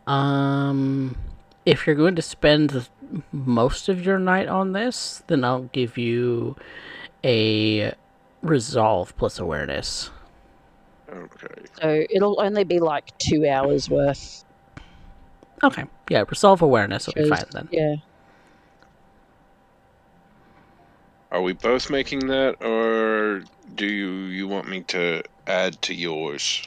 If you're going to spend most of your night on this, then I'll give you a resolve plus awareness. Okay. So it'll only be like 2 hours worth. Okay, yeah, resolve awareness will be Shows- fine then. Yeah. Are we both making that, or do you want me to add to yours?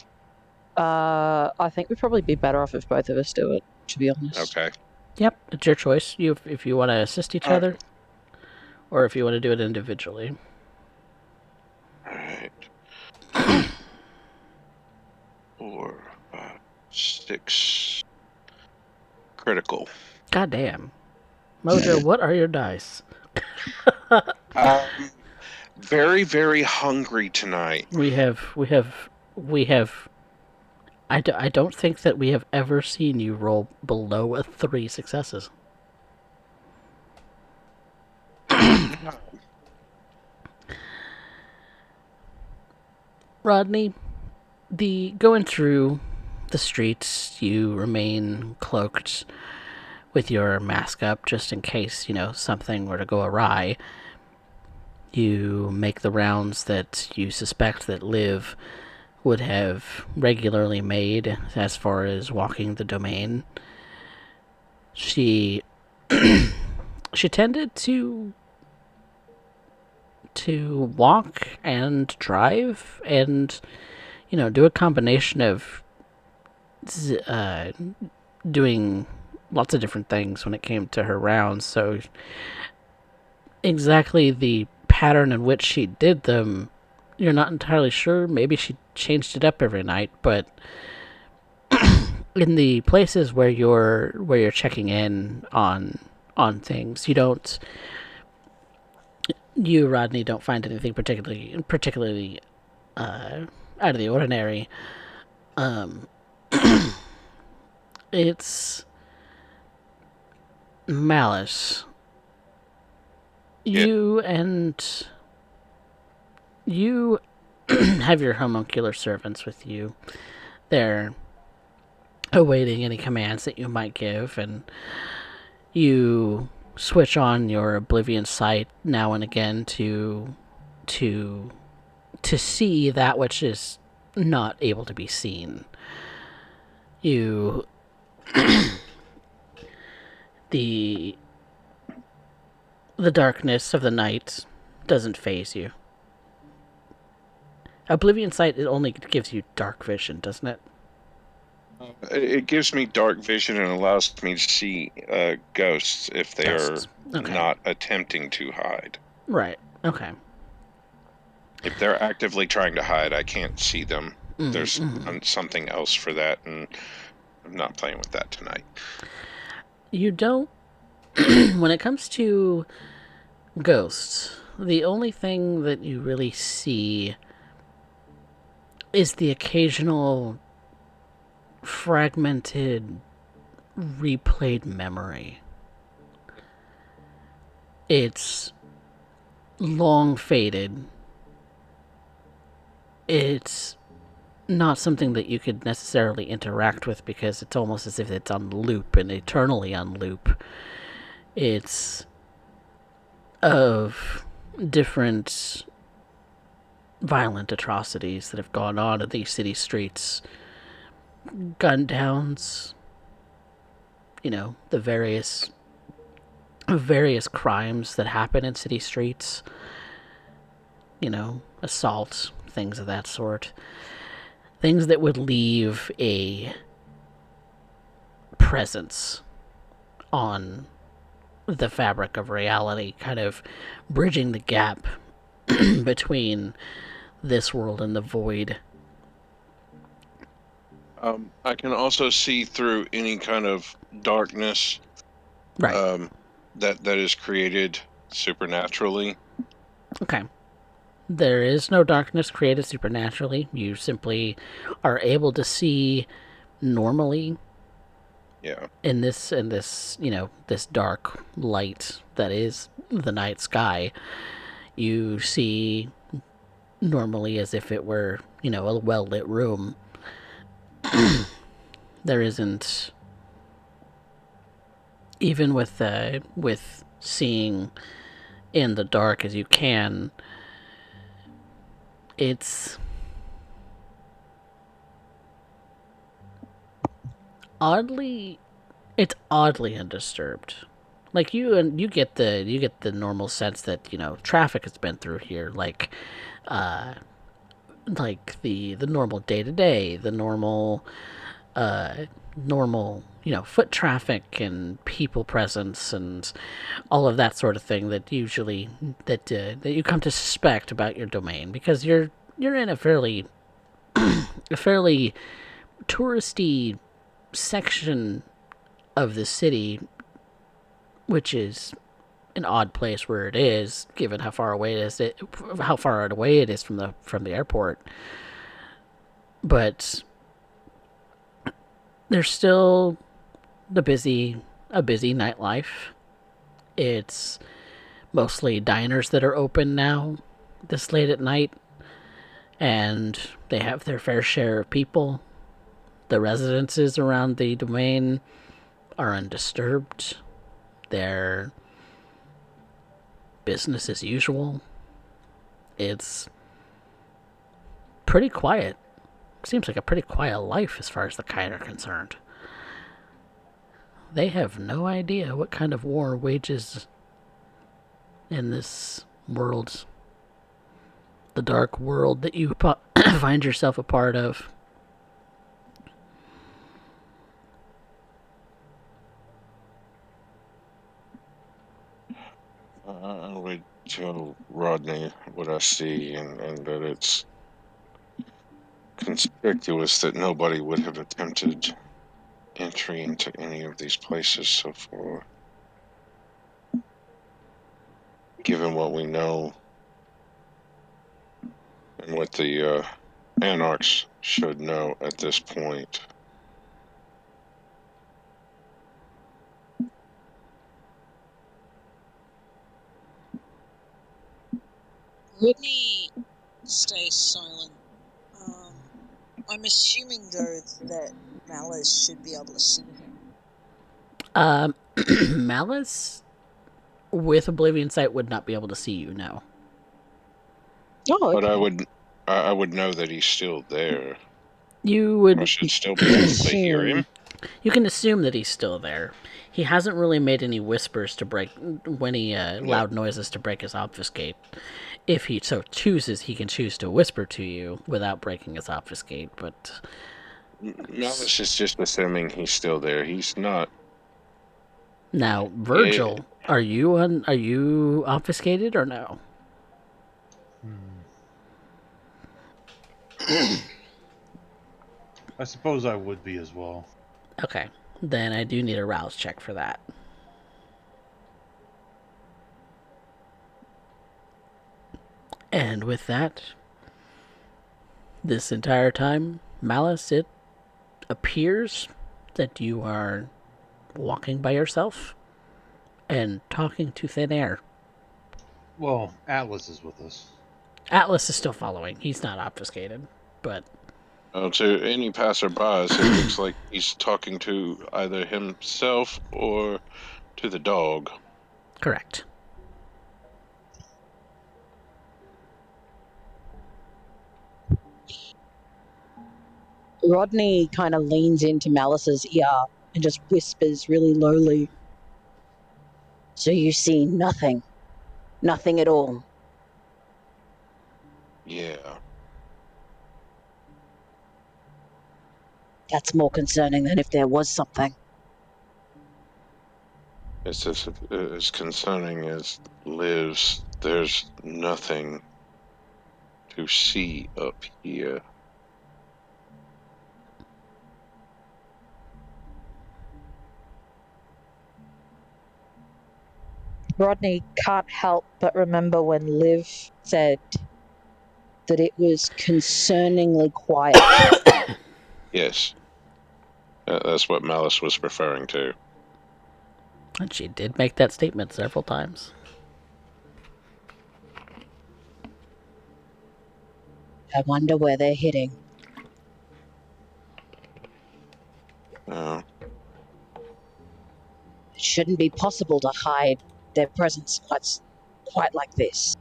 I think we'd probably be better off if both of us do it, to be honest. Okay. Yep, it's your choice. If you want to assist each other, or if you want to do it individually. Alright. 4, 5, 6. Critical. God damn. Mojo, what are your dice? Very, very hungry tonight. We have. I don't think that we have ever seen you roll below a 3 successes. Rodney, going through the streets, you remain cloaked with your mask up just in case, something were to go awry. You make the rounds that you suspect that Liv would have regularly made as far as walking the domain. She she tended to walk and drive and do a combination of doing lots of different things when it came to her rounds. So exactly the pattern in which she did them, you're not entirely sure. Maybe she changed it up every night, but in the places where you're checking in on things, you Rodney don't find anything particularly out of the ordinary. It's Malice. Yeah. You have your homuncular servants with you. They're awaiting any commands that you might give, and you switch on your Oblivion sight now and again to see that which is not able to be seen. You the darkness of the night doesn't faze you. Oblivion sight, it only gives you dark vision, doesn't it? It gives me dark vision and allows me to see ghosts if they Ghosts. are Okay. not attempting to hide. Right. Okay. If they're actively trying to hide, I can't see them. Mm-hmm. There's something else for that, and I'm not playing with that tonight. You don't... When it comes to ghosts, the only thing that you really see is the occasional fragmented, replayed memory. It's long faded. It's not something that you could necessarily interact with because it's almost as if it's on loop and eternally on loop. It's of different violent atrocities that have gone on in these city streets. Gun downs, the various crimes that happen in city streets, assault, things of that sort. Things that would leave a presence on the fabric of reality, kind of bridging the gap between this world and the void. I can also see through any kind of darkness Right. that is created supernaturally. Okay. There is no darkness created supernaturally. You simply are able to see normally Yeah. in this this dark light that is the night sky. You see normally as if it were, a well lit room. There isn't, even with seeing in the dark as you can, it's oddly it's oddly undisturbed. Like you get the normal sense that traffic has been through here, uh like the normal day to day, the normal foot traffic and people presence and all of that sort of thing that usually that you come to suspect about your domain, because you're in a fairly touristy section of the city, which is an odd place where it is, given how far away it is from the airport. But there's still a busy nightlife. It's mostly diners that are open now this late at night, and they have their fair share of people. The residences around the domain are undisturbed. They're business as usual. It's pretty quiet. Seems like a pretty quiet life as far as the Kite are concerned. They have no idea what kind of war wages in this world, the dark world that you find yourself a part of. I would tell Rodney what I see, and that it's conspicuous that nobody would have attempted entry into any of these places so far, given what we know and what the Anarchs should know at this point. Rodney stays silent. I'm assuming though that Malice should be able to see him. Malice with Oblivion Sight would not be able to see you, no. Oh, But okay. I would know that he's still there. You I would should still be able to hear him. Assume. you can assume that he's still there. He hasn't really made any whispers to break any loud noises to break his obfuscate. If he so chooses, he can choose to whisper to you without breaking his obfuscate. But Malice is just assuming he's still there. He's not. now, Yeah, Virgil, are you obfuscated or no? I suppose I would be as well. Okay, then I do need a rouse check for that. And with that, this entire time, Malice, it appears that you are walking by yourself and talking to thin air. Well, Atlas is with us. Atlas is still following. He's not obfuscated, but to any passerbys, it looks like he's talking to either himself or to the dog. correct. Rodney kind of leans into Malice's ear and just whispers really lowly. So you see nothing. Nothing at all. Yeah. That's more concerning than if there was something. It's as concerning as Liv's. There's nothing to see up here. Rodney can't help but remember when Liv said that it was concerningly quiet. Yes. That's what Malice was referring to. And she did make that statement several times. I wonder where they're heading. Oh. It shouldn't be possible to hide their presence quite like this.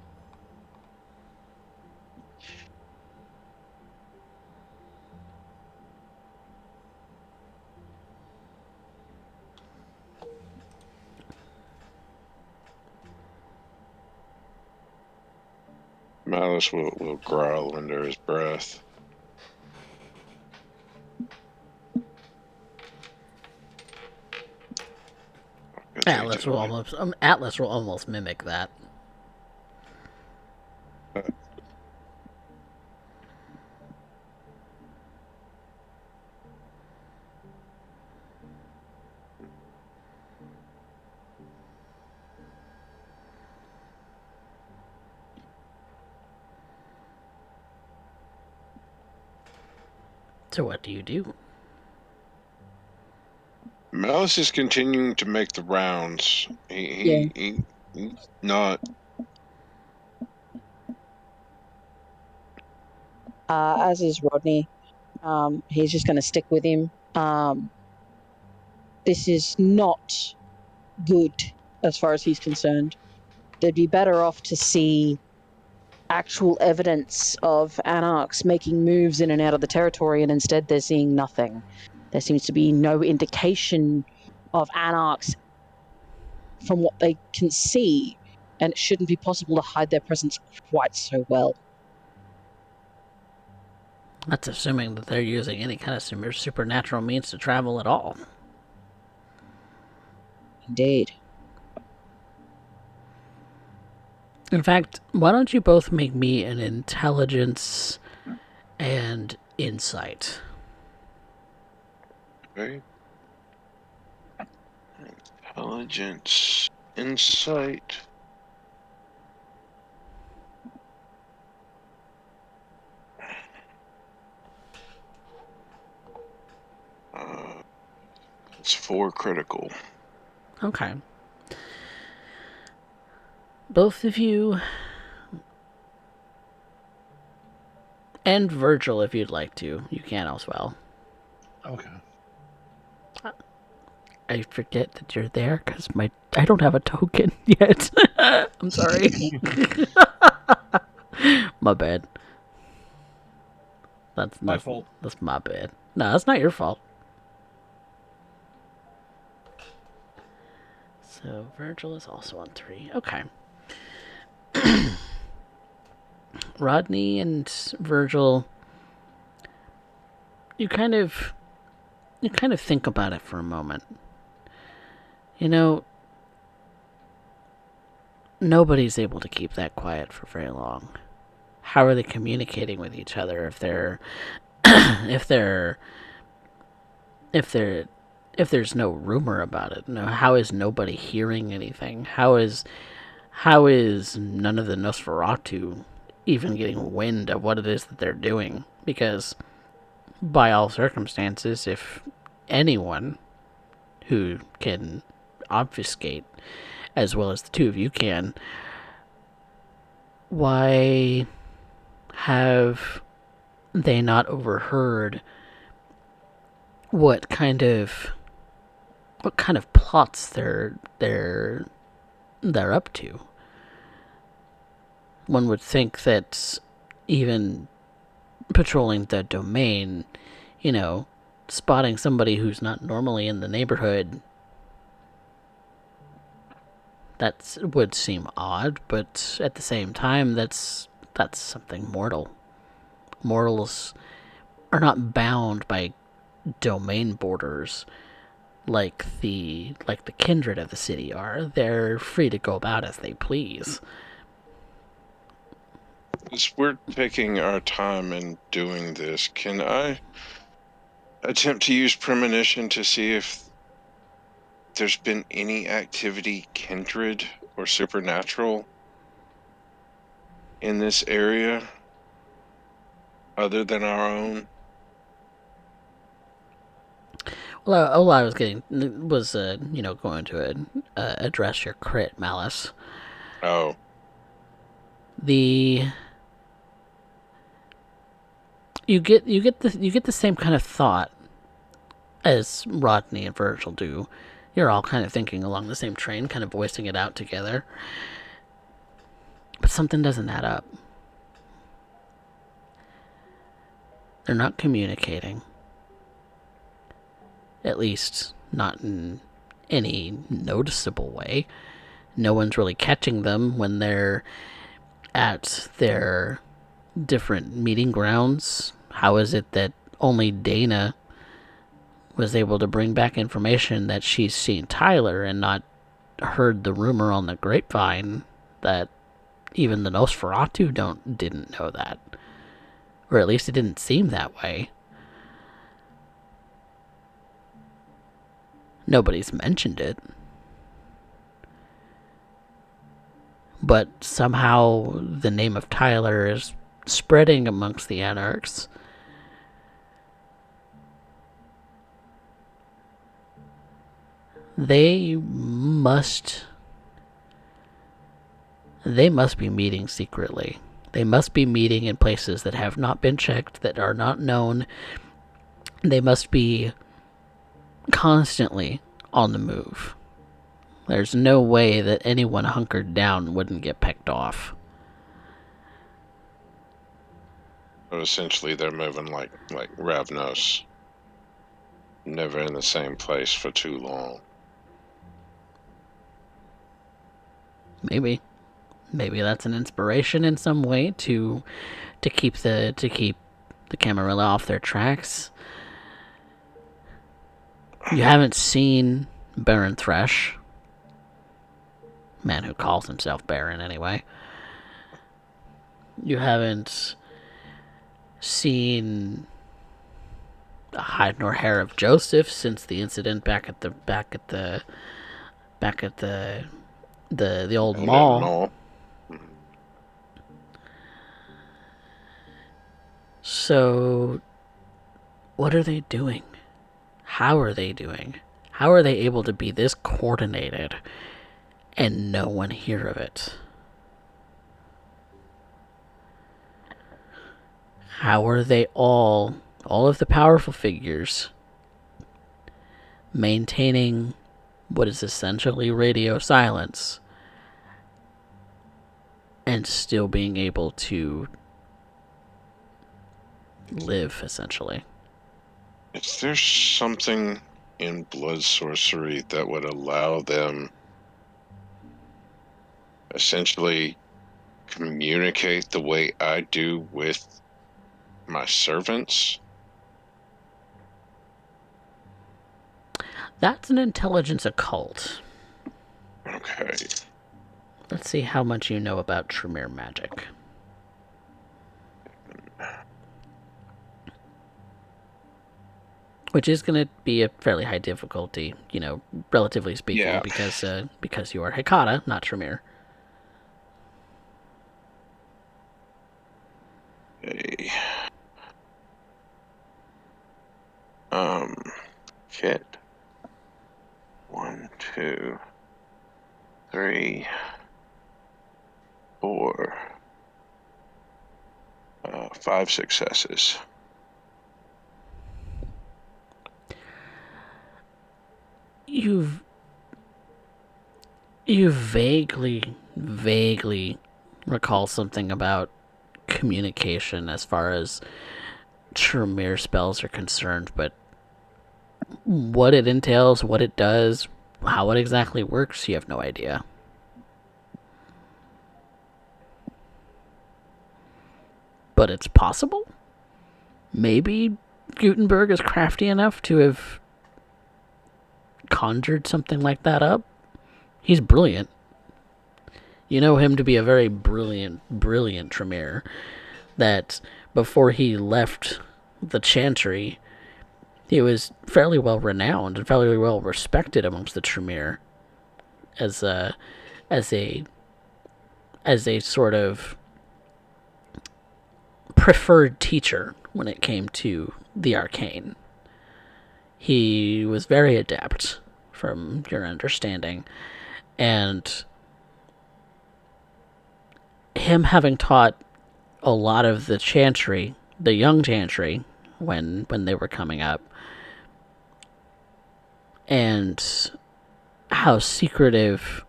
Malice will growl under his breath. Atlas will almost mimic that. So what do you do? Malice is continuing to make the rounds. He's not. As is Rodney. He's just going to stick with him. This is not good as far as he's concerned. They'd be better off to see actual evidence of anarchs making moves in and out of the territory, and instead they're seeing nothing. There seems to be no indication of anarchs from what they can see, and it shouldn't be possible to hide their presence quite so well. That's assuming that they're using any kind of supernatural means to travel at all. Indeed. In fact, why don't you both make me an intelligence and insight? Okay. Intelligence. Insight. It's 4 critical. Okay. Both of you, and Virgil, if you'd like to, you can as well. Okay. I forget that you're there because I don't have a token yet. I'm sorry. My bad. That's My fault. That's my bad. No, that's not your fault. So Virgil is also on 3. Okay. Rodney and Virgil, you kind of think about it for a moment. You know, nobody's able to keep that quiet for very long. How are they communicating with each other if they're if there's no rumor about it? No, how is nobody hearing anything? How is none of the Nosferatu even getting wind of what it is that they're doing? Because by all circumstances, if anyone who can obfuscate as well as the two of you can, why have they not overheard what kind of plots they're up to? One would think that even patrolling the domain, spotting somebody who's not normally in the neighborhood, that would seem odd, but at the same time, that's something mortal. Mortals are not bound by domain borders like the kindred of the city are. They're free to go about as they please. As we're taking our time in doing this, can I attempt to use premonition to see if there's been any activity kindred or supernatural in this area other than our own? Well, all I was getting was, going to address your crit, Malice. Oh, The you get the same kind of thought as Rodney and Virgil do. You're all kind of thinking along the same train, kind of voicing it out together. But something doesn't add up. They're not communicating. At least, not in any noticeable way. No one's really catching them when they're at their different meeting grounds. How is it that only Dana was able to bring back information that she's seen Tyler and not heard the rumor on the grapevine that even the Nosferatu didn't know that? Or at least it didn't seem that way. Nobody's mentioned it. But somehow the name of Tyler is spreading amongst the Anarchs. They must be meeting secretly. They must be meeting in places that have not been checked, that are not known. They must be constantly on the move. There's no way that anyone hunkered down wouldn't get picked off. so essentially they're moving like Ravnos, never in the same place for too long. Maybe that's an inspiration in some way to keep the Camarilla off their tracks. You haven't seen Baron Thresh, man who calls himself Baron anyway. You haven't seen the hide nor hair of Joseph since the incident back at the old mall. So, what are they doing? How are they doing? How are they able to be this coordinated and no one hear of it? How are they all of the powerful figures, maintaining what is essentially radio silence and still being able to live, essentially? Is there something in blood sorcery that would allow them essentially communicate the way I do with my servants? That's an intelligence occult. Okay. Let's see how much you know about Tremere magic. Which is going to be a fairly high difficulty, relatively speaking, Yeah. because you are Hekata, not Tremere. Okay. Kit. 1, 2, 3, 4, 5 successes. You vaguely recall something about communication as far as Tremere spells are concerned, but what it entails, what it does, how it exactly works, you have no idea. But it's possible. Maybe Gutenberg is crafty enough to have conjured something like that up. He's brilliant. You know him to be a very brilliant Tremere. That before he left the Chantry, he was fairly well renowned and fairly well respected amongst the Tremere as as a sort of preferred teacher when it came to the arcane. He was very adept, from your understanding, and him having taught a lot of the chantry, the young chantry, when they were coming up, and how secretive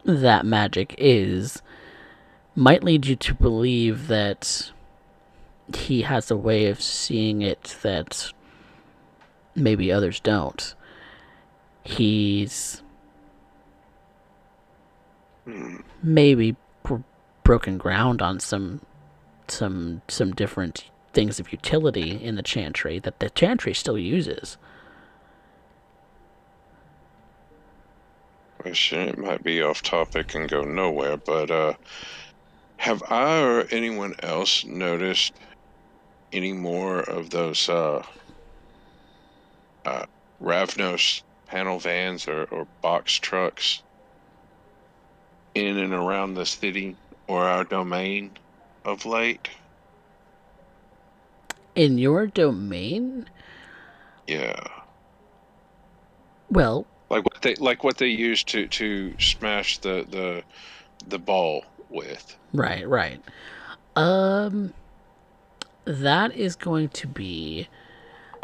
that magic is, might lead you to believe that he has a way of seeing it that maybe others don't. He's maybe broken ground on some different things of utility in the chantry that the chantry still uses. It might be off topic and go nowhere, but have I or anyone else noticed any more of those Ravnos panel vans or box trucks in and around the city or our domain of late? In your domain? Yeah. Well, Like what they used to smash the ball with. right. That is going to be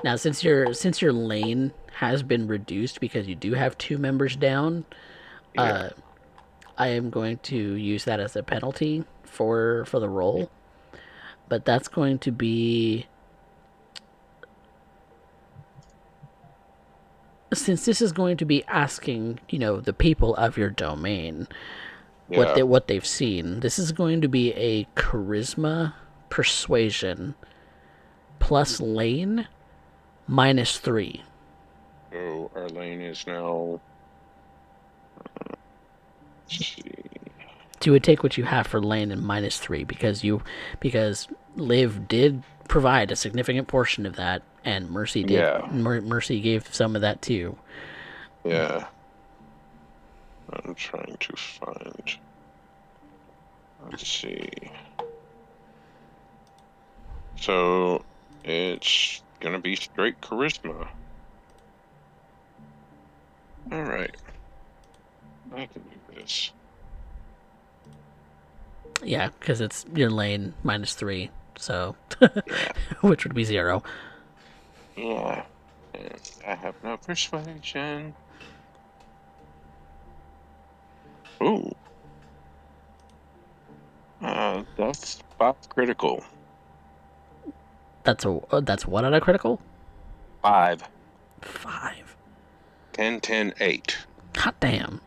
now, since your lane has been reduced because you do have 2 members down. Yeah. I am going to use that as a penalty for the roll, but that's going to be, since this is going to be asking, the people of your domain Yeah. what they've seen. This is going to be a charisma persuasion plus lane -3. So our lane is now. Let's see. So you would take what you have for lane and -3 because Liv did provide a significant portion of that, and Mercy did. Yeah. Mercy gave some of that too. Yeah. I'm trying to find. Let's see. So it's gonna be straight charisma. All right. I can do this. Yeah, because it's your lane -3, so Yeah. which would be 0. Yeah. And I have no persuasion. Ooh. That's 5 critical. That's what on a critical? 5. 5. 10, 10, 8. Hot damn,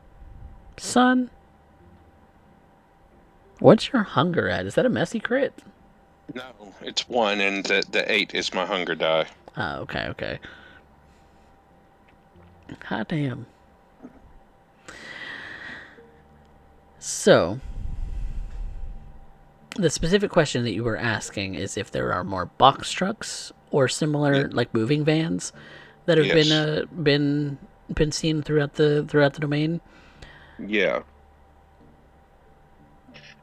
son. What's your hunger at? Is that a messy crit? No, it's 1, and the 8 is my hunger die. Oh, okay. Hot damn. So, the specific question that you were asking is if there are more box trucks or similar, like moving vans, that have Yes. been seen throughout the domain. Yeah.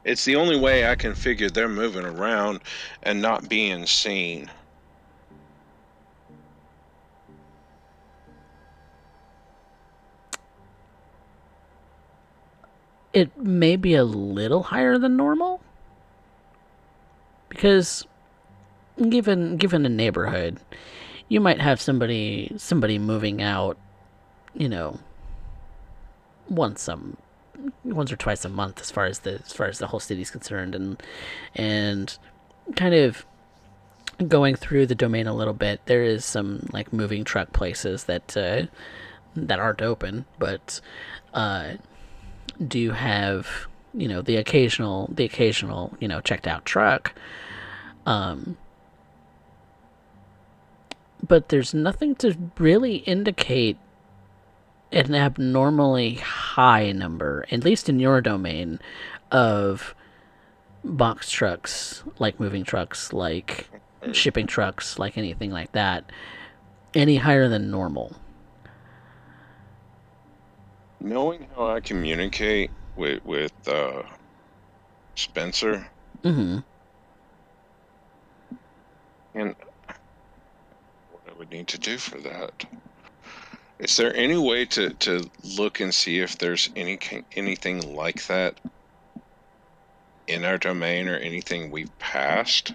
It's the only way I can figure they're moving around and not being seen. It may be a little higher than normal because given a neighborhood, you might have somebody moving out, once or twice a month as far as the whole city's concerned, and kind of going through the domain a little bit. There is some like moving truck places that aren't open, but do have the occasional checked out truck. But there's nothing to really indicate an abnormally high number, at least in your domain, of box trucks, like moving trucks, like shipping trucks, like anything like that, any higher than normal. Knowing how I communicate with Spencer. Mm-hmm. And what I would need to do for that. Is there any way to look and see if there's anything like that in our domain or anything we've passed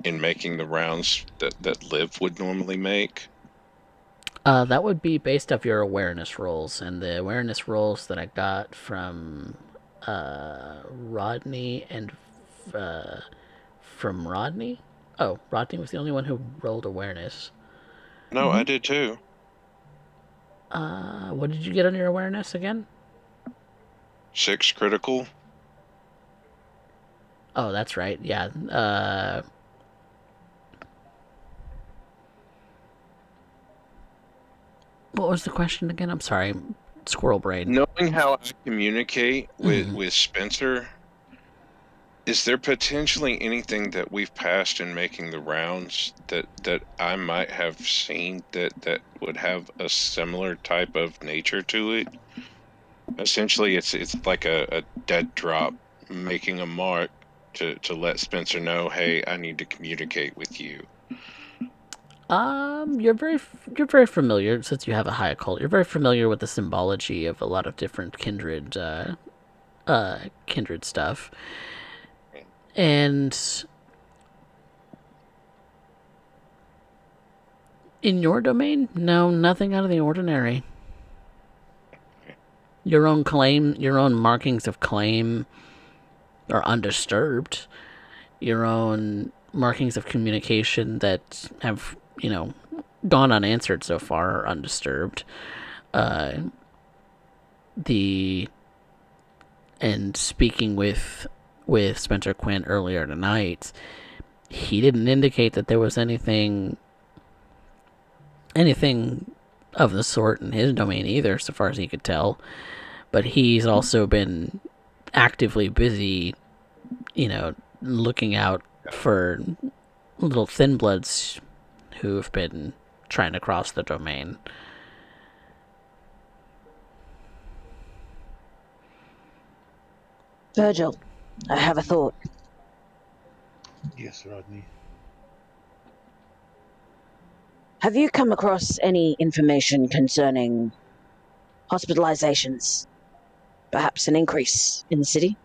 in making the rounds that Liv would normally make? That would be based off your awareness rolls, and the awareness rolls that I got from Rodney and from Rodney. Oh, Rodney was the only one who rolled awareness. No, I did too. What did you get on your awareness again? 6 critical. Oh, that's right. Yeah. What was the question again? I'm sorry. Squirrel brain. Knowing how I communicate Mhm. with Spencer, is there potentially anything that we've passed in making the rounds that I might have seen that would have a similar type of nature to it? Essentially, it's like a dead drop, making a mark to let Spencer know, hey, I need to communicate with you. You're very familiar since you have a high occult. You're very familiar with the symbology of a lot of different kindred stuff, and in your domain, no, nothing out of the ordinary. Your own claim, your own markings of claim are undisturbed. Your own markings of communication that have, gone unanswered so far are undisturbed. Uh, the and speaking with Spencer Quinn earlier tonight, he didn't indicate that there was anything of the sort in his domain either, so far as he could tell. But he's also been actively busy, looking out for little thin bloods who've been trying to cross the domain. Virgil, I have a thought. Yes, Rodney. Have you come across any information concerning hospitalizations? Perhaps an increase in the city?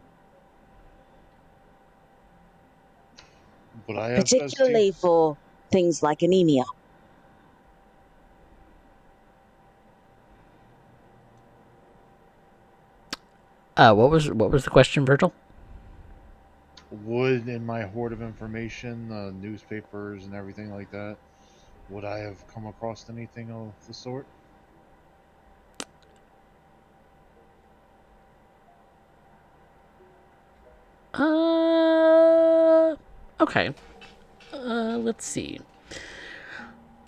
Would I have best Particularly for things like anemia. What was the question, Virgil? Would in my hoard of information, newspapers and everything like that, would I have come across anything of the sort? Okay. Let's see.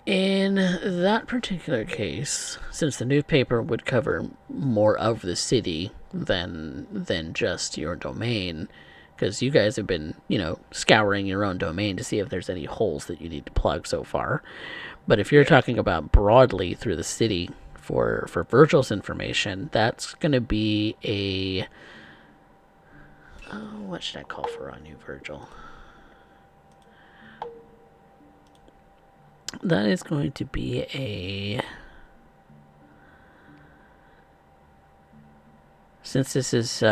In that particular case, since the newspaper would cover more of the city than just your domain, because you guys have been, scouring your own domain to see if there's any holes that you need to plug so far. But if you're talking about broadly through the city for Virgil's information, that's going to be a. Oh, what should I call for on you, Virgil? That is going to be a. Since this is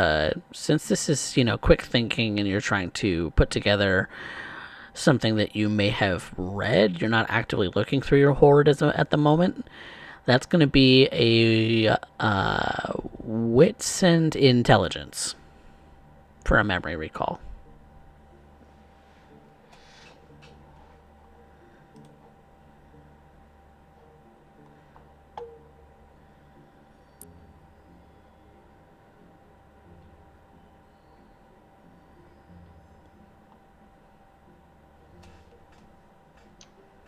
quick thinking and you're trying to put together something that you may have read, you're not actively looking through your hoard at the moment. That's going to be a wits and intelligence for a memory recall.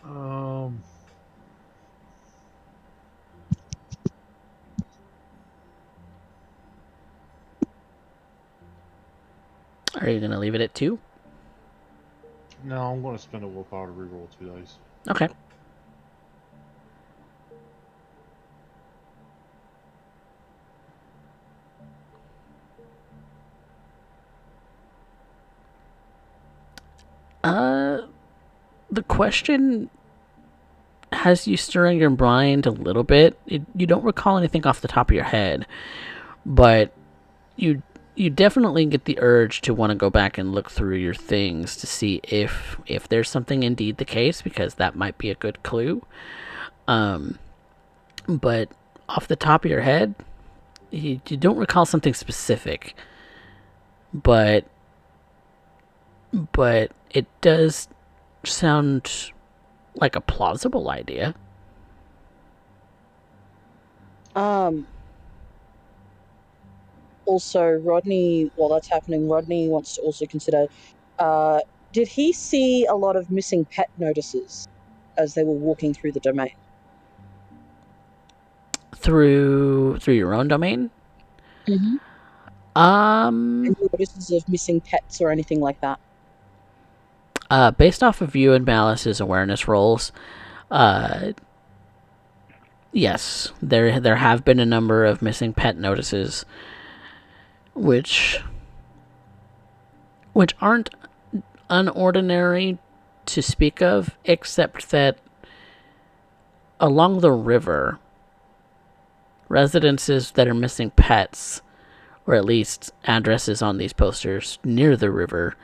Um, Are you going to leave it at 2? no, I'm going to spend a willpower to reroll 2 dice. Okay. The question has you stirring your mind a little bit. You don't recall anything off the top of your head, but you definitely get the urge to want to go back and look through your things to see if there's something indeed the case, because that might be a good clue. But off the top of your head, you don't recall something specific, but it does sound like a plausible idea. Also, Rodney, while that's happening, Rodney wants to also consider, did he see a lot of missing pet notices as they were walking through the domain? Through your own domain? Mm-hmm. Um, Any notices of missing pets or anything like that? Based off of you and Malice's awareness rolls, yes, there have been a number of missing pet notices, which aren't unordinary to speak of, except that along the river, residences that are missing pets, or at least addresses on these posters near the river,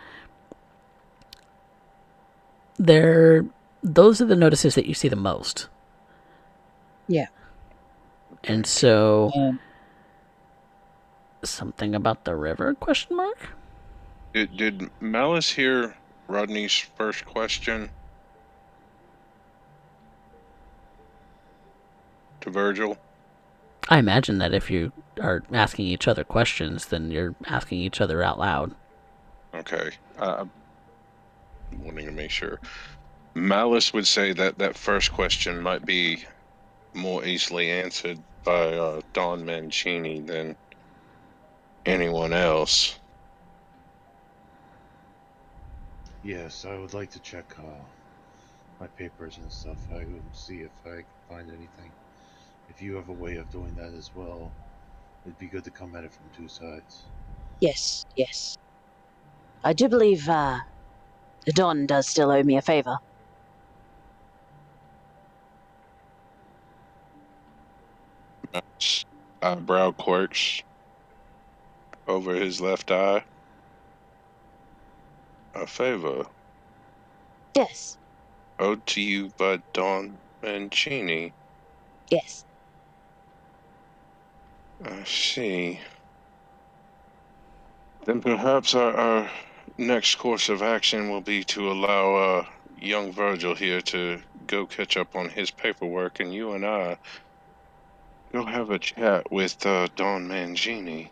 those are the notices that you see the most. Yeah. And so, something about the river? Question mark. Did Malice hear Rodney's first question to Virgil? I imagine that if you are asking each other questions, then you're asking each other out loud. Okay. Wanting to make sure. Malice would say that that first question might be more easily answered by Don Mancini than anyone else. Yes, I would like to check my papers and stuff. I will see if I can find anything. If you have a way of doing that as well, it'd be good to come at it from two sides. Yes, yes. I do believe the Don does still owe me a favor. Eyebrow quirks over his left eye. A favor Yes, owed to you by Don Mancini. yes. I see. Then perhaps our next course of action will be to allow young Virgil here to go catch up on his paperwork, and you and I go have a chat with Don Mangini.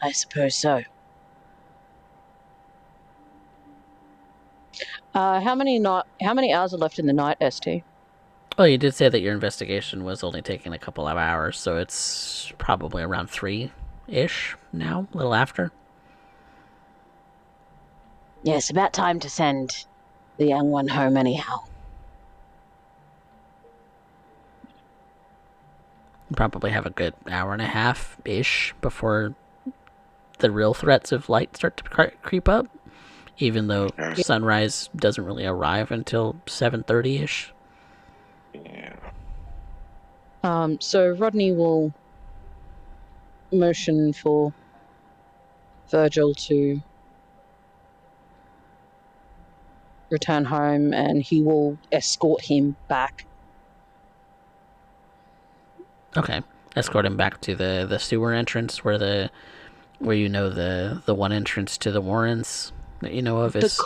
I suppose so. How many hours are left in the night, ST? Well, you did say that your investigation was only taking a couple of hours, so it's probably around 3-ish now, a little after. Yes, about time to send the young one home anyhow. You probably have a good hour and a half-ish before the real threats of light start to creep up, even though sunrise doesn't really arrive until 7:30-ish. Yeah. So Rodney will motion for Virgil to return home, and he will escort him back. Okay. Escort him back to the sewer entrance where the one entrance to the Warrens that you know of is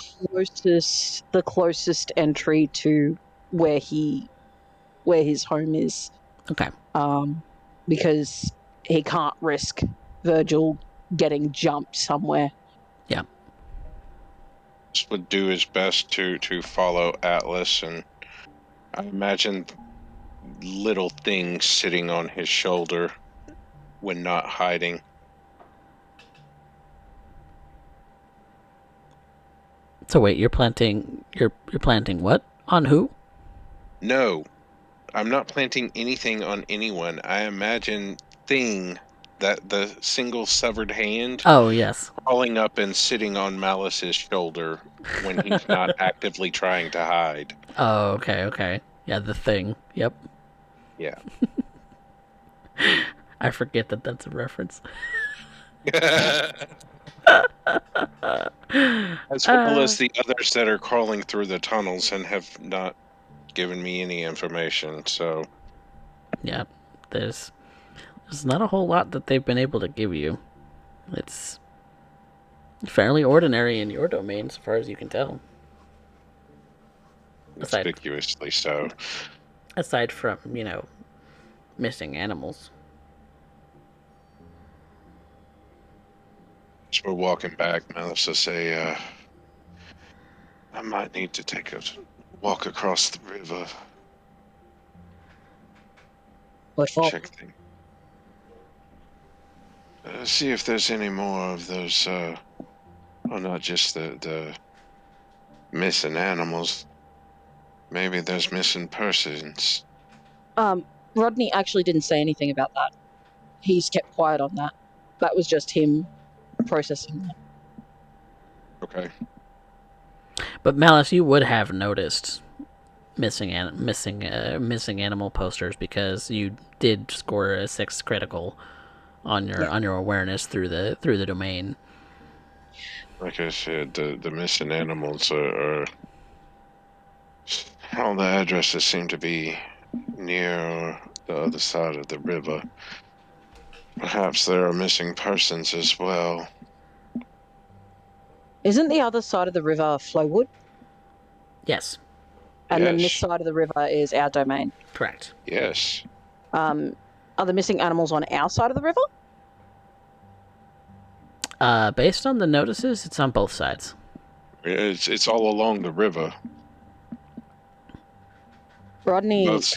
The closest entry to where his home is. okay. Because he can't risk Virgil getting jumped somewhere. Yeah. Would do his best to follow Atlas, and I imagine little things sitting on his shoulder when not hiding. So wait, you're planting what on who? No, I'm not planting anything on anyone. I imagine thing the single severed hand Oh, yes. crawling up and sitting on Malice's shoulder when he's not actively trying to hide. Oh, okay. Yeah, the thing. Yep. Yeah. I forget that that's a reference. As well as the others that are crawling through the tunnels and have not given me any information, so Yeah, there's not a whole lot that they've been able to give you. It's fairly ordinary in your domain, as far as you can tell. conspicuously so. Aside from, missing animals. As we're walking back, Malice will say, I might need to take a walk across the river. What for? Check things. See if there's any more of those, well, not just the missing animals. Maybe there's missing persons. Rodney actually didn't say anything about that. He's kept quiet on that. That was just him processing that. Okay. But Malice, you would have noticed missing animal posters because you did score a 6 critical on your awareness through the domain. Like I said, the missing animals are how the addresses seem to be near the other side of the river. Perhaps there are missing persons as well. Isn't the other side of the river Flowwood? Yes, And then this Yes. side of the river is our domain. correct. Yes. Are the missing animals on our side of the river? Based on the notices, it's on both sides. It's all along the river. Rodney Both.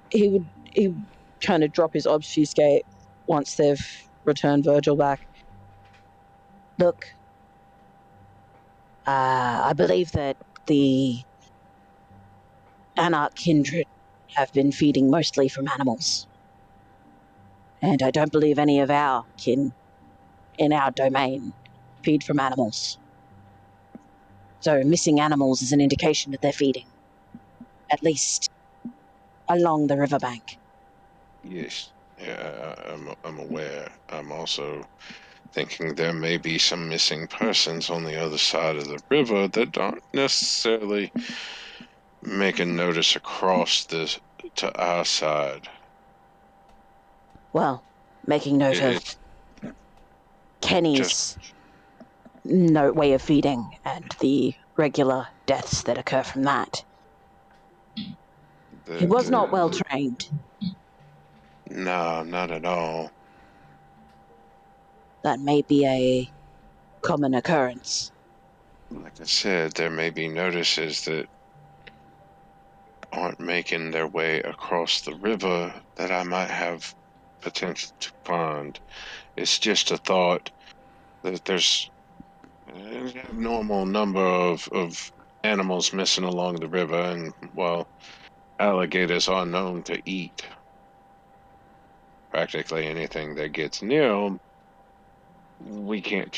he would kind of drop his obfuscate once they've returned Virgil back. Look, I believe that the Anarch kindred have been feeding mostly from animals. And I don't believe any of our kin in our domain feed from animals. So missing animals is an indication that they're feeding, at least along the riverbank. Yes. Yeah, I'm aware. I'm also thinking there may be some missing persons on the other side of the river that aren't necessarily making notice across this to our side. Well, making note of It's just Kenny's way of feeding and the regular deaths that occur from that. He was not well trained. no, not at all. That may be a common occurrence. Like I said, there may be notices that aren't making their way across the river that I might have potential to find. It's just a thought that there's an abnormal number of animals missing along the river, and well, alligators are known to eat practically anything that gets near them. We can't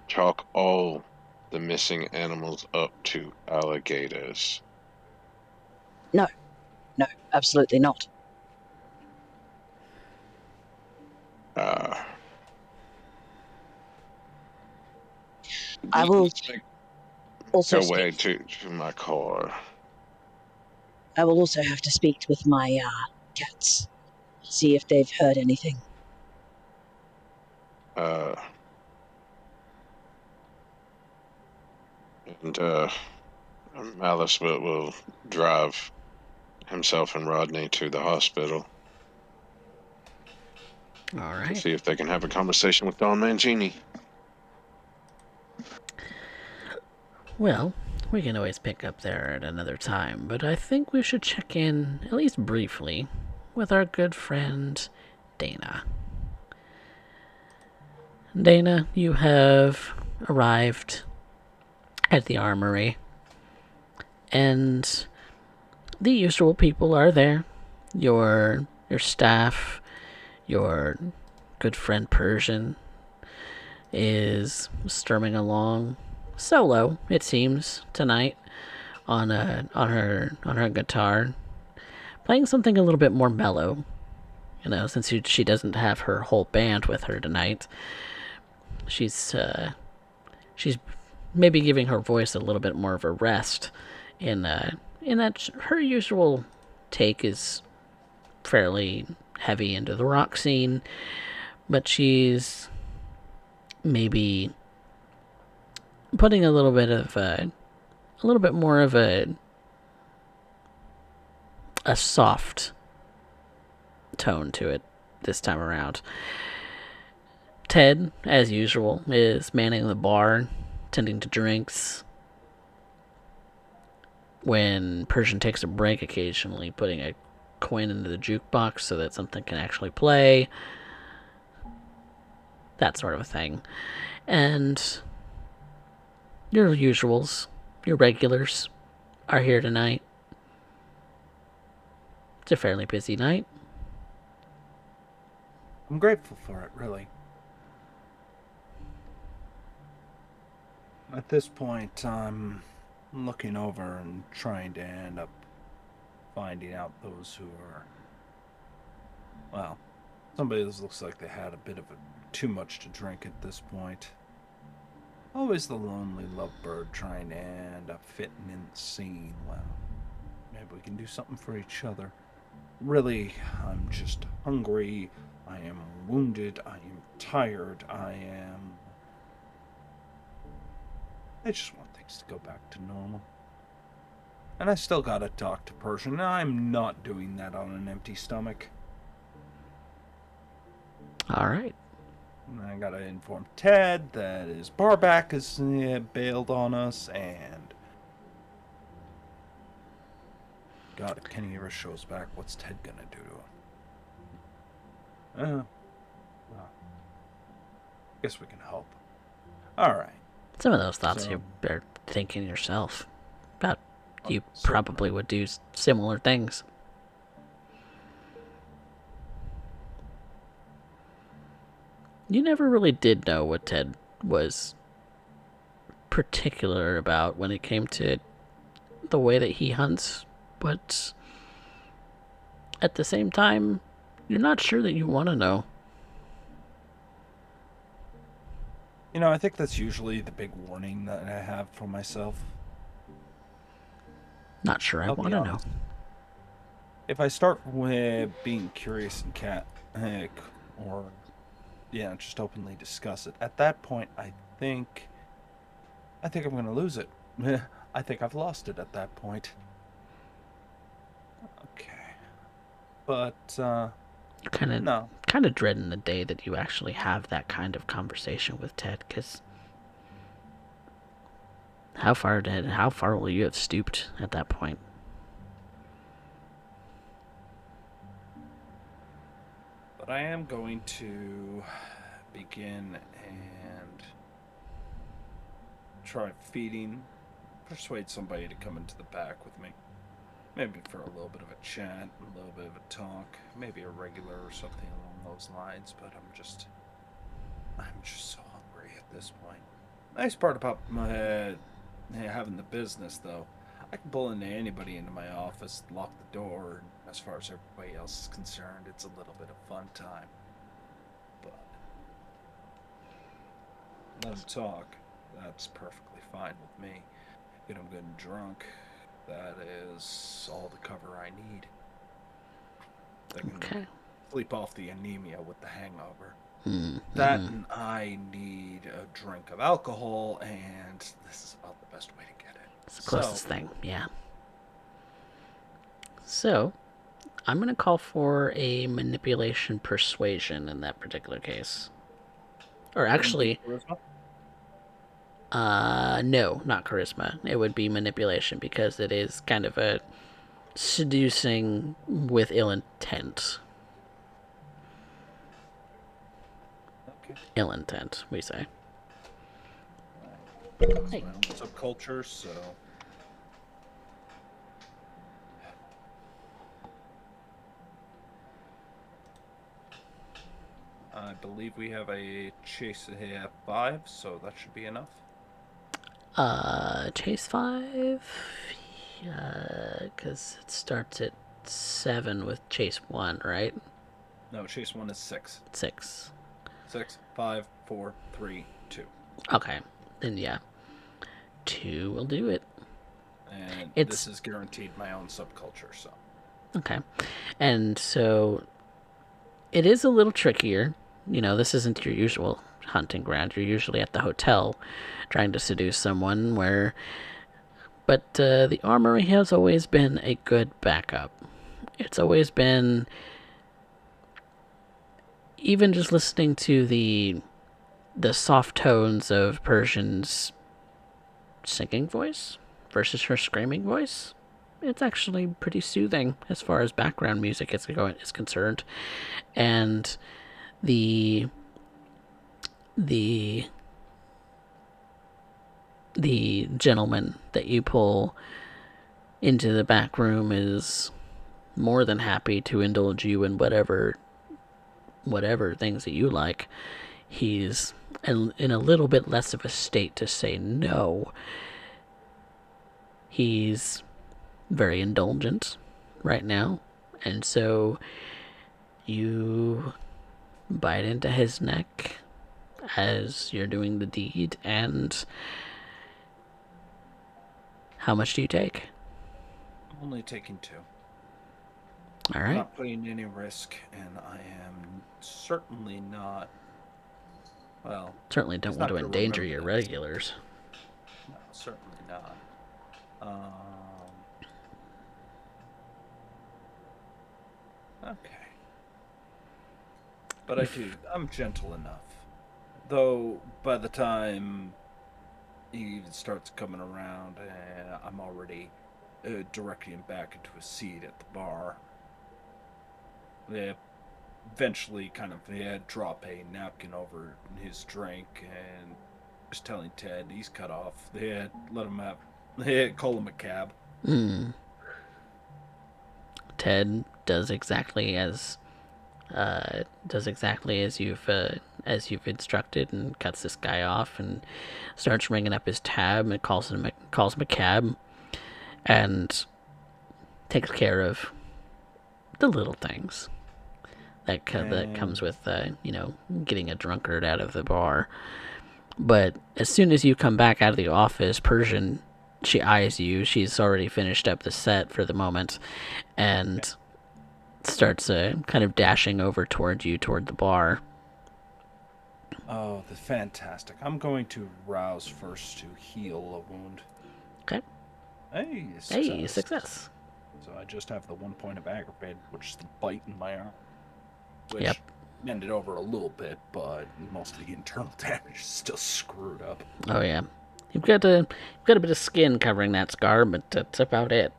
chalk all the missing animals up to alligators. No, absolutely not. Uh, I will let's make also our way speak. to my car. I will also have to speak with my cats, see if they've heard anything. Uh, and Malice will drive himself and Rodney to the hospital All to right. see if they can have a conversation with Don Mangini. Well, we can always pick up there at another time, but I think we should check in, at least briefly, with our good friend Dana. Dana, you have arrived at the armory, and the usual people are there. Your staff, your good friend Persian is strumming along solo, it seems, tonight on her guitar, playing something a little bit more mellow. Since she doesn't have her whole band with her tonight, she's maybe giving her voice a little bit more of a rest. In that her usual take is fairly heavy into the rock scene, but she's maybe putting a little bit more of a soft tone to it this time around. Ted, as usual, is manning the bar, tending to drinks. When Persian takes a break, occasionally putting a coin into the jukebox so that something can actually play. That sort of a thing. And your usuals, your regulars, are here tonight. It's a fairly busy night. I'm grateful for it, really. At this point, I'm looking over and trying to end up finding out those who are, well, somebody that looks like they had a bit of too much to drink at this point. Always the lonely lovebird trying to end up fitting in the scene. Well, maybe we can do something for each other. Really, I'm just hungry. I am wounded. I am tired. I just want things to go back to normal. And I still gotta talk to Persian. I'm not doing that on an empty stomach. Alright. I gotta inform Ted that his barback has bailed on us, and God, if Kenny ever shows back, what's Ted gonna do to him? Well, guess we can help. Alright. Some of those thoughts you are thinking yourself. But you probably would do similar things. You never really did know what Ted was particular about when it came to the way that he hunts, but at the same time, you're not sure that you want to know. I think that's usually the big warning that I have for myself. Not sure I want to know. If I start with being curious and or just openly discuss it, at that point, I think I'm going to lose it. I think I've lost it at that point. Okay. But, kind of dreading the day that you actually have that kind of conversation with Ted, because how far will you have stooped at that point? But I am going to begin and try persuade somebody to come into the back with me. Maybe for a little bit of a chat, a little bit of a talk, maybe a regular or something along those lines, but I'm just so hungry at this point. Nice part about having the business, though, I can pull anybody into my office, lock the door, and as far as everybody else is concerned, it's a little bit of fun time. But let them talk. That's perfectly fine with me. Get them good and drunk. That is all the cover I need. I can sleep off the anemia with the hangover. That and I need a drink of alcohol, and this is about the best way to get it. It's the closest thing, yeah. So, I'm going to call for a manipulation persuasion in that particular case. Or actually... no, not charisma. It would be manipulation, because it is kind of a seducing with ill intent. Okay. Ill intent, we say. Hey. Subculture, so I believe we have a chase at 5, so that should be enough. Chase 5? Yeah, because it starts at 7 with chase 1, right? No, chase 1 is 6. 6. 6, 5, 4, 3, 2. Okay, then yeah. 2 will do it. And It's- this is guaranteed my own subculture, so. Okay. And so it is a little trickier. You know, this isn't your usual hunting ground. You're usually at the hotel trying to seduce someone but the armory has always been a good backup. It's always been, even just listening to the soft tones of Persian's singing voice versus her screaming voice, it's actually pretty soothing as far as background music is concerned. And the gentleman that you pull into the back room is more than happy to indulge you in whatever things that you like. He's in a little bit less of a state to say no. He's very indulgent right now, and so you bite into his neck as you're doing the deed. And how much do you take? I'm only taking 2. All I'm right. not putting any risk, and I am certainly not. Well, Certainly don't he's want not to gonna endanger remember your this. regulars. No, certainly not. Okay. But I'm gentle enough. Though, by the time he starts coming around, I'm already directing him back into a seat at the bar. They eventually kind of drop a napkin over his drink and just telling Ted he's cut off. They let him have, call him a cab. Ted does exactly as you've instructed, and cuts this guy off and starts ringing up his tab and calls him a cab, and takes care of the little things that comes with getting a drunkard out of the bar. But as soon as you come back out of the office, Persian, she eyes you. She's already finished up the set for the moment, and starts kind of dashing over toward the bar. Oh, that's fantastic. I'm going to rouse first to heal a wound. Okay. Hey, Success. So I just have the 1 point of aggravate, which is the bite in my arm. Which Yep. mended over a little bit, but most of the internal damage is still screwed up. Oh yeah, you've got a bit of skin covering that scar, but that's about it.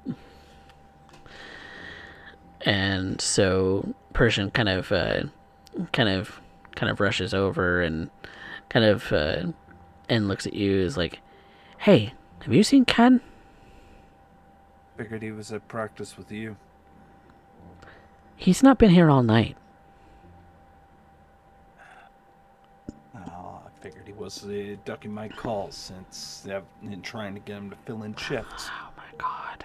And so Persian kind of rushes over and and looks at you, is like, "Hey, have you seen Ken?" Figured he was at practice with you. He's not been here all night. Oh, I figured he was ducking my calls since I've been trying to get him to fill in shifts. Oh my god.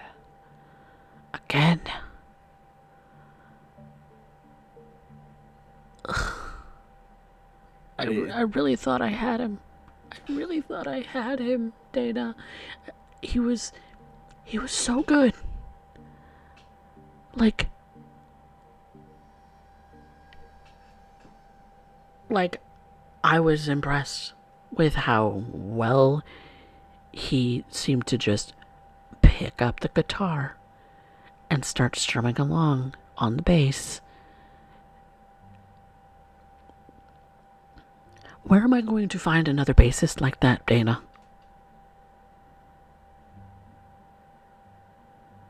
Again? I really thought I had him. Dana. He was so good. Like, I was impressed with how well he seemed to just pick up the guitar and start strumming along on the bass. Where am I going to find another bassist like that, Dana?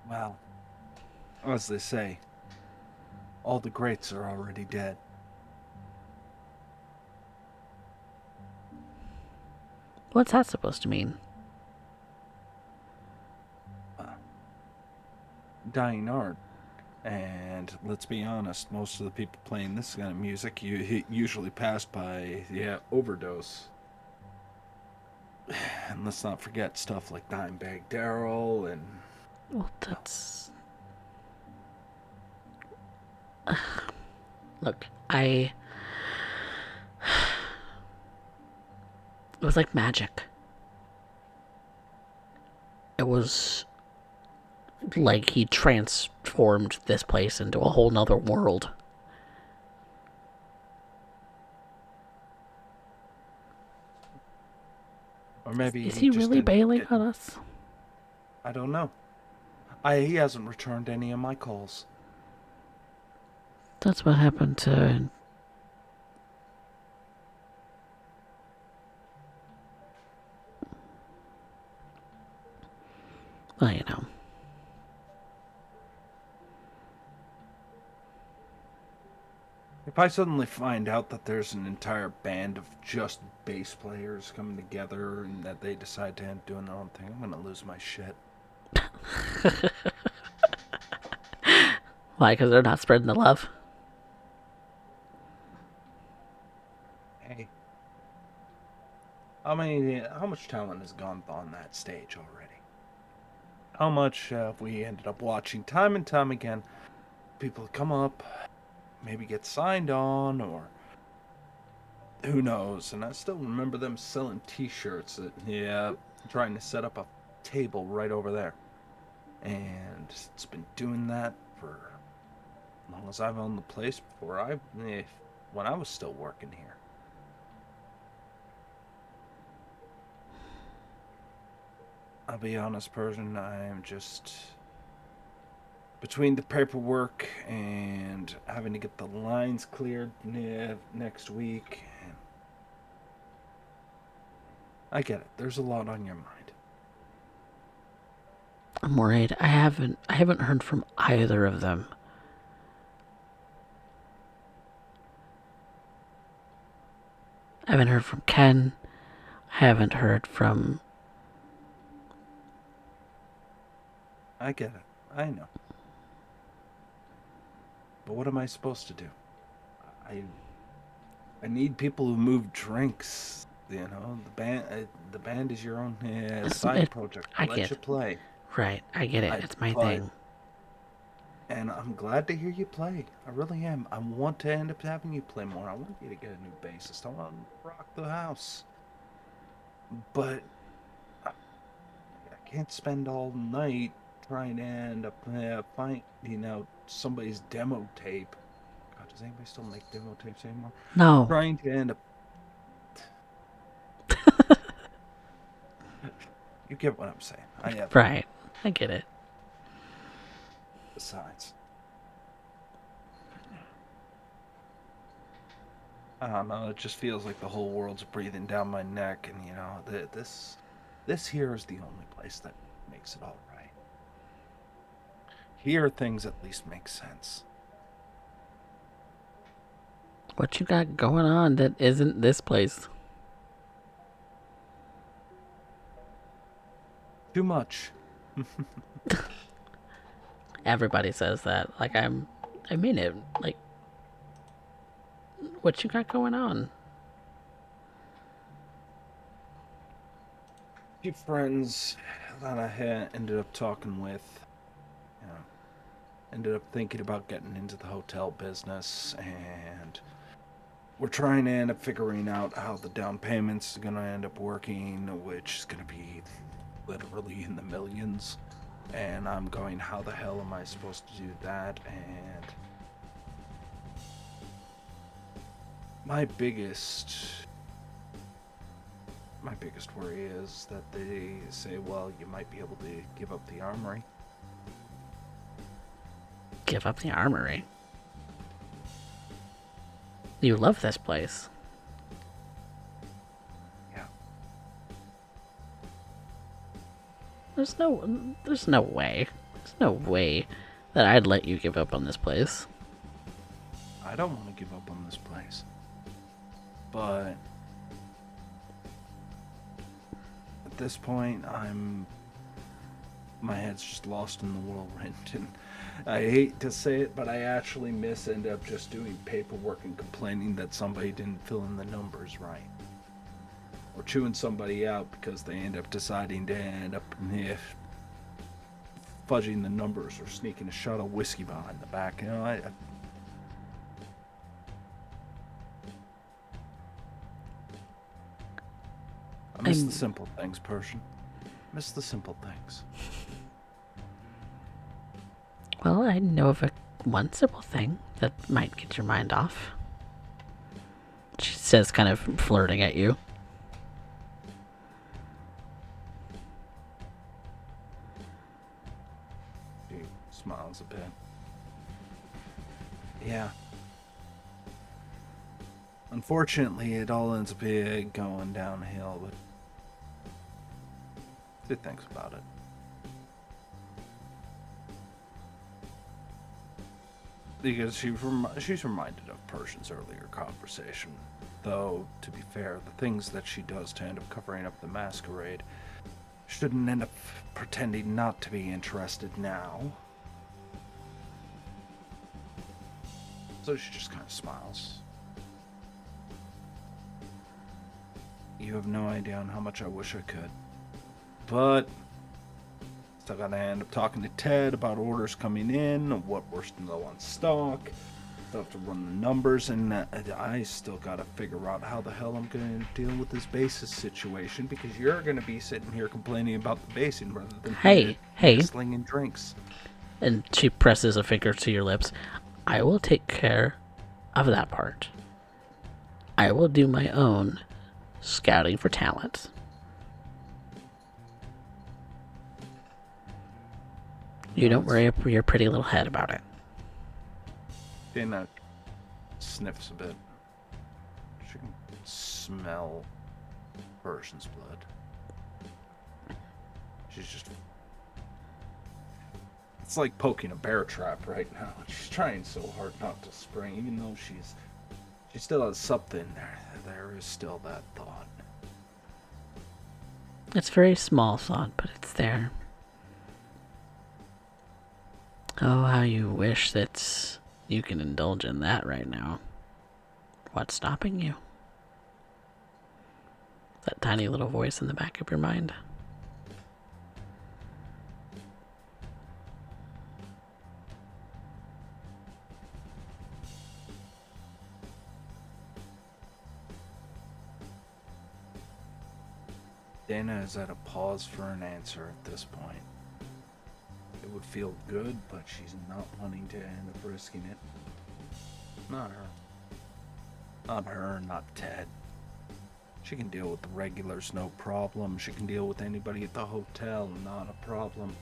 Well, as they say, all the greats are already dead. What's that supposed to mean? Dying art And let's be honest, most of the people playing this kind of music usually passed by overdose. And let's not forget stuff like Dimebag Darrell and... Well, that's... Look, it was like magic. It was like he transformed this place into a whole nother world. Or maybe Is he really bailing on us? I don't know. He hasn't returned any of my calls. That's what happened to... Well, you know. If I suddenly find out that there's an entire band of just bass players coming together and that they decide to end doing their own thing, I'm gonna lose my shit. Why? Because they're not spreading the love? Hey. How much talent has gone on that stage already? How much have we ended up watching time and time again? People come up, maybe get signed on, or who knows? And I still remember them selling T-shirts. Trying to set up a table right over there, and it's been doing that for as long as I've owned the place. When I was still working here. I'll be honest, Persian. I am just between the paperwork and having to get the lines cleared next week. I get it. There's a lot on your mind. I'm worried. I haven't heard from either of them. I haven't heard from Ken. I haven't heard from... I get it. I know. But what am I supposed to do? I need people who move drinks. You know, the band is your own side project. I Let get you play. Right, I get it. It's my thing. And I'm glad to hear you play. I really am. I want to end up having you play more. I want you to get a new bassist. I want to rock the house. But I can't spend all night trying to end up finding out somebody's demo tape. God, does anybody still make demo tapes anymore? No. Trying to end up... You get what I'm saying. Right. I get it. Besides, I don't know. It just feels like the whole world's breathing down my neck, and you know, this here is the only place that makes it all right. Here, things at least make sense. What you got going on that isn't this place? Too much. Everybody says that. Like, I mean it. Like, what you got going on? A few friends that I had ended up talking with, you know, ended up thinking about getting into the hotel business, and we're trying to end up figuring out how the down payment's going to end up working, which is going to be literally in the millions. And I'm going, how the hell am I supposed to do that? And my biggest worry is that they say, well, you might be able to give up the armory. Give up the armory? You love this place. Yeah. There's no way. There's no way that I'd let you give up on this place. I don't want to give up on this place. But at this point, my head's just lost in the whirlwind, and I hate to say it, but I actually end up just doing paperwork and complaining that somebody didn't fill in the numbers right. Or chewing somebody out because they end up deciding to end up fudging the numbers or sneaking a shot of whiskey behind the back. I miss the simple things, Persian. Miss the simple things. Well, I know of one simple thing that might get your mind off. She says, kind of flirting at you. She smiles a bit. Yeah. Unfortunately, it all ends up going downhill, but she thinks about it. Because she's reminded of Persian's earlier conversation. Though, to be fair, the things that she does to end up covering up the masquerade shouldn't end up pretending not to be interested now. So she just kind of smiles. You have no idea on how much I wish I could. But still gotta end up talking to Ted about orders coming in, what we're still on stock. Still have to run the numbers, and I still gotta figure out how the hell I'm gonna deal with this basis situation, because you're gonna be sitting here complaining about the basing rather than Hey. slinging drinks. And she presses a finger to your lips. I will take care of that part. I will do my own scouting for talent. You don't worry your pretty little head about it. Dana sniffs a bit. She can smell Persian's blood. She's just... It's like poking a bear trap right now. She's trying so hard not to spring, even though she still has something there. There is still that thought. It's a very small thought, but it's there. Oh, how you wish that you can indulge in that right now. What's stopping you? That tiny little voice in the back of your mind. Dana is at a pause for an answer at this point. It would feel good, but she's not wanting to end up risking it. Not her. Not her, not Ted. She can deal with the regulars, no problem. She can deal with anybody at the hotel, not a problem.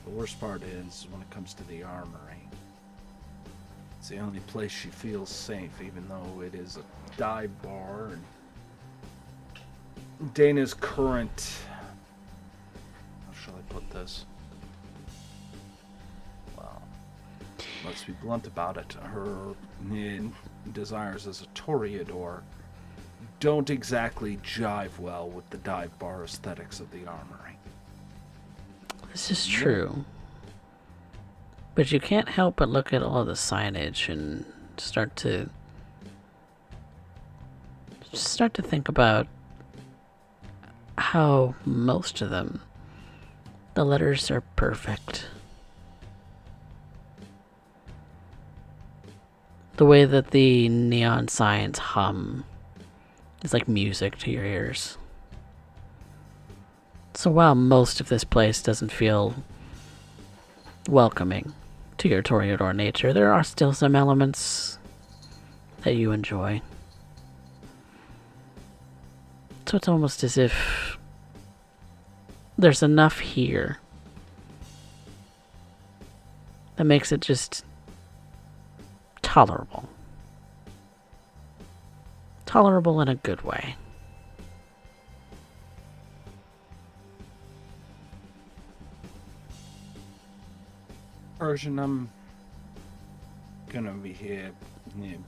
The worst part is when it comes to the armory. It's the only place she feels safe, even though it is a dive bar. And Dana's current... How shall I put this? Well, let's be blunt about it. Her desires as a toreador don't exactly jive well with the dive bar aesthetics of the armory. This is true. But you can't help but look at all the signage and start to think about how most of them, the letters are perfect. The way that the neon signs hum is like music to your ears. So while most of this place doesn't feel welcoming to your toreador nature, there are still some elements that you enjoy. So it's almost as if there's enough here that makes it just tolerable. Tolerable in a good way. Persian, I'm gonna be here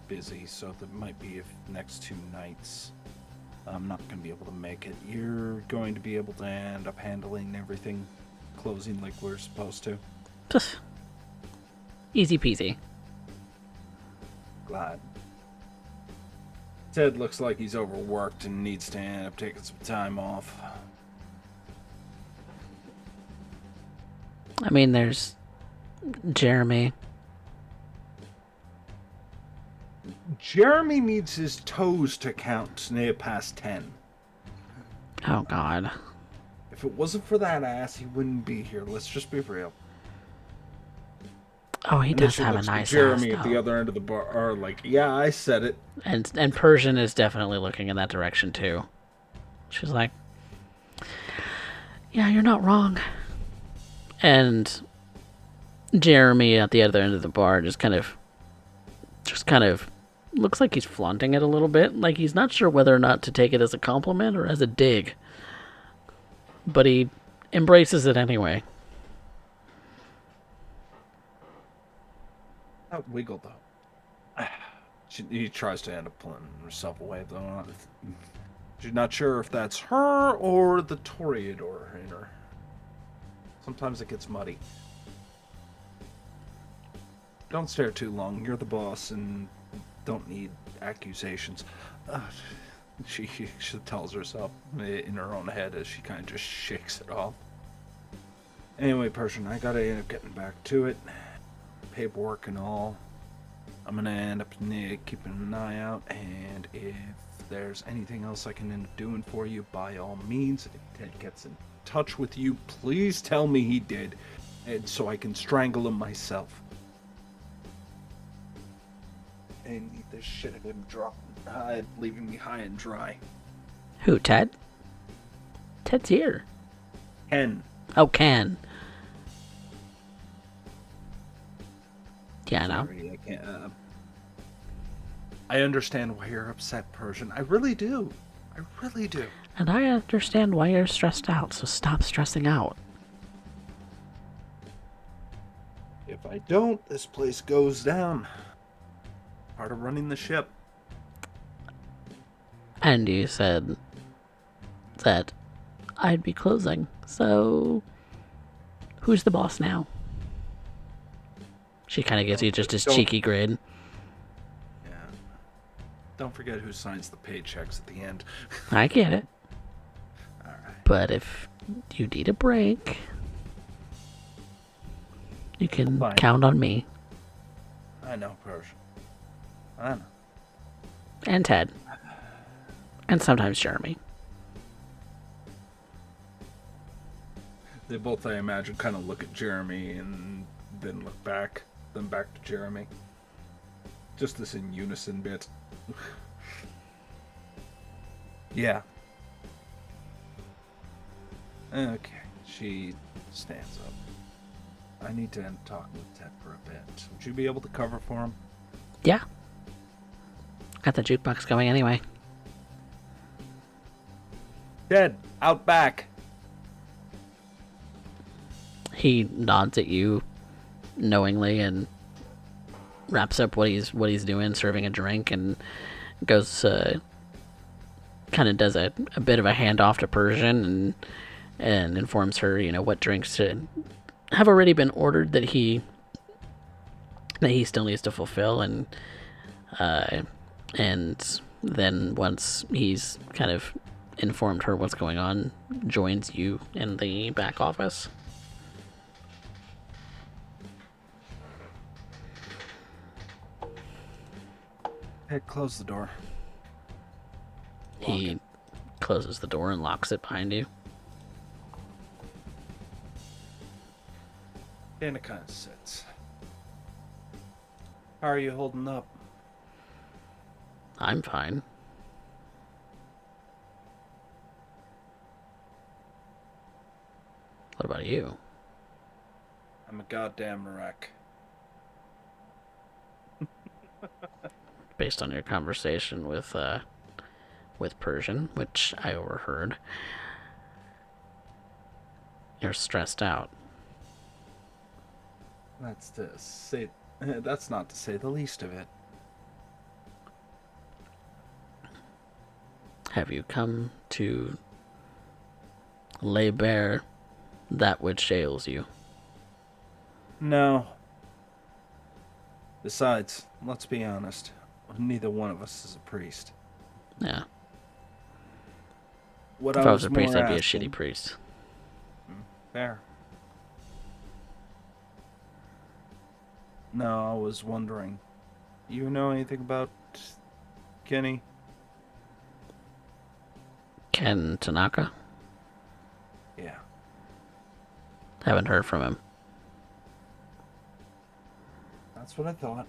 busy, so there might be next 2 nights. I'm not going to be able to make it. You're going to be able to end up handling everything, closing like we're supposed to. Pff. Easy peasy. Glad. Ted looks like he's overworked and needs to end up taking some time off. I mean, there's Jeremy. Jeremy needs his toes to count near past 10. Oh, God. If it wasn't for that ass, he wouldn't be here. Let's just be real. Oh, he And then does she have a looks at nice Jeremy ass, at the though. other end of the bar, like, yeah, I said it. And Persian is definitely looking in that direction, too. She's like, yeah, you're not wrong. And Jeremy at the other end of the bar just kind of looks like he's flaunting it a little bit. Like he's not sure whether or not to take it as a compliment or as a dig. But he embraces it anyway. That wiggle, though. He tries to end up pulling herself away, though. She's not sure if that's her or the Toreador in her. Sometimes it gets muddy. Don't stare too long. You're the boss and don't need accusations. She tells herself in her own head as she kind of just shakes it off. Anyway, Persian, I gotta end up getting back to it. Paperwork and all. I'm gonna end up keeping an eye out, and if there's anything else I can end up doing for you, by all means, if Ted gets in touch with you, please tell me he did, and so I can strangle him myself. I need this shit of him leaving me high and dry. Who, Ted? Ted's here. Ken. Oh, Ken. Yeah, I know. Sorry, I can't. I understand why you're upset, Persian. I really do. I really do. And I understand why you're stressed out, so stop stressing out. If I don't, this place goes down. Part of running the ship. And you said that I'd be closing, so who's the boss now? She kind of gives you just this cheeky grin. Yeah. Don't forget who signs the paychecks at the end. I get it. All right. But if you need a break, you can count on me. I know, Persian. I know. And Ted. And sometimes Jeremy. They both, I imagine, kind of look at Jeremy and then look back, then back to Jeremy. Just this in unison bit. Yeah. Okay. She stands up. I need to end talking with Ted for a bit. Would you be able to cover for him? Yeah. Got the jukebox going anyway. Ted, out back. He nods at you knowingly and wraps up what he's doing, serving a drink, and goes kind of does a bit of a handoff to Persian and informs her, what drinks have already been ordered that he still needs to fulfill, and then once he's kind of informed her what's going on, joins you in the back office. Hey, close the door. He closes the door and locks it behind you. Dana kind of sits. How are you holding up? I'm fine. What about you? I'm a goddamn wreck. Based on your conversation with Persian, which I overheard, you're stressed out. That's not to say the least of it. Have you come to lay bare that which ails you? No. Besides, let's be honest, neither one of us is a priest. Yeah. What If I I was was a priest, more I'd be a asking... shitty priest. Fair. No, I was wondering, you know anything about Kenny? Ken Tanaka? Yeah. Haven't heard from him. That's what I thought.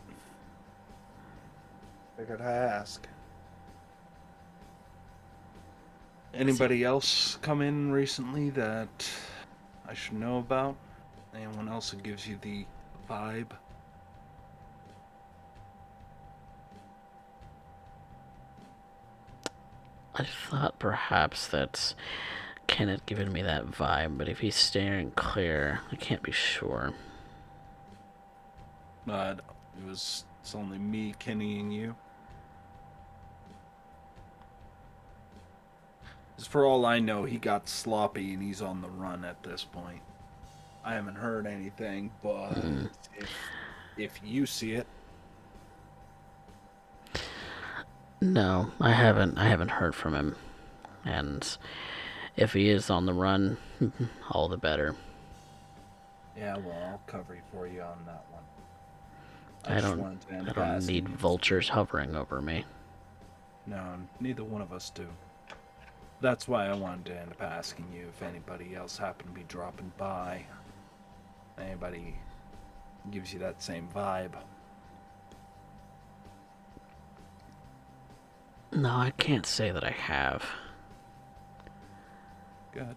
Figured I ask. Anybody else come in recently that I should know about? Anyone else who gives you the vibe? I thought perhaps that Ken had given me that vibe, but if he's staring clear, I can't be sure. But it's only me, Kenny, and you. As for all I know, he got sloppy and he's on the run at this point. I haven't heard anything, but if you see it, No, I haven't. I haven't heard from him, and if he is on the run, all the better. yeah, well, I'll cover for you on that one. I just don't. wanted to end I don't asking need you. vultures hovering over me. No, neither one of us do. That's why I wanted to end up asking you if anybody else happened to be dropping by. Anybody gives you that same vibe. No, I can't say that I have. Good.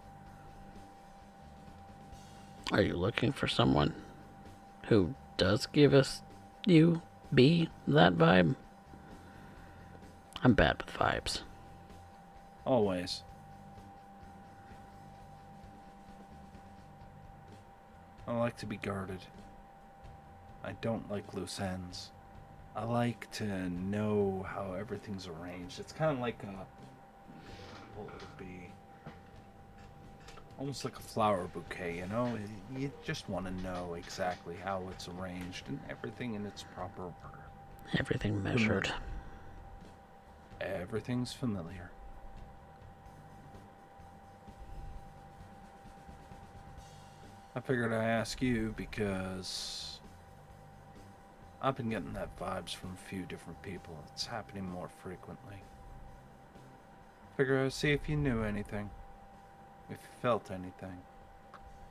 Are you looking for someone who does give us you be that vibe? I'm bad with vibes. Always. I like to be guarded. I don't like loose ends. I like to know how everything's arranged. It's kind of like what would it be? Almost like a flower bouquet, you know? You just want to know exactly how it's arranged and everything in its proper order. Everything measured. Everything's familiar. I figured I'd ask you because I've been getting that vibes from a few different people. It's happening more frequently. Figure I'd see if you knew anything. If you felt anything.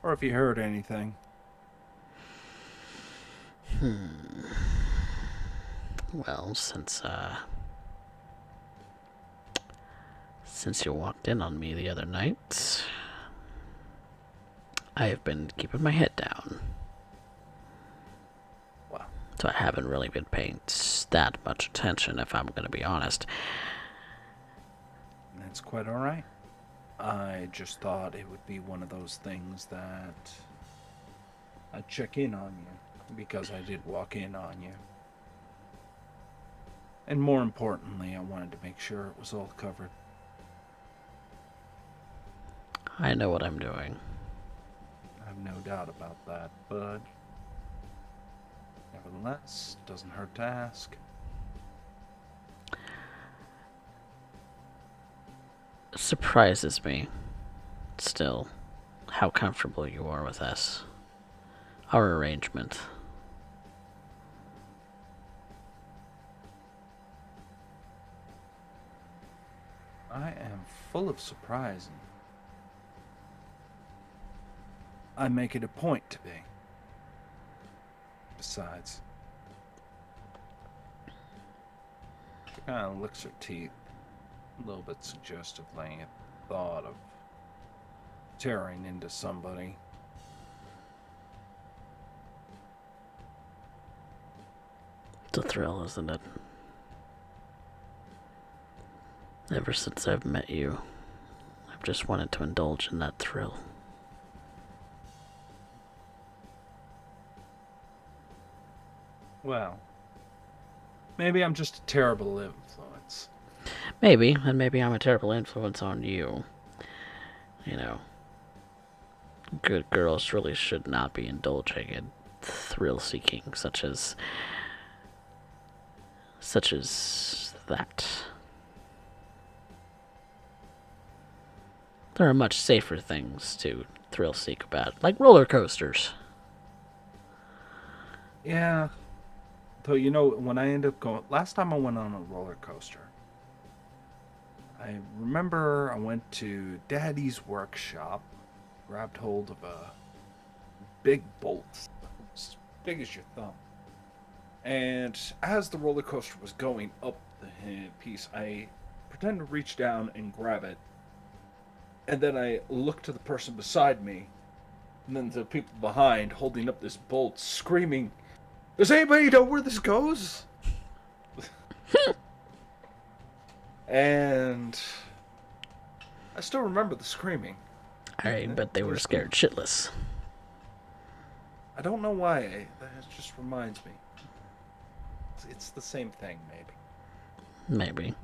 Or if you heard anything. Well, since you walked in on me the other night, I have been keeping my head down. Wow. So I haven't really been paying that much attention, if I'm going to be honest. That's quite alright. I just thought it would be one of those things that I'd check in on you, because I did walk in on you. And more importantly, I wanted to make sure it was all covered. I know what I'm doing. I have no doubt about that, but nevertheless, it doesn't hurt to ask. Surprises me, still, how comfortable you are with us. Our arrangement. I am full of surprise. I make it a point to be. Besides, she kind of licks her teeth, a little bit suggestively at the thought of tearing into somebody. It's a thrill, isn't it? Ever since I've met you, I've just wanted to indulge in that thrill. Well, maybe I'm just a terrible influence. Maybe, and maybe I'm a terrible influence on you. You know, good girls really should not be indulging in thrill seeking such as that. There are much safer things to thrill seek about, like roller coasters. Yeah. Though, you know, when I ended up going, last time I went on a roller coaster, I remember I went to Daddy's workshop, grabbed hold of a big bolt, as big as your thumb. And as the roller coaster was going up the piece, I pretended to reach down and grab it. And then I looked to the person beside me, and then the people behind holding up this bolt, screaming, "Does anybody know where this goes?" And I still remember the screaming. I bet they were There's scared shitless. I don't know why. That just reminds me. It's the same thing, maybe. Maybe.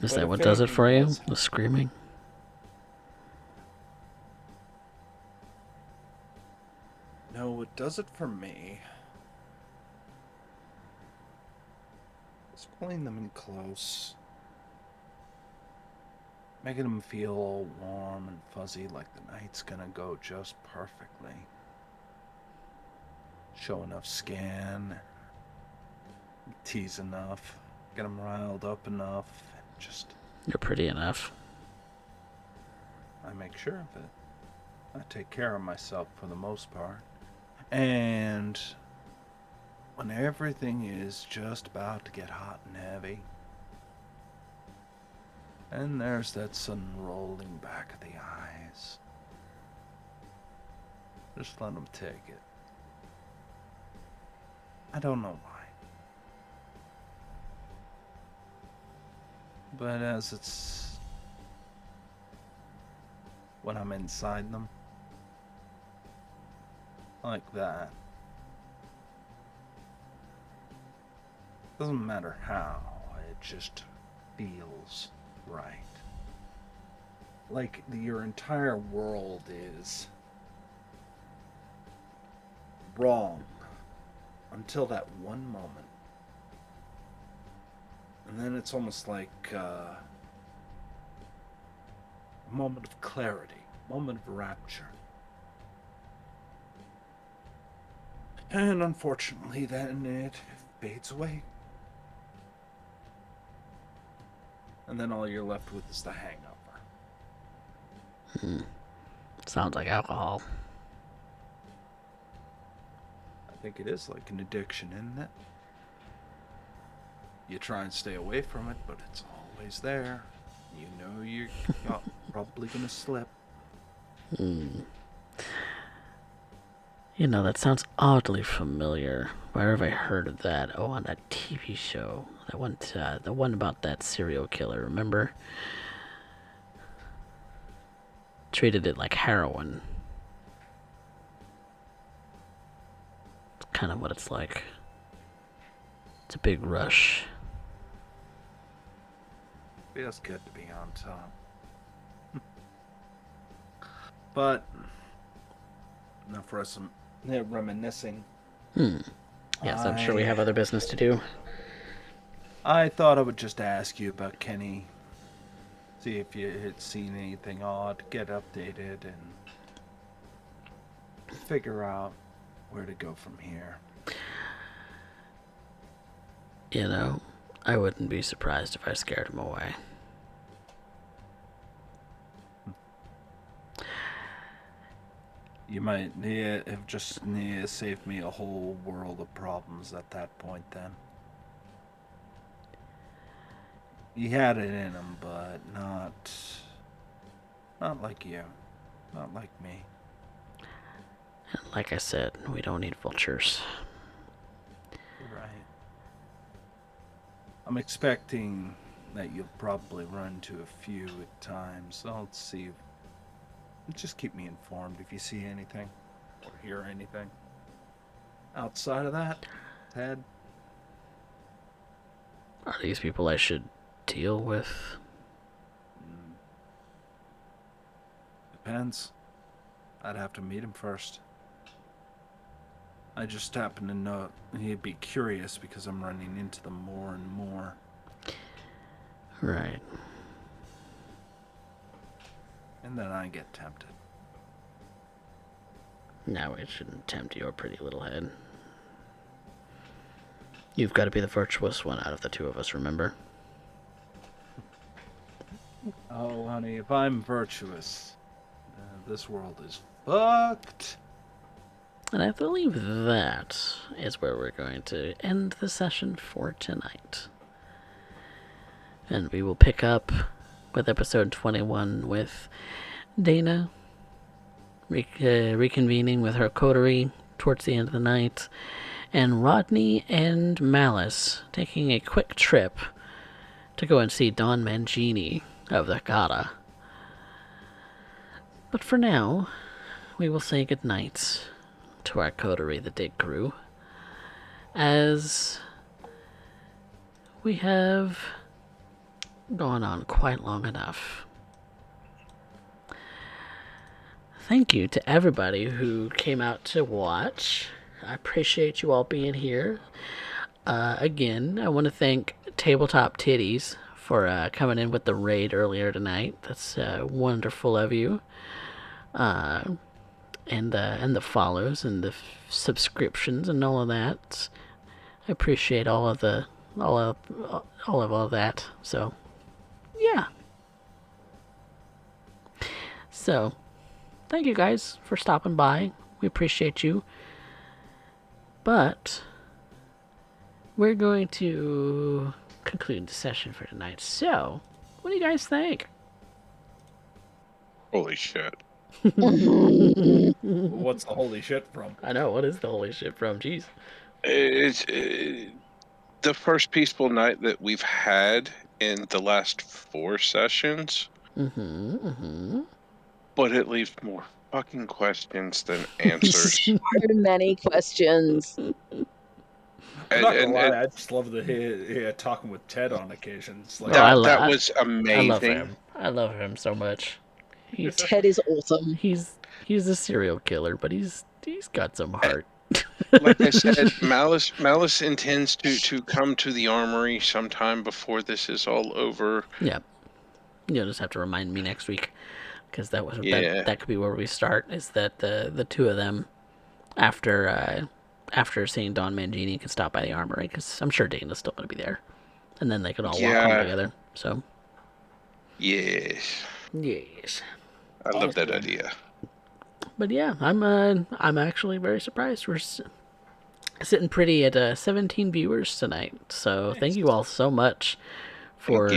Is But that if what does it anything for you? does- The screaming? No, it does it for me. It's pulling them in close, making them feel all warm and fuzzy, like the night's gonna go just perfectly. Show enough skin, tease enough, get them riled up enough, and just You're pretty enough. I make sure of it. I take care of myself for the most part. And when everything is just about to get hot and heavy, and there's that sudden rolling back of the eyes, just let them take it. I don't know why. But as it's when I'm inside them, like that, doesn't matter how, it just feels right. Like your entire world is wrong until that one moment. And then it's almost like a moment of clarity, a moment of rapture. And unfortunately, then it fades away. And then all you're left with is the hangover. Sounds like alcohol. I think it is like an addiction, isn't it? You try and stay away from it, but it's always there. You know you're probably gonna slip. You know, that sounds oddly familiar. Where have I heard of that? Oh, on that TV show. The one about that serial killer, remember? Treated it like heroin. It's kind of what it's like. It's a big rush. Feels good to be on top. But enough for us reminiscing. Yes, I'm sure we have other business to do. I thought I would just ask you about Kenny. See if you had seen anything odd, get updated, and figure out where to go from here. You know, I wouldn't be surprised if I scared him away. You might have just saved me a whole world of problems at that point then. He had it in him, but not like you. Not like me. And like I said, we don't need vultures. You're right. I'm expecting that you'll probably run into a few at times. I'll see. Just keep me informed if you see anything or hear anything. Outside of that, Ted? Are these people I should deal with? Depends. I'd have to meet him first. I just happen to know he'd be curious because I'm running into them more and more. Right. And then I get tempted. Now it shouldn't tempt your pretty little head. You've got to be the virtuous one out of the two of us, remember? Oh, honey, if I'm virtuous, this world is fucked. And I believe that is where we're going to end the session for tonight. And we will pick up with episode 21 with Dana reconvening with her coterie towards the end of the night, and Rodney and Malice taking a quick trip to go and see Don Mangini of the Gata. But for now, we will say goodnight to our coterie, the Dig Crew, as we have gone on quite long enough. Thank you to everybody who came out to watch. I appreciate you all being here. Again, I want to thank Tabletop Titties for coming in with the raid earlier tonight. That's wonderful of you. And the follows and the subscriptions and all of that. I appreciate all of that. So, yeah. So, thank you guys for stopping by. We appreciate you. But we're going to conclude the session for tonight. So, what do you guys think? Holy shit. What's the holy shit from? I know, what is the holy shit from? Jeez. It's the first peaceful night that we've had in the last 4 sessions. But it leaves more fucking questions than answers. So many questions. I'm not gonna lie, I just love the hear talking with Ted on occasions. Like, that was amazing. I love him. I love him so much. Ted is awesome. He's a serial killer, but he's got some heart. Like I said, Malice intends to come to the armory sometime before this is all over. Yeah. You'll just have to remind me next week, because that could be where we start. Is that the two of them after seeing Don Mangini can stop by the armory, because I'm sure Dana's still going to be there, and then they can all walk home together. So. Yes. I love that idea. But yeah, I'm actually very surprised. We're sitting pretty at 17 viewers tonight. So thank you all so much for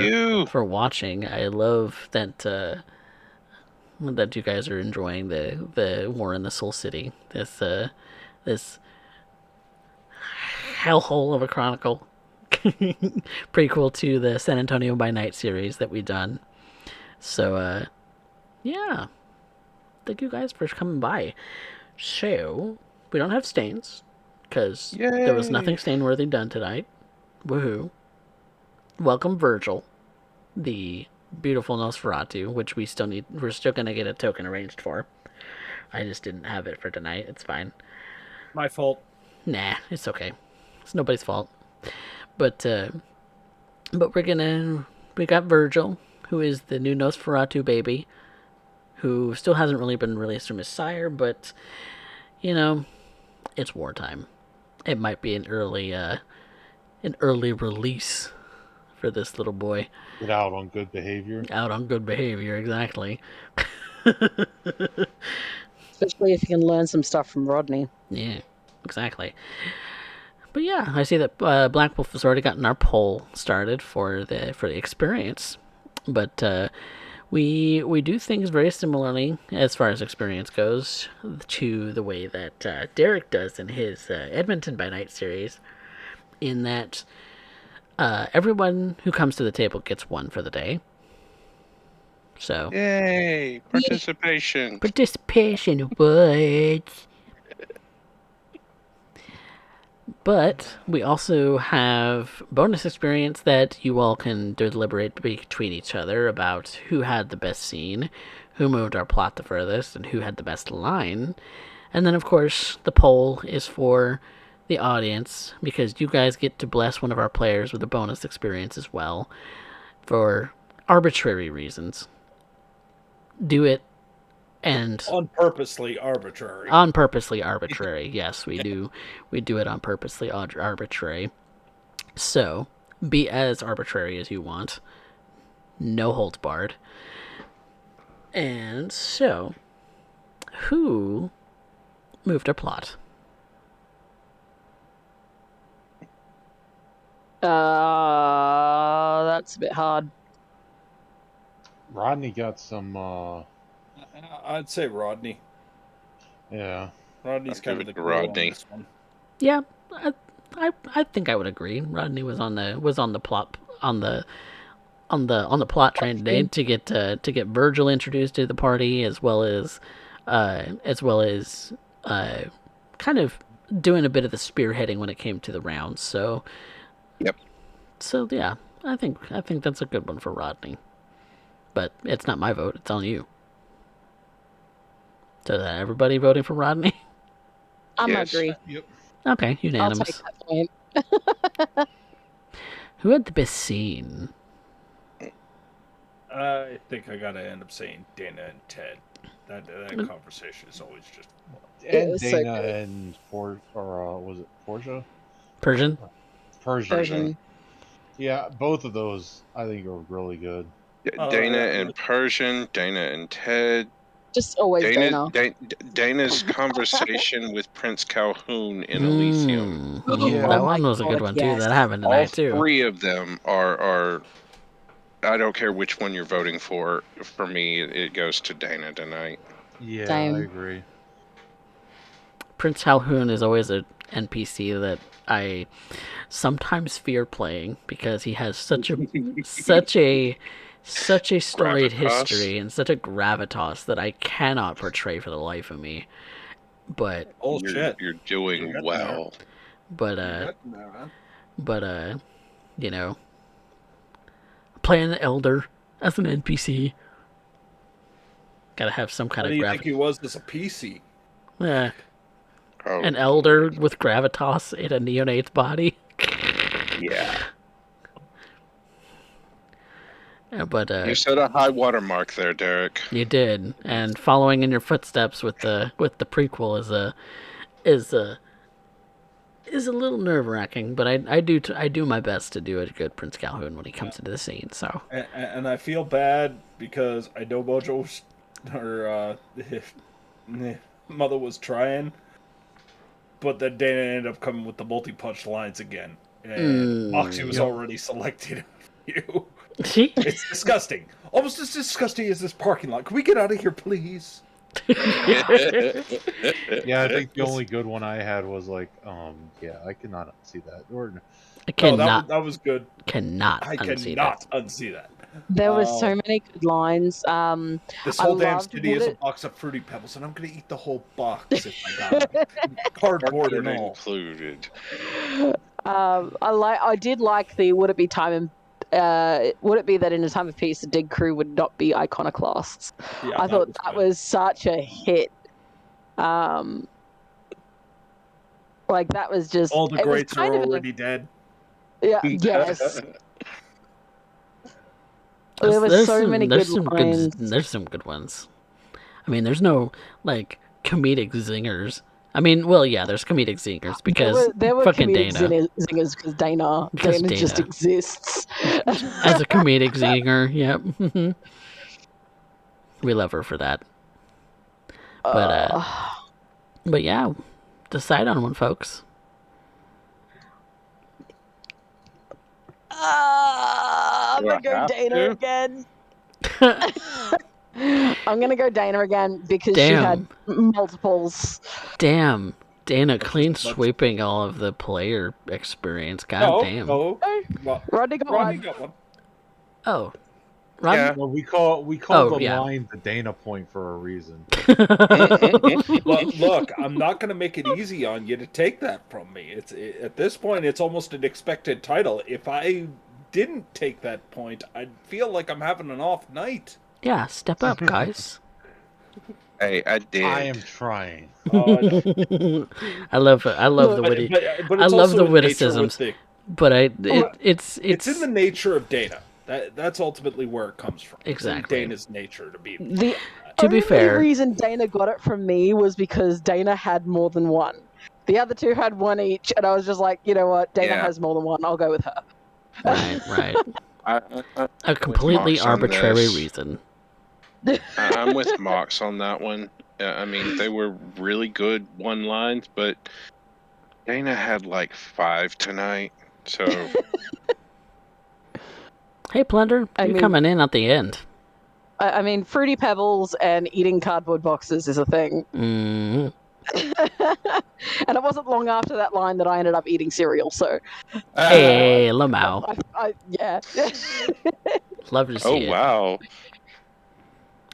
watching. I love that that you guys are enjoying the War in the Soul City. This hellhole of a chronicle, prequel to the San Antonio by Night series that we done. So yeah. Thank you guys for coming by. So, we don't have stains, because there was nothing stain-worthy done tonight. Woohoo. Welcome Virgil, the beautiful Nosferatu, which we're still going to get a token arranged for. I just didn't have it for tonight. It's fine. My fault. Nah, it's okay. It's nobody's fault. But we got Virgil, who is the new Nosferatu baby, who still hasn't really been released from his sire, but, it's wartime. It might be an early release for this little boy. Get out on good behavior. Out on good behavior, exactly. Especially if you can learn some stuff from Rodney. Yeah, exactly. But yeah, I see that Black Wolf has already gotten our poll started for the experience, but we do things very similarly as far as experience goes to the way that Derek does in his Edmonton by Night series, in that everyone who comes to the table gets one for the day. So yay! Participation. Participation awards. But we also have bonus experience that you all can deliberate between each other about who had the best scene, who moved our plot the furthest, and who had the best line. And then, of course, the poll is for the audience, because you guys get to bless one of our players with a bonus experience as well, for arbitrary reasons. Do it, and On purposely arbitrary. on purposely arbitrary. Yes, we do it on purposely arbitrary. So, be as arbitrary as you want. No holds barred. And so, who moved our plot? That's a bit hard. Rodney got some. I'd say Rodney. Yeah. Rodney's I'll kind give of it the to glue on Rodney. this one. Yeah, I think I would agree. Rodney was on the plot on the plot train today to get Virgil introduced to the party, as well as kind of doing a bit of the spearheading when it came to the rounds. So Yep. So yeah, I think that's a good one for Rodney. But it's not my vote, it's on you. So is that everybody voting for Rodney? I'm Yes. agree. Yep. Okay, I'll unanimous. take that point. Who had the best scene? I think I gotta end up saying Dana and Ted. That conversation is always just fun. And was so Dana good. and was it Portia? Persian? Persian. Yeah, both of those I think are really good. Dana yeah. and Persian, Dana and Ted. Just always Dana. Dana's conversation with Prince Calhoun in Elysium. Yeah. That Oh one my was a good God, one too. yes. That happened All tonight too. three of them are. I don't care which one you're voting for. For me, it goes to Dana tonight. Yeah, Same. I agree. Prince Calhoun is always an NPC that I sometimes fear playing, because he has such a storied Gravitas. history and such a gravitas that I cannot portray for the life of me. But Oh shit! You're doing You're getting well. but You're getting there, man. but you know, playing the elder as an NPC, gotta have some kind What do of you think he was as a PC? Yeah, Oh, an elder with gravitas in a neonate's body. yeah. But You set a high watermark there, Derek. you did, and following in your footsteps with the prequel is a little nerve wracking. But I do my best to do a good Prince Calhoun when he comes into the scene. So And I feel bad because I know Mojo's her mother was trying, but then Dana ended up coming with the multi-punch lines again, and Moxie was already selected you. It's disgusting. Almost as disgusting as this parking lot. Can we get out of here, please? Yeah, I think the only good one I had was like, yeah, I cannot see that. Or I No, cannot that was good. cannot I unsee cannot that. unsee that. There were so many good lines. This I whole damn loved city is a Woodit. box of Fruity Pebbles, and I'm gonna eat the whole box if I got it. Cardboard and all. included. I did like the would it be that in a time of peace the Dig Crew would not be iconoclasts. Yeah, I thought that good. was such a hit. Like that was just All the it was greats are kind of already dead. yeah, yes. There were so many good lines. There's some good ones. I mean, there's no like comedic zingers. I mean, well, yeah, there's comedic zingers because there were fucking comedic Dana zingers because Dana just Dana. exists. As a comedic zinger. Yep. We love her for that. But yeah, decide on one, folks. I'm Do I gonna go have Dana to? again. I'm gonna go Dana again because she had Damn. multiples. Damn. Dana clean sweeping all of the player experience. God damn. No. Rodney got Rodney one. got one. Oh. Rodney? Yeah. Well, we call Oh, the yeah. line the Dana point for a reason. Look, I'm not going to make it easy on you to take that from me. At this point, it's almost an expected title. If I didn't take that point, I'd feel like I'm having an off night. Yeah, step up, guys. Hey, I did. I am trying. Oh, I know. I love the Look, witty. But I it's love also the in nature with witticisms, the. but It's in the nature of Dana. That's ultimately where it comes from. Exactly. It's in Dana's nature to be. the To be only fair- reason Dana got it from me was because Dana had more than one. The other two had one each, and I was just like, you know what? Dana Yeah. has more than one. I'll go with her. right. I'm A with completely Mox on arbitrary this. reason. I'm with Mox on that one. I mean, they were really good one-lines, but Dana had like 5 tonight. So Hey, Plunder, I you're mean- coming in at the end. I mean, Fruity Pebbles and eating cardboard boxes is a thing. Mm. And it wasn't long after that line that I ended up eating cereal, so. Hey, Lamau. Yeah. Love to see oh it. wow,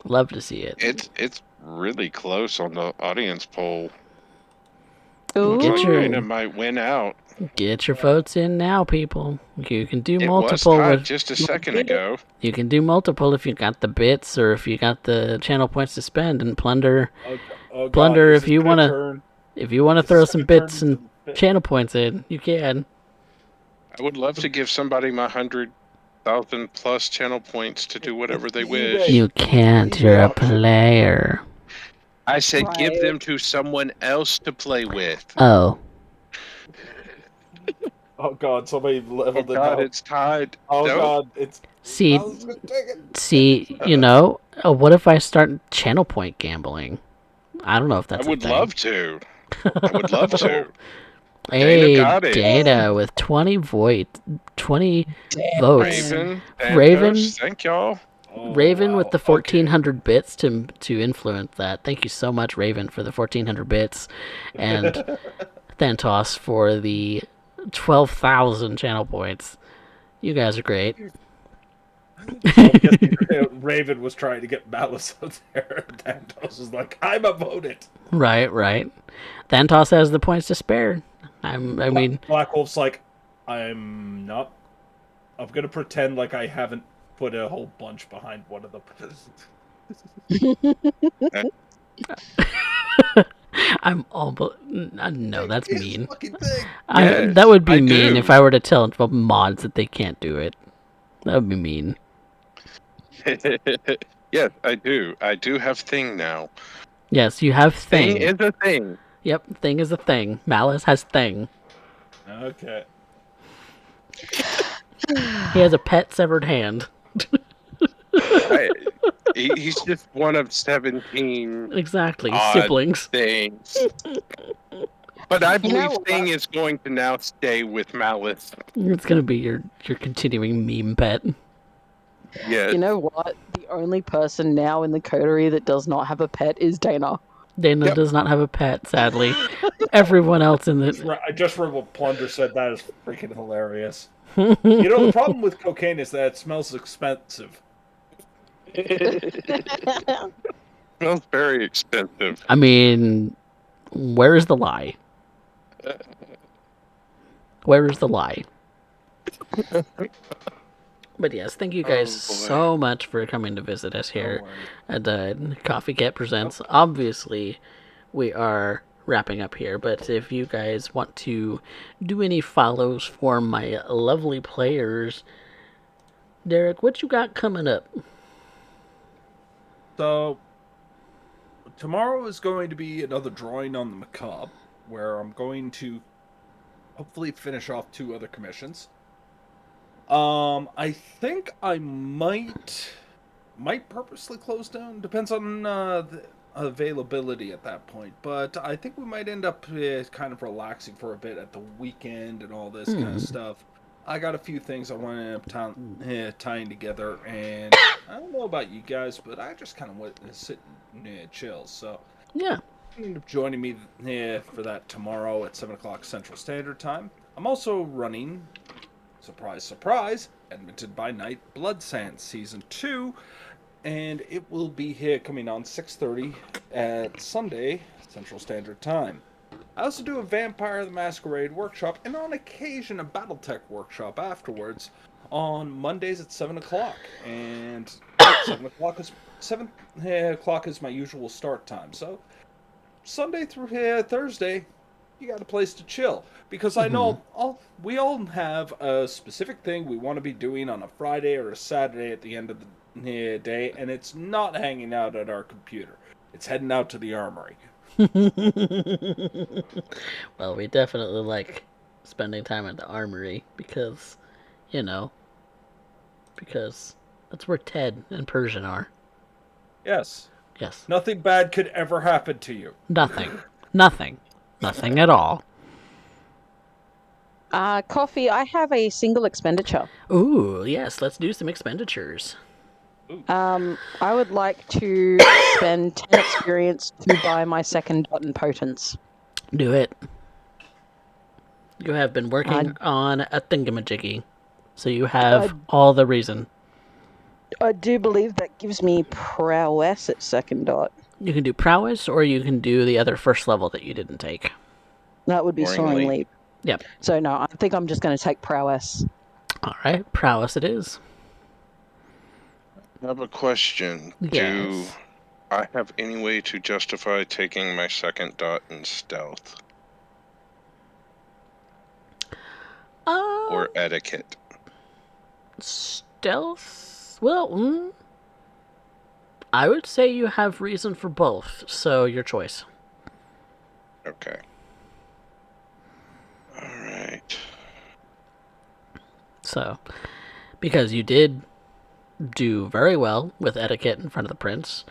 Love to see it. it's really close on the audience poll. Ooh. Get Looks like your- Dana might win out. Get your votes in now, people. You can do It was multiple tied with. just a second ago. You can do multiple if you got the bits or if you got the channel points to spend. And Plunder, Oh, God, Plunder, is if this you gonna wanna, turn- if you wanna is throw this some gonna turn bits and into the- channel points in, you can. I would love to give somebody my 100,000 plus channel points to do whatever It's they eBay. wish. You can't. eBay You're a auction. player. I said give Right. them to someone else to play with. Oh, Oh God, somebody Oh leveled it God, now. it's tied. Oh No. God, it's. see, I was gonna take it. see. You know, what if I start channel point gambling? I don't know if that's I would a thing. love to. I would love to. Hey, got it. Dana with 20 votes. Raven, Santos, Raven? thank y'all. Oh, Raven wow. with the 1,400 bits to influence that. Thank you so much, Raven, for the 1,400 bits, and Thantos for the 12,000 channel points. You guys are great. I'm guessing Raven was trying to get Malice out there. Dantos was like, I'm a voted. Right. Thantos has the points to spare. I mean, Black Wolf's like, I'm not. I'm gonna pretend like I haven't put a whole bunch behind one of the. I'm almost. No, that's It's mean. fucking thing. Yes, that would be I mean do. if I were to tell mods that they can't do it. That would be mean. Yes, I do. I do have thing now. Yes, you have Thing thing. is a thing. Yep, thing is a thing. Malice has thing. Okay. He has a pet severed hand. He's just one of 17 Exactly, odd siblings. things. But I believe what? Thing is going to now stay with Malice. It's gonna be your continuing meme pet. Yes. You know what? The only person now in the coterie that does not have a pet is Dana. Dana Yep. does not have a pet, sadly. Everyone else in the I just read what Plunder said. That is freaking hilarious. You know, the problem with cocaine is that it smells expensive. Smells very expensive. I mean, where is the lie? Where is the lie? But yes, thank you guys so much for coming to visit us here at CoffeeCat Presents. Obviously, we are wrapping up here, but if you guys want to do any follows for my lovely players, Derek, what you got coming up? So, tomorrow is going to be another drawing on the macabre, where I'm going to hopefully finish off 2 other commissions. I think I might purposely close down. Depends on the availability at that point. But I think we might end up kind of relaxing for a bit at the weekend and all this kind of stuff. I got a few things I want to end up tying together, and I don't know about you guys, but I just kind of want to sit and chill. So Yeah. end up joining me for that tomorrow at 7 o'clock Central Standard Time. I'm also running, surprise, surprise, Edmonton by Night Blood Sands Season 2, and it will be here coming on 6:30 at Sunday, Central Standard Time. I also do a Vampire the Masquerade workshop, and on occasion a Battletech workshop afterwards on Mondays at 7 o'clock. And 7 o'clock is my usual start time. So Sunday through Thursday, you got a place to chill. Because I know we all have a specific thing we want to be doing on a Friday or a Saturday at the end of the day, and it's not hanging out at our computer. It's heading out to the armory. Well, we definitely like spending time at the armory because, because that's where Ted and Persian are. Yes. Yes. Nothing bad could ever happen to you. Nothing. Nothing. Nothing at all. Coffee, I have a single expenditure. Ooh, yes, let's do some expenditures. I would like to spend 10 experience to buy my second dot in potence. Do it. You have been working on a thingamajiggy, so you have all the reason. I do believe that gives me prowess at second dot. You can do prowess, or you can do the other first level that you didn't take. That would be soaring leap. Yep. So no, I think I'm just going to take prowess. All right, prowess it is. I have a question. Yes. Do I have any way to justify taking my second dot in stealth? Or etiquette? Stealth? Well, I would say you have reason for both, so your choice. Okay. Alright. So, because you did do very well with etiquette in front of the prince,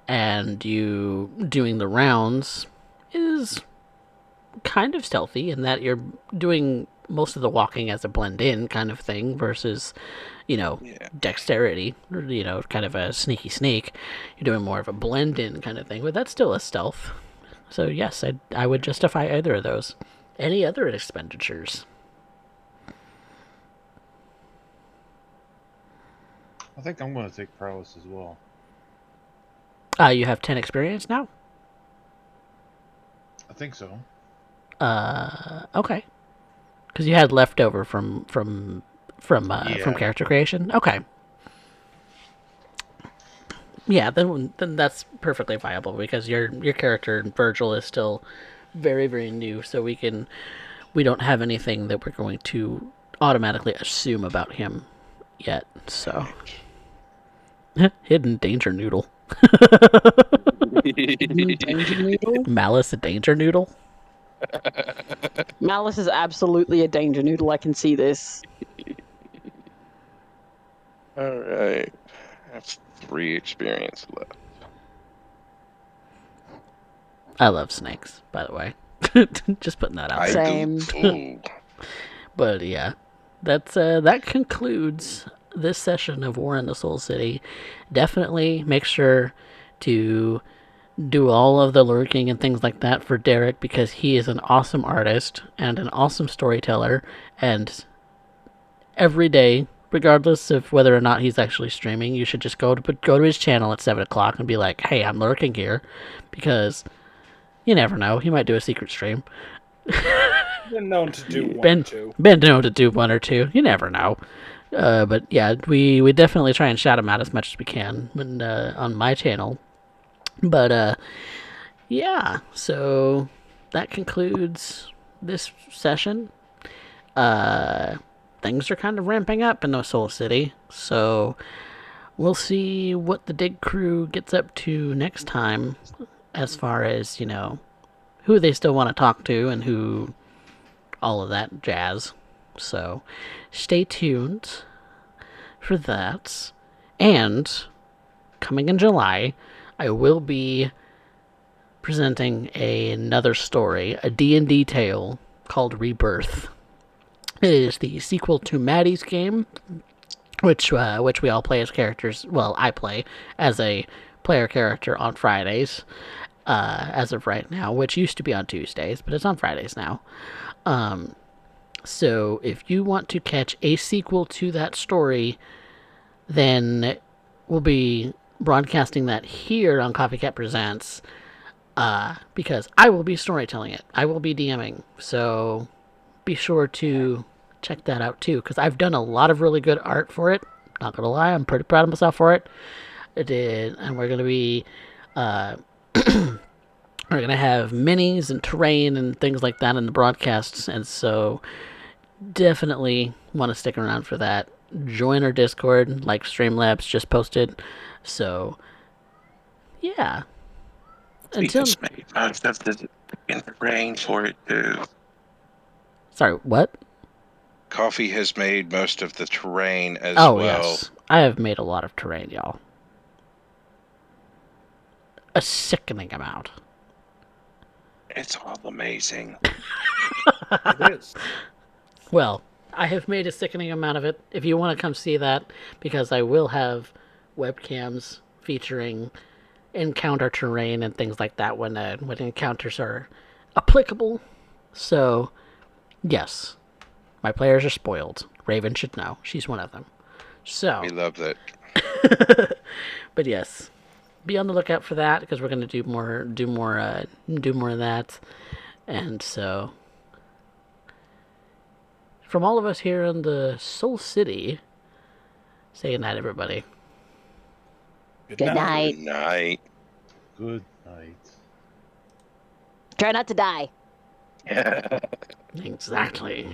and you doing the rounds is kind of stealthy in that you're doing most of the walking as a blend in kind of thing versus, dexterity, or, kind of a sneaky sneak. You're doing more of a blend in kind of thing, but that's still a stealth. So yes, I would justify either of those. Any other expenditures? I think I'm going to take prowess as well. You have 10 experience now? I think so. Okay. Because you had leftover from character creation. Okay. Yeah, then that's perfectly viable because your character Virgil is still very, very new, so we don't have anything that we're going to automatically assume about him yet. So hidden danger noodle. Danger noodle? Malice a danger noodle? Malice is absolutely a danger noodle. I can see this. Alright. I have 3 experience left. I love snakes, by the way. Just putting that out there. Same. Ooh. But yeah, that concludes this session of War in the Soul City. Definitely make sure to do all of the lurking and things like that for Derek because he is an awesome artist and an awesome storyteller, and every day, regardless of whether or not he's actually streaming, you should just go to his channel at 7 o'clock and be like, hey, I'm lurking here, because you never know, he might do a secret stream. Been known to do one or two. Been known to do one or two. You never know. But yeah, we definitely try and shout him out as much as we can when, on my channel. But yeah, so that concludes this session. Things are kind of ramping up in the Soul City, so we'll see what the Dig crew gets up to next time as far as, who they still want to talk to and who, all of that jazz. So stay tuned for that. And coming in July, I will be presenting another story, a D&D tale called Rebirth. It is the sequel to Maddie's game, which we all play as characters. Well, I play as a player character on Fridays, as of right now, which used to be on Tuesdays, but it's on Fridays now. So if you want to catch a sequel to that story, then we'll be broadcasting that here on CoffeeCat Presents, because I will be storytelling it. I will be DMing. So be sure to check that out too, because I've done a lot of really good art for it. Not gonna lie, I'm pretty proud of myself for it. I did, and we're gonna be we're gonna have minis and terrain and things like that in the broadcasts, and so definitely want to stick around for that. Join our Discord, like Streamlabs just posted. So yeah. Until just made most of the in the rain for it too. sorry, what? Coffee has made most of the terrain as Oh well. yes, I have made a lot of terrain, y'all. A sickening amount. It's all amazing. It is. Well, I have made a sickening amount of it. If you want to come see that, because I will have webcams featuring encounter terrain and things like that when encounters are applicable. So, yes, my players are spoiled. Raven should know. She's one of them. So, We love that. but yes, be on the lookout for that because we're gonna do more of that. And so, from all of us here in the Soul City, say goodnight, everybody. Good night. Good night. Good night. Try not to die. Yeah. Exactly.